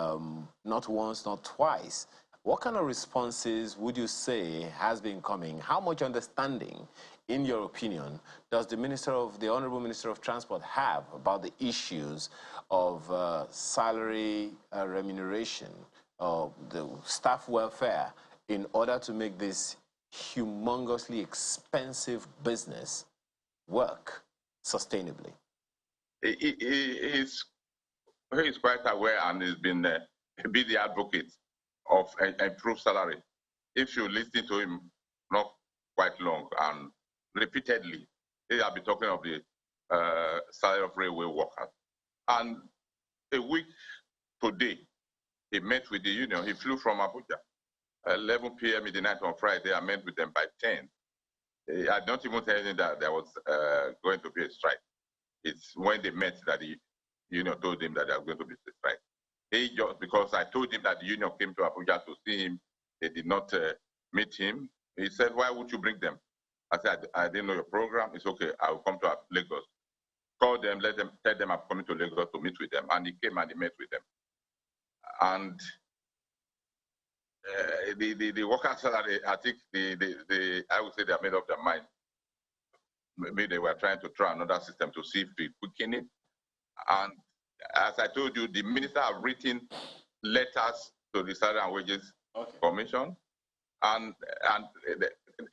not once, not twice. What kind of responses would you say has been coming? How much understanding, in your opinion, does the Honorable Minister of Transport have about the issues of salary remuneration, the staff welfare, in order to make this humongously expensive business work sustainably? He's quite aware, and he's been be the advocate of improved salary. If you listen to him not quite long and repeatedly, he has been talking of the salary of railway workers. And a week today, he met with the union. He flew from Abuja, 11 p.m. in the night on Friday. I met with them by 10. I don't even tell him that there was going to be a strike. It's when they met that the union told him that there was going to be a strike. He just, because I told him that the union came to Abuja to see him, they did not meet him. He said, why would you bring them? I said, I didn't know your program. It's okay, I will come to Lagos. Call them, tell them I'm coming to Lagos to meet with them. And he came and he met with them. And the worker salary, I think I would say they have made up their mind. Maybe they were trying to try another system to see if we quicken it. And as I told you, the minister have written letters to the Salary and Wages Commission, and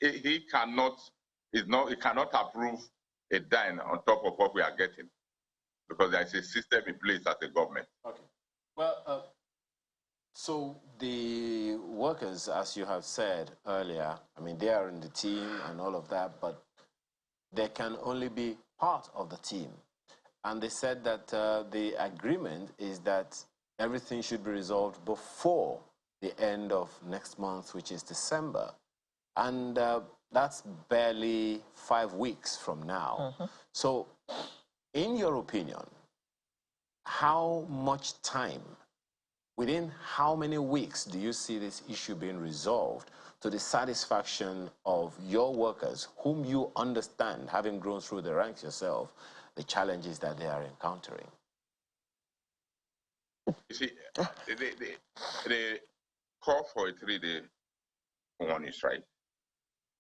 he cannot approve a dime on top of what we are getting, because there is a system in place as a government. Okay. Well, so the workers, as you have said earlier, I mean, they are in the team and all of that, but they can only be part of the team. And they said that the agreement is that everything should be resolved before the end of next month, which is December. And that's barely 5 weeks from now. So, in your opinion, how much time, within how many weeks do you see this issue being resolved to the satisfaction of your workers, whom you understand, having grown through the ranks yourself, the challenges that they are encountering? You see, the call for a 3-day warning strike,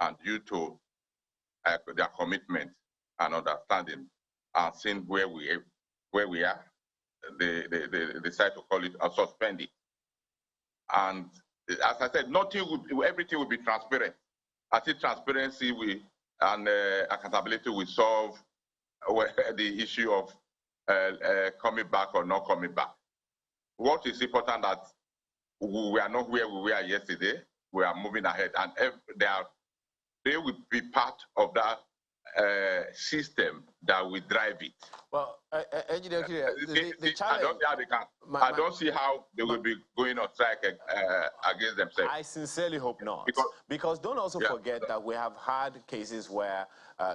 and due to their commitment and understanding and seeing where we are, they decide to call it a suspend it. And as I said, everything will be transparent. I think transparency and accountability will solve the issue of coming back or not coming back. What is important that we are not where we were yesterday. We are moving ahead, and they will be part of that system that will drive it. Well, the challenge, I don't see how they will be going on strike against themselves. I sincerely hope not. Because don't also forget that we have had cases where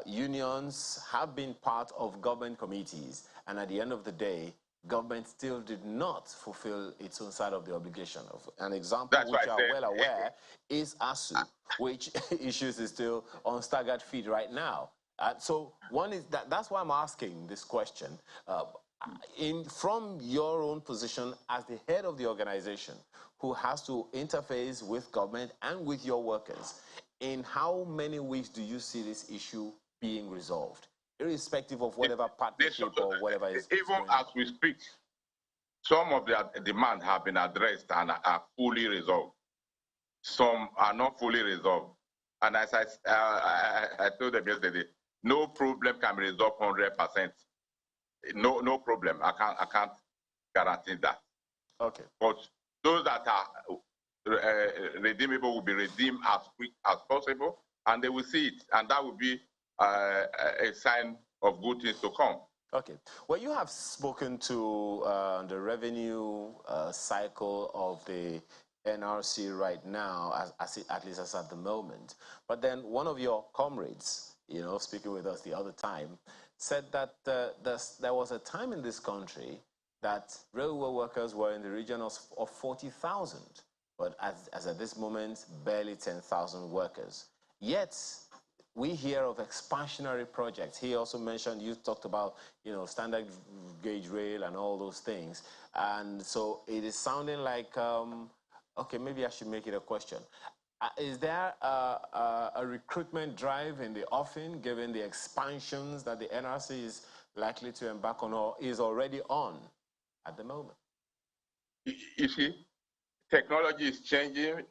unions have been part of government committees, and at the end of the day, government still did not fulfill its own side of the obligation. An example which you are well aware is ASU, which issues is still on staggered feet right now. So one is that's why I'm asking this question. From your own position as the head of the organization, who has to interface with government and with your workers, in how many weeks do you see this issue being resolved, irrespective of whatever partnership or whatever is even as we speak? Some of their demands have been addressed and are fully resolved. Some are not fully resolved. And as I told them yesterday, no problem can be resolved 100%. no problem. I can't guarantee that. Okay. But those that are redeemable will be redeemed as quick as possible, and they will see it, and that will be a sign of good things to come. Okay. Well, you have spoken to the revenue cycle of the NRC right now, at least as at the moment. But then one of your comrades, speaking with us the other time, said that there was a time in this country that railway workers were in the region of 40,000, but as at this moment, barely 10,000 workers. Yet, we hear of expansionary projects. He also mentioned, you talked about, standard gauge rail and all those things. And so it is sounding like, okay, maybe I should make it a question. Is there a recruitment drive in the offing, given the expansions that the NRC is likely to embark on or is already on at the moment? You see, technology is changing,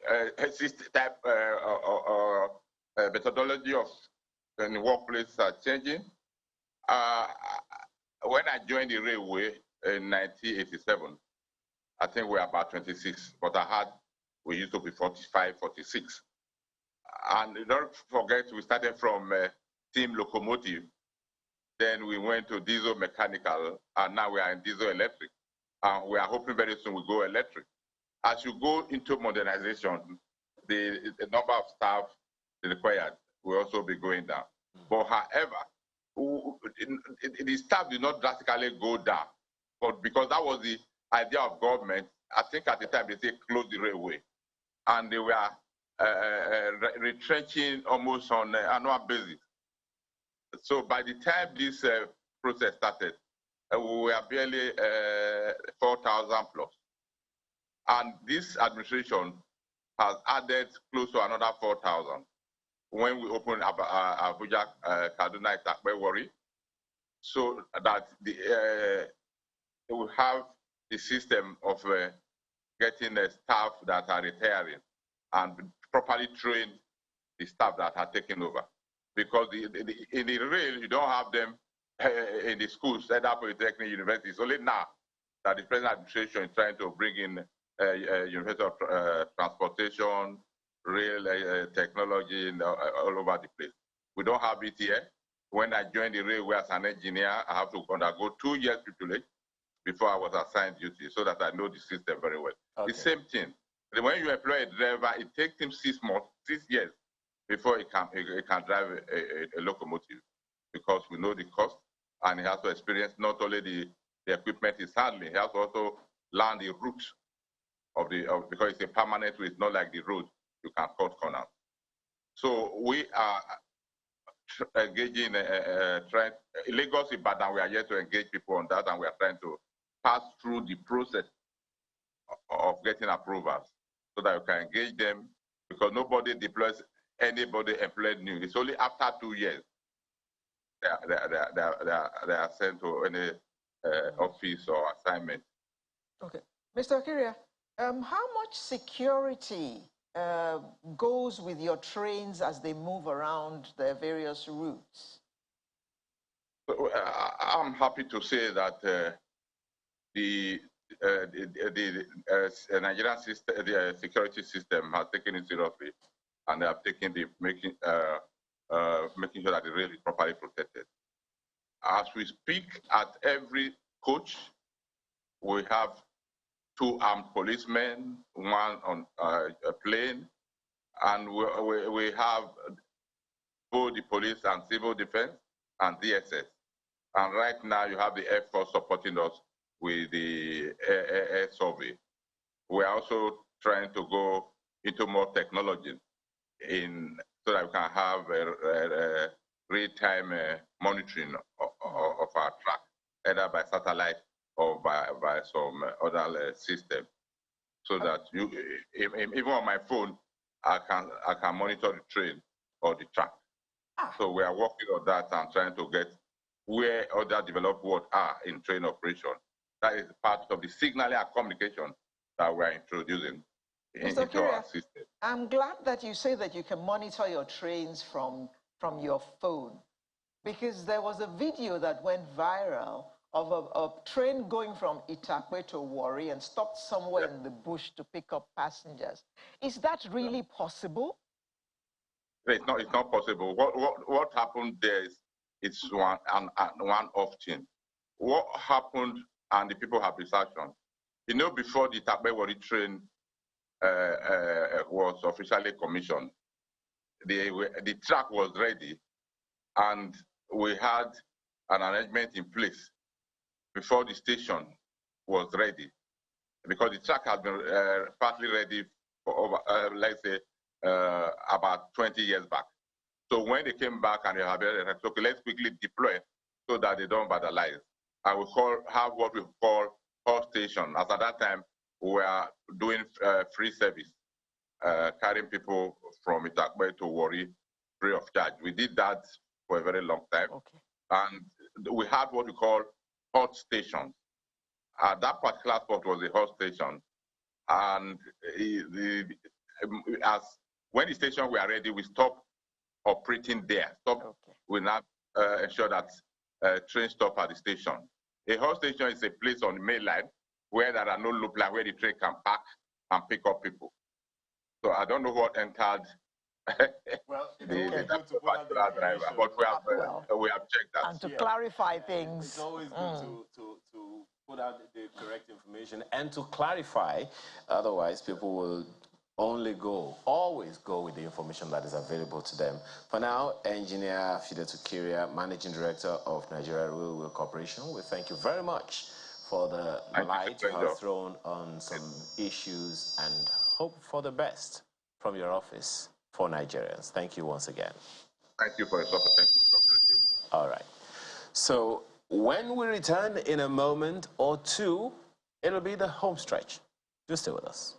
methodology of the workplace are changing. When I joined the railway in 1987, I think we were about 26, but we used to be 45, 46. And don't forget, we started from steam locomotive, then we went to diesel mechanical, and now we are in diesel electric. And we are hoping very soon we go electric. As you go into modernization, the number of staff required will also be going down. But however, the staff did not drastically go down. But because that was the idea of government, I think at the time they said close the railway. And they were retrenching almost on an annual basis. So by the time this process started, we were barely 4,000 plus. And this administration has added close to another 4,000 when we opened Abuja, Kaduna, Itakpe, Warri, so that they will have the system of getting staff that are retiring and properly train the staff that are taking over. Because in the rail, you don't have them in the schools, either polytechnic universities. Only now that the present administration is trying to bring in University of Transportation, rail technology, all over the place. We don't have it here. When I joined the railway as an engineer, I have to undergo 2 years privilege before I was assigned duty, so that I know the system very well. Okay. The same thing. When you employ a driver, it takes him 6 months, 6 years before he can drive a locomotive, because we know the cost, and he has to experience not only the equipment he's handling, he has to also learn the route because it's a permanent route, it's not like the road you can cut corners. So we are engaging, Lagos, Ibadan, we are yet to engage people on that, and we are trying to pass through the process of getting approvals so that you can engage them, because nobody deploys anybody employed new. It's only after 2 years they are sent to any office or assignment. Okay. Mr. Akiria, how much security goes with your trains as they move around their various routes? I'm happy to say that the Nigerian system, the security system, has taken it seriously, and they have taken making sure that the rail is properly protected. As we speak, at every coach, we have 2 armed policemen, 1 on a plane, and we have both the police and civil defense and DSS. And right now, you have the Air Force supporting us with the air survey. We're also trying to go into more technology so that we can have real-time monitoring of our track, either by satellite or by some other system, so that even on my phone, I can monitor the train or the track. So we are working on that and trying to get where other developed world are in train operation. That is part of the signaling and communication that we are introducing into our system. I'm glad that you say that you can monitor your trains from your phone, because there was a video that went viral of a train going from Itakwe to Warri and stopped somewhere in the bush to pick up passengers. Is that really possible? It's not possible. What happened there is it's one-off thing. What happened, and the people have researched on. You know, before the Itakwe Warri train was officially commissioned, the track was ready, and we had an arrangement in place before the station was ready, because the track had been partly ready for over, let's say, about 20 years back. So when they came back and they had said, okay, let's quickly deploy so that they don't vandalize. And we have what we call hall station. As at that time, we were doing free service, carrying people from Itakwe to Warri free of charge. We did that for a very long time. Okay. And we had what we call hot stations. That particular spot was a hot station. And when the station were ready, we stopped operating there. We now ensure that trains stop at the station. A hot station is a place on the main line where there are no loop line where the train can park and pick up people. So I don't know what entered well, the driver, but we have checked that. And to clarify things. It's always good to put out the correct information and to clarify, otherwise people will always go with the information that is available to them. For now, Engineer Fidetu Kiria, Managing Director of Nigeria Railway Corporation, we thank you very much for the light you have thrown on some issues and hope for the best from your office for Nigerians. Thank you once again. Thank you for your support. Thank you. God bless you. All right. So when we return in a moment or two, it'll be the home stretch. Do stay with us.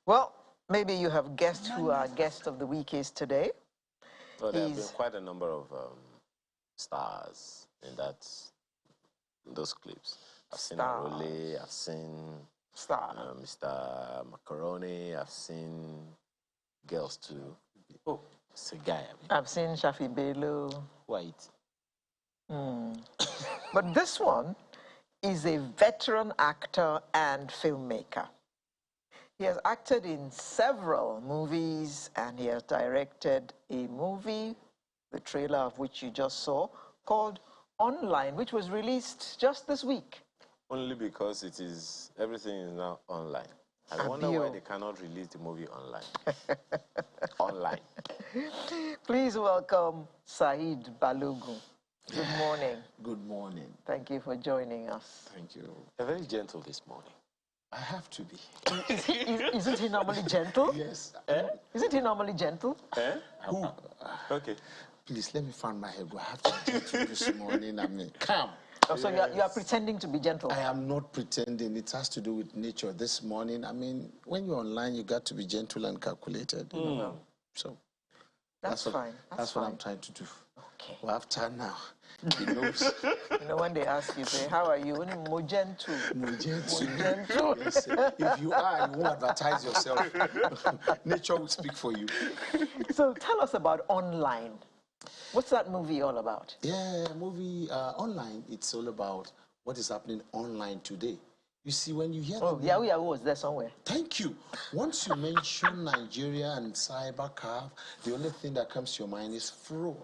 Well, maybe you have guessed who our guest of the week is today. Well, there have been quite a number of stars in those clips. I've seen Arole, I've seen Mr. Macaroni, I've seen girls too. Oh, it's a guy. I've seen Shafi Bello. White. But this one is a veteran actor and filmmaker. He has acted in several movies and he has directed a movie, the trailer of which you just saw, called Online, which was released just this week. Only because everything is now online. I wonder why they cannot release the movie online. Online. Please welcome Saheed Balogun. Good morning. Good morning. Thank you for joining us. Thank you. You're very gentle this morning. I have to be. Isn't he normally gentle? Yes. Isn't he normally gentle? Who? Okay. Please, let me find my head. I have to be gentle this morning. I mean, calm. Oh, so you are pretending to be gentle? I am not pretending. It has to do with nature. This morning, I mean, when you're online, you got to be gentle and calculated. You know? So that's fine. That's what I'm trying to do. Okay. We have time now. He knows. You know, when they ask you, say, how are you? More gentle. More gentle. Yes, if you are, you won't advertise yourself. Nature will speak for you. So tell us about Online. What's that movie all about? Yeah, movie Online, it's all about what is happening online today. You see, when you hear... Oh, Yahoo Yahoo was there somewhere. Thank you. Once you mention Nigeria and cybercrime, the only thing that comes to your mind is fraud.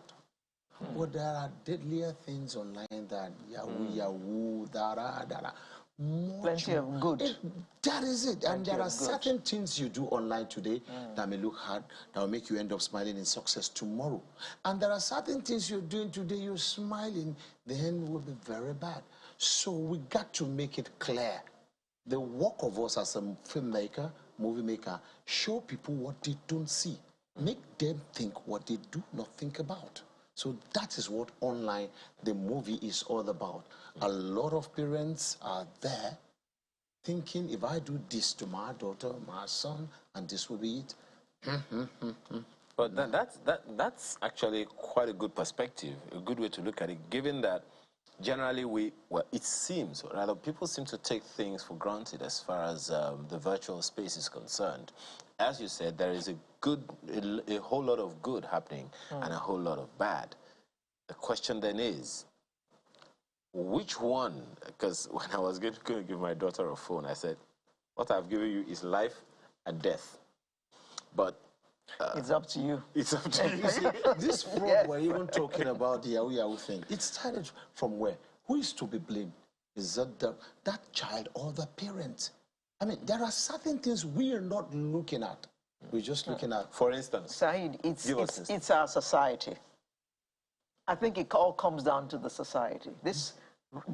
But there are deadlier things online than Yahoo, dara. Plenty of good. That is it. And there are certain things you do online today that may look hard, that will make you end up smiling in success tomorrow. And there are certain things you're doing today, you're smiling, the end will be very bad. So we got to make it clear. The work of us as a filmmaker, movie maker, show people what they don't see. Make them think what they do not think about. So that is what Online, the movie, is all about. A lot of parents are there thinking, if I do this to my daughter, my son, and this will be it. But that's actually quite a good perspective, a good way to look at it, given that generally it seems, or rather people seem to take things for granted as far as the virtual space is concerned. As you said, there is a whole lot of good happening and a whole lot of bad. The question then is, which one? Because when I was going to give my daughter a phone, I said, what I've given you is life and death. But it's up to you. It's up to you. You see, this fraud we're even talking about, the Yahoo thing, it started from where? Who is to be blamed? Is that child or the parent? I mean, there are certain things we are not looking at. We're just looking at. For instance, Saeed, it's our society. I think it all comes down to the society. This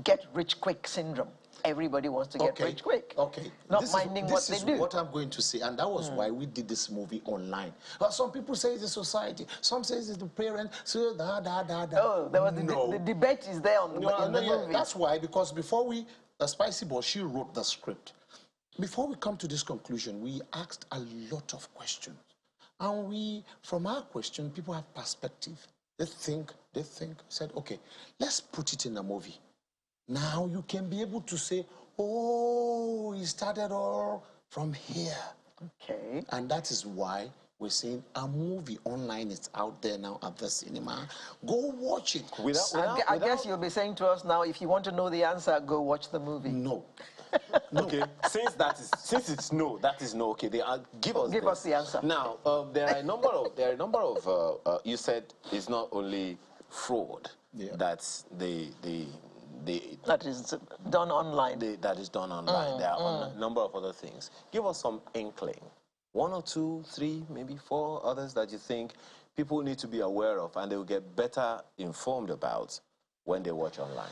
get-rich-quick syndrome. Everybody wants to get rich quick. Okay. Not minding what they do. This is what I'm going to say, and that was why we did this movie online. But some people say it's the society, some say it's the parent. So Oh, there was the debate is there on the movie. That's why, because before Spicy Boy, she wrote the script. Before we come to this conclusion, we asked a lot of questions, and from our question, people have perspective. They think. Said, okay, let's put it in a movie. Now you can be able to say, oh, it started all from here. Okay. And that is why we're saying a movie online is out there now at the cinema. Go watch it. I guess you'll be saying to us now, if you want to know the answer, go watch the movie. No. Okay, since it's no, that is no. Okay, give us the answer. Now, there are a number of you said it's not only fraud that's that is done online. That is done online. There are a number of other things. Give us some inkling. 1 or 2, 3, maybe 4 others that you think people need to be aware of and they will get better informed about when they watch online.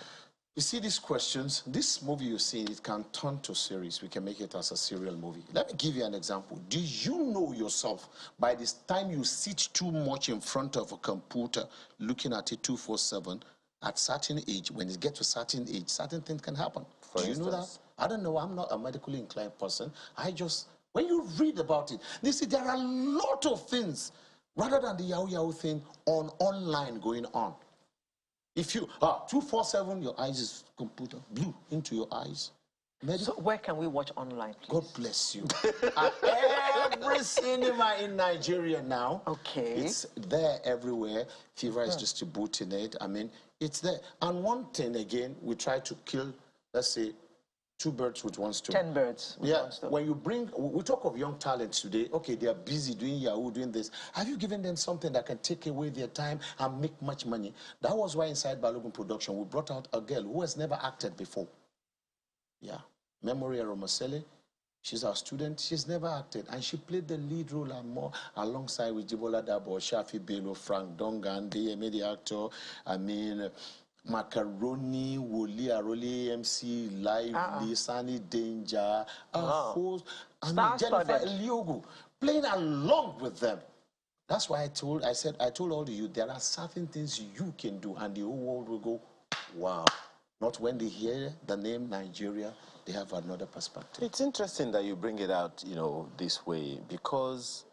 You see these questions, this movie you see, it can turn to series. We can make it as a serial movie. Let me give you an example. Do you know yourself, by this time you sit too much in front of a computer, looking at it 24/7, at certain age, when it gets to certain age, certain things can happen. Do you know that? I don't know. I'm not a medically inclined person. When you read about it, you see there are a lot of things, rather than the Yahoo thing, online going on. If you 247, your eyes is computer blue into your eyes. So where can we watch online, please? God bless you. At every cinema in Nigeria now. Okay. It's there everywhere. Fever is distributing it. I mean, it's there. And one thing again, we try to kill, let's say, 2 birds with 1 stone. 10 birds with 1 stone. When you we talk of young talents today, okay, they are busy doing Yahoo, doing this. Have you given them something that can take away their time and make much money? That was why inside Balogun Production, we brought out a girl who has never acted before. Yeah. Memory Aromasele. She's our student. She's never acted. And she played the lead role and more alongside with Jibola Dabo, Shafi Bello, Frank Dongan, the actor. I mean, Macaroni, Woli, Aroli, MC, Lively, Sunny Danger, host, Jennifer Eliogo, playing along with them. That's why I told all of you, there are certain things you can do, and the whole world will go, wow. Not when they hear the name Nigeria, they have another perspective. It's interesting that you bring it out, this way, because,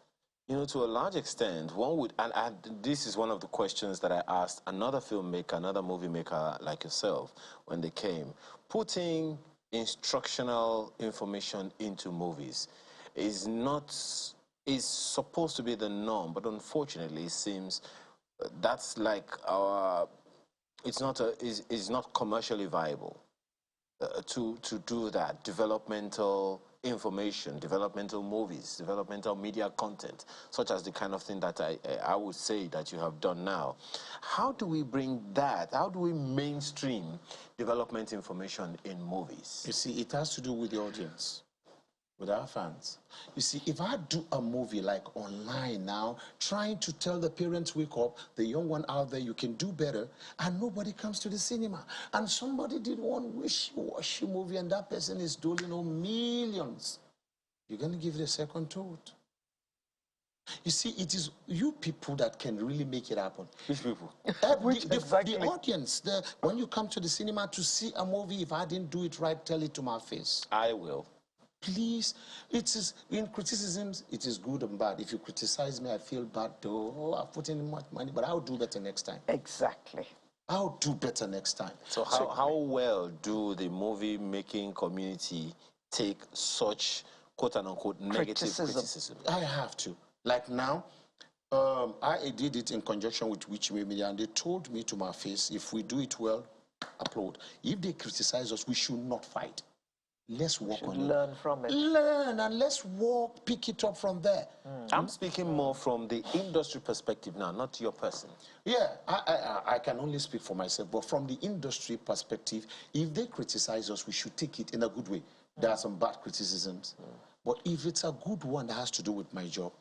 to a large extent, one would, and this is one of the questions that I asked another filmmaker, another movie maker like yourself, when they came. Putting instructional information into movies is supposed to be the norm, but unfortunately, it seems that's like it's not commercially viable to do that. Developmental information, developmental movies, developmental media content, such as the kind of thing that I would say that you have done now. How do we bring that? How do we mainstream development information in movies? You see, it has to do with the audience, with our fans. You see, if I do a movie like online now, trying to tell the parents, wake up, the young one out there, you can do better, and nobody comes to the cinema, and somebody did one wishy-washy movie, and that person is doling on millions, you're going to give it a second thought. You see, it is you people that can really make it happen. Which people? The audience. When you come to the cinema to see a movie, if I didn't do it right, tell it to my face. I will. Please, it is in criticisms, it is good and bad. If you criticize me, I feel bad though. I've put in much money, but I'll do better next time. Exactly. I'll do better next time. So how well do the movie-making community take such quote-unquote negative criticism? I have to. Like now, I did it in conjunction with Which Media, and they told me to my face, if we do it well, applaud. If they criticize us, we should not fight. Let's work on it. Learn from it. Learn, and let's pick it up from there. I'm speaking more from the industry perspective now, not your person. Yeah, I can only speak for myself, but from the industry perspective, if they criticize us, we should take it in a good way. There are some bad criticisms, but if it's a good one that has to do with my job,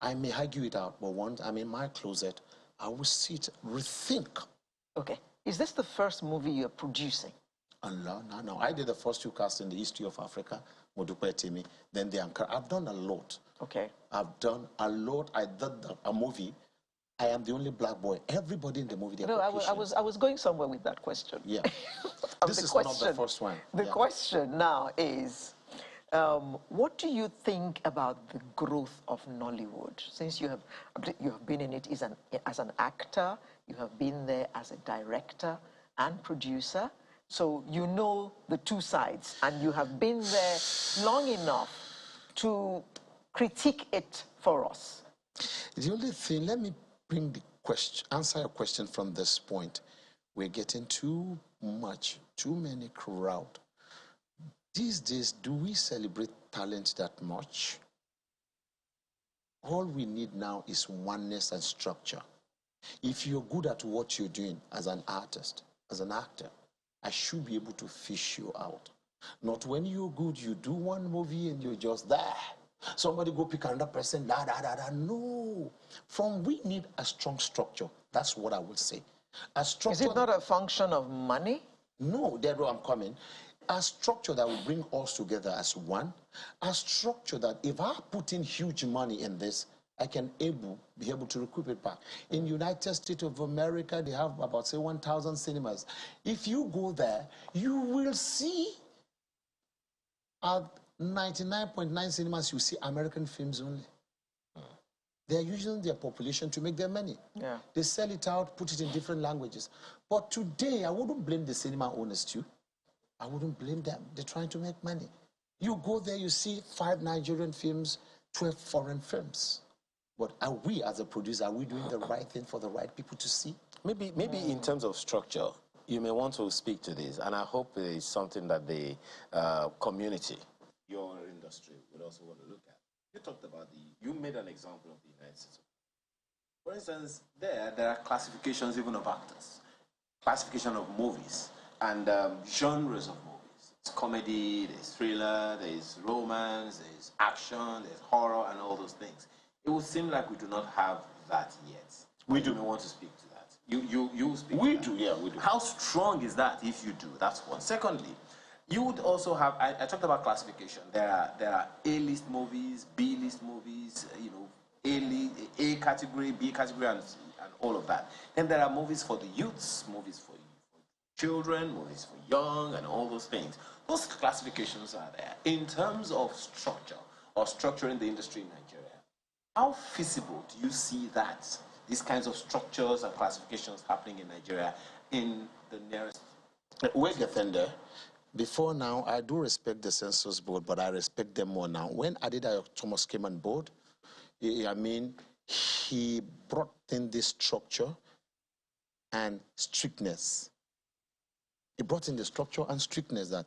I may argue it out, but once I'm in my closet, I will sit, rethink. Okay. Is this the first movie you're producing? No. I did the first 2 casts in the history of Africa, Modupe Timi, then the Ankara. I've done a lot. Okay. I've done a lot. I did a movie. I am the only black boy. Everybody in the movie, they're Caucasians. I was going somewhere with that question. Yeah. This is not the first one. The question now is, what do you think about the growth of Nollywood? Since you have been in it as an actor, you have been there as a director and producer, so you know the two sides, and you have been there long enough to critique it for us. The only thing, let me bring the question, answer your question from this point. We're getting too many crowd. These days, do we celebrate talent that much? All we need now is oneness and structure. If you're good at what you're doing as an artist, as an actor, I should be able to fish you out. Not when you're good, you do one movie and you're just there. Somebody go pick another person, No. We need a strong structure. That's what I would say. A structure. Is it not a function of money? No, there I'm coming. A structure that will bring us together as one. A structure that if I put in huge money in this, I can be able to recoup it back. In United States of America, they have about, say, 1,000 cinemas. If you go there, you will see at 99.9 cinemas, you see American films only. They're using their population to make their money. Yeah. They sell it out, put it in different languages. But today, I wouldn't blame the cinema owners too. I wouldn't blame them. They're trying to make money. You go there, you see 5 Nigerian films, 12 foreign films. But are we, as a producer, are we doing the right thing for the right people to see? Maybe in terms of structure, you may want to speak to this, and I hope it's something that the community, your industry, would also want to look at. You talked about you made an example of the United States. For instance, there are classifications even of actors, classification of movies, and genres of movies. It's comedy, there's thriller, there's romance, there's action, there's horror, and all those things. It would seem like we do not have that yet. We do. You may want to speak to that. You speak we to that. do, yeah, we do. How strong is that if you do? That's one. Secondly, you would also have, I talked about classification. There are A-list movies, B-list movies, A category, B category, and all of that. Then there are movies for the youths, movies for children, movies for young, and all those things. Those classifications are there. In terms of structure, or structuring the industry in Nigeria, how feasible do you see that, these kinds of structures and classifications happening in Nigeria in the nearest? We're getting there. Before now, I do respect the census board, but I respect them more now. When Adedayo Thomas came on board, he brought in this structure and strictness. He brought in the structure and strictness that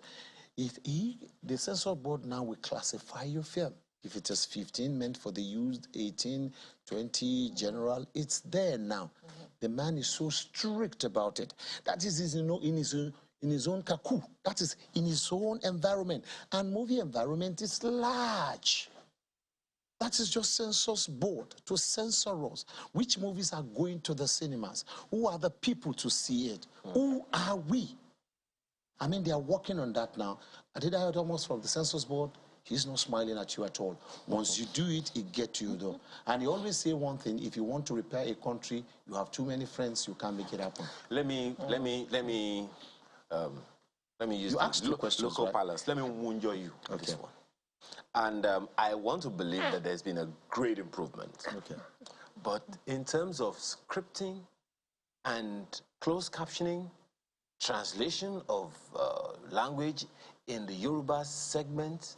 the census board now will classify your film. If it is 15 meant for the youth, 18, 20 general, it's there now. Mm-hmm. The man is so strict about it. That is in his own kaku. That is in his own environment. And movie environment is large. That is just census board to censor us. Which movies are going to the cinemas? Who are the people to see it? Mm-hmm. Who are we? They are working on that now. I did that almost from the census board. He's not smiling at you at all. Once you do it, it gets you though. And he always say one thing: if you want to repair a country, you have too many friends, you can't make it happen. Let me use you asked two questions, local right? palace. Let me wunjo you on this one. And I want to believe that there's been a great improvement. Okay. But in terms of scripting and closed captioning, translation of language in the Yoruba segment.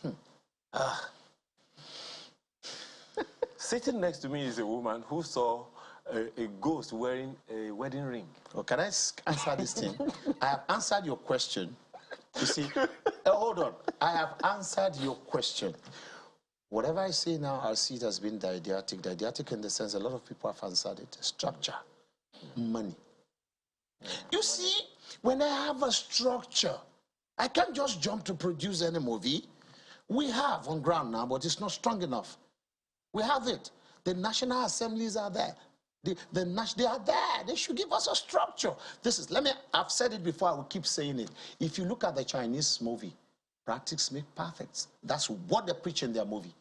Sitting next to me is a woman who saw a ghost wearing a wedding ring. Oh, can I answer this thing? I have answered your question. You see, hold on. I have answered your question. Whatever I say now, I'll see it as being didactic. Didactic in the sense a lot of people have answered it. Structure, money. You see, when I have a structure, I can't just jump to produce any movie. We have on ground now, but it's not strong enough. We have it. The national assemblies are there. They are there. They should give us a structure. I've said it before, I will keep saying it. If you look at the Chinese movie, practice make perfect. That's what they preach in their movie.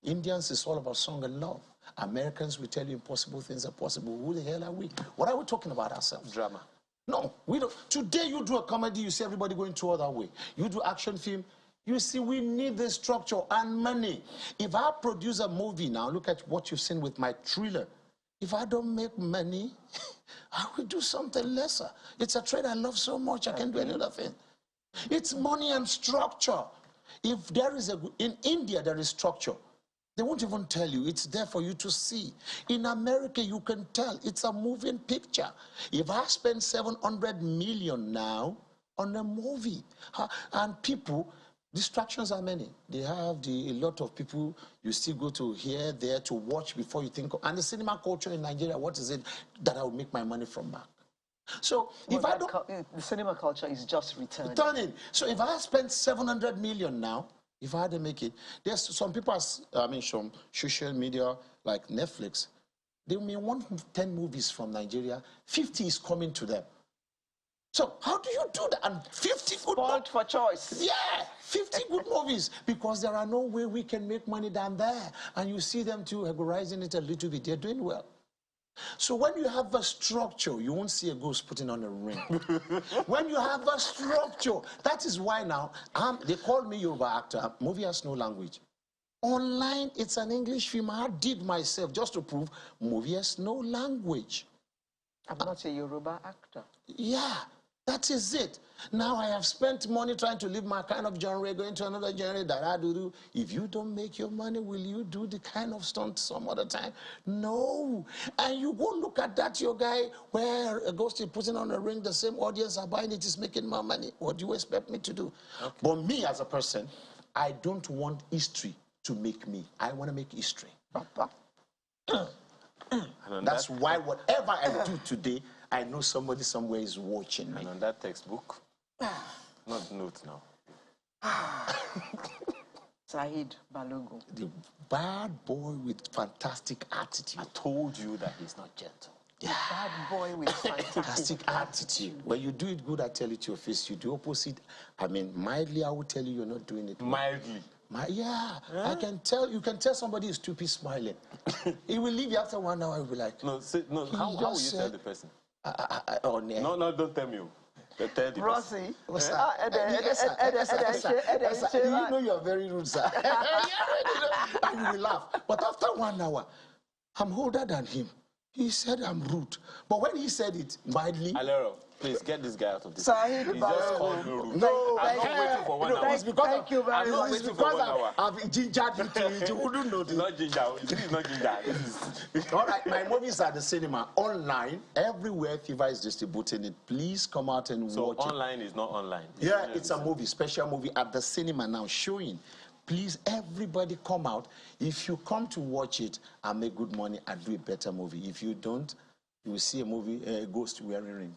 Indians is all about song and love. Americans will tell you impossible things are possible. Who the hell are we? What are we talking about ourselves? Drama. No, we don't. Today you do a comedy, you see everybody going to other way. You do action film, you see we need the structure and money. If I produce a movie now, look at what you've seen with my thriller. If I don't make money, I will do something lesser. It's a trade I love so much, I can't do any other thing. It's money and structure. If there is in India, there is structure. They won't even tell you. It's there for you to see. In America, you can tell. It's a moving picture. If I spend 700 million now on a movie, and people, distractions are many. They have a lot of people you still go to here, there to watch before you think. And the cinema culture in Nigeria, what is it that I will make my money from back? So if I don't... The cinema culture is just returning. Returning. So if I spend 700 million now, if I had to make it, there's some people, some social media like Netflix, they may want 10 movies from Nigeria, 50 is coming to them. So how do you do that? And 50 good Spoiled for choice. Yeah, 50 good movies, because there are no way we can make money than there. And you see them too, regularizing it a little bit, they're doing well. So when you have a structure, you won't see a ghost putting on a ring. When you have a structure, that is why now, they call me Yoruba actor. Movie has no language. Online, it's an English film. I did myself just to prove movie has no language. I'm not a Yoruba actor. Yeah, that is it. Now I have spent money trying to live my kind of genre, going to another genre that I do. If you don't make your money, will you do the kind of stunt some other time? No. And you go look at that, your guy, where a ghost is putting on a ring, the same audience are buying it, is making more money. What do you expect me to do? Okay. But me as a person, I don't want history to make me. I want to make history. That's why whatever I do today, I know somebody somewhere is watching me. And on that textbook, not notes now. Saheed Balogun. The bad boy with fantastic attitude. I told you that he's not gentle. Yeah. Bad boy with fantastic attitude. When you do it good, I tell it to your face. You do opposite. I mean, mildly, I will tell you you're not doing it well. Mildly? Yeah. I can tell. You can tell somebody is stupid smiling. He will leave you after 1 hour. He'll be like, no. How will you tell the person? No, don't tell me. Tell the Rossi. What's that? You know you're very rude, sir. And you will laugh. But after 1 hour, I'm older than him. He said I'm rude. But when he said it mildly... Alero, please get this guy out of this. Saheed He just called me rude. No, I'm not waiting for 1 hour. Thank you very much. It's because I've gingered you to it. You wouldn't know this. It's not ginger. It's not ginger. All right, my movies are the cinema. Online, everywhere Fever is distributing it. Please come out and watch it. So online is not online? Yeah, it's a movie, special movie at the cinema now showing. Please, everybody come out. If you come to watch it and make good money, I'll do a better movie. If you don't, you will see a movie, a ghost wearing a ring.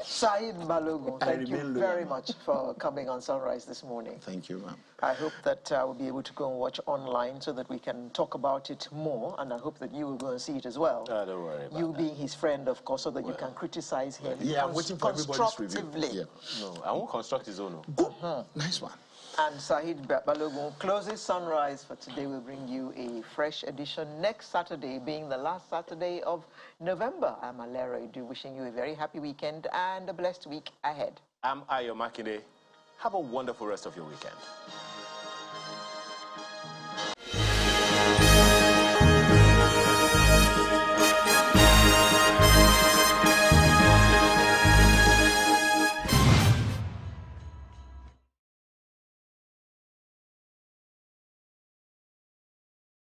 Saheed Balogun, thank you very much for coming on Sunrise this morning. Thank you, ma'am. I hope that we'll be able to go and watch online so that we can talk about it more, and I hope that you will go and see it as well. Don't worry about you being his friend, of course, so that you can criticize him. Yeah, I'm waiting for everybody's review. Yeah. No, I won't construct his own. Good. Nice one. And Saheed Balogun closes Sunrise for today. We'll bring you a fresh edition next Saturday, being the last Saturday of November. I'm Alera Edu, wishing you a very happy weekend and a blessed week ahead. I'm Ayo Makinde. Have a wonderful rest of your weekend.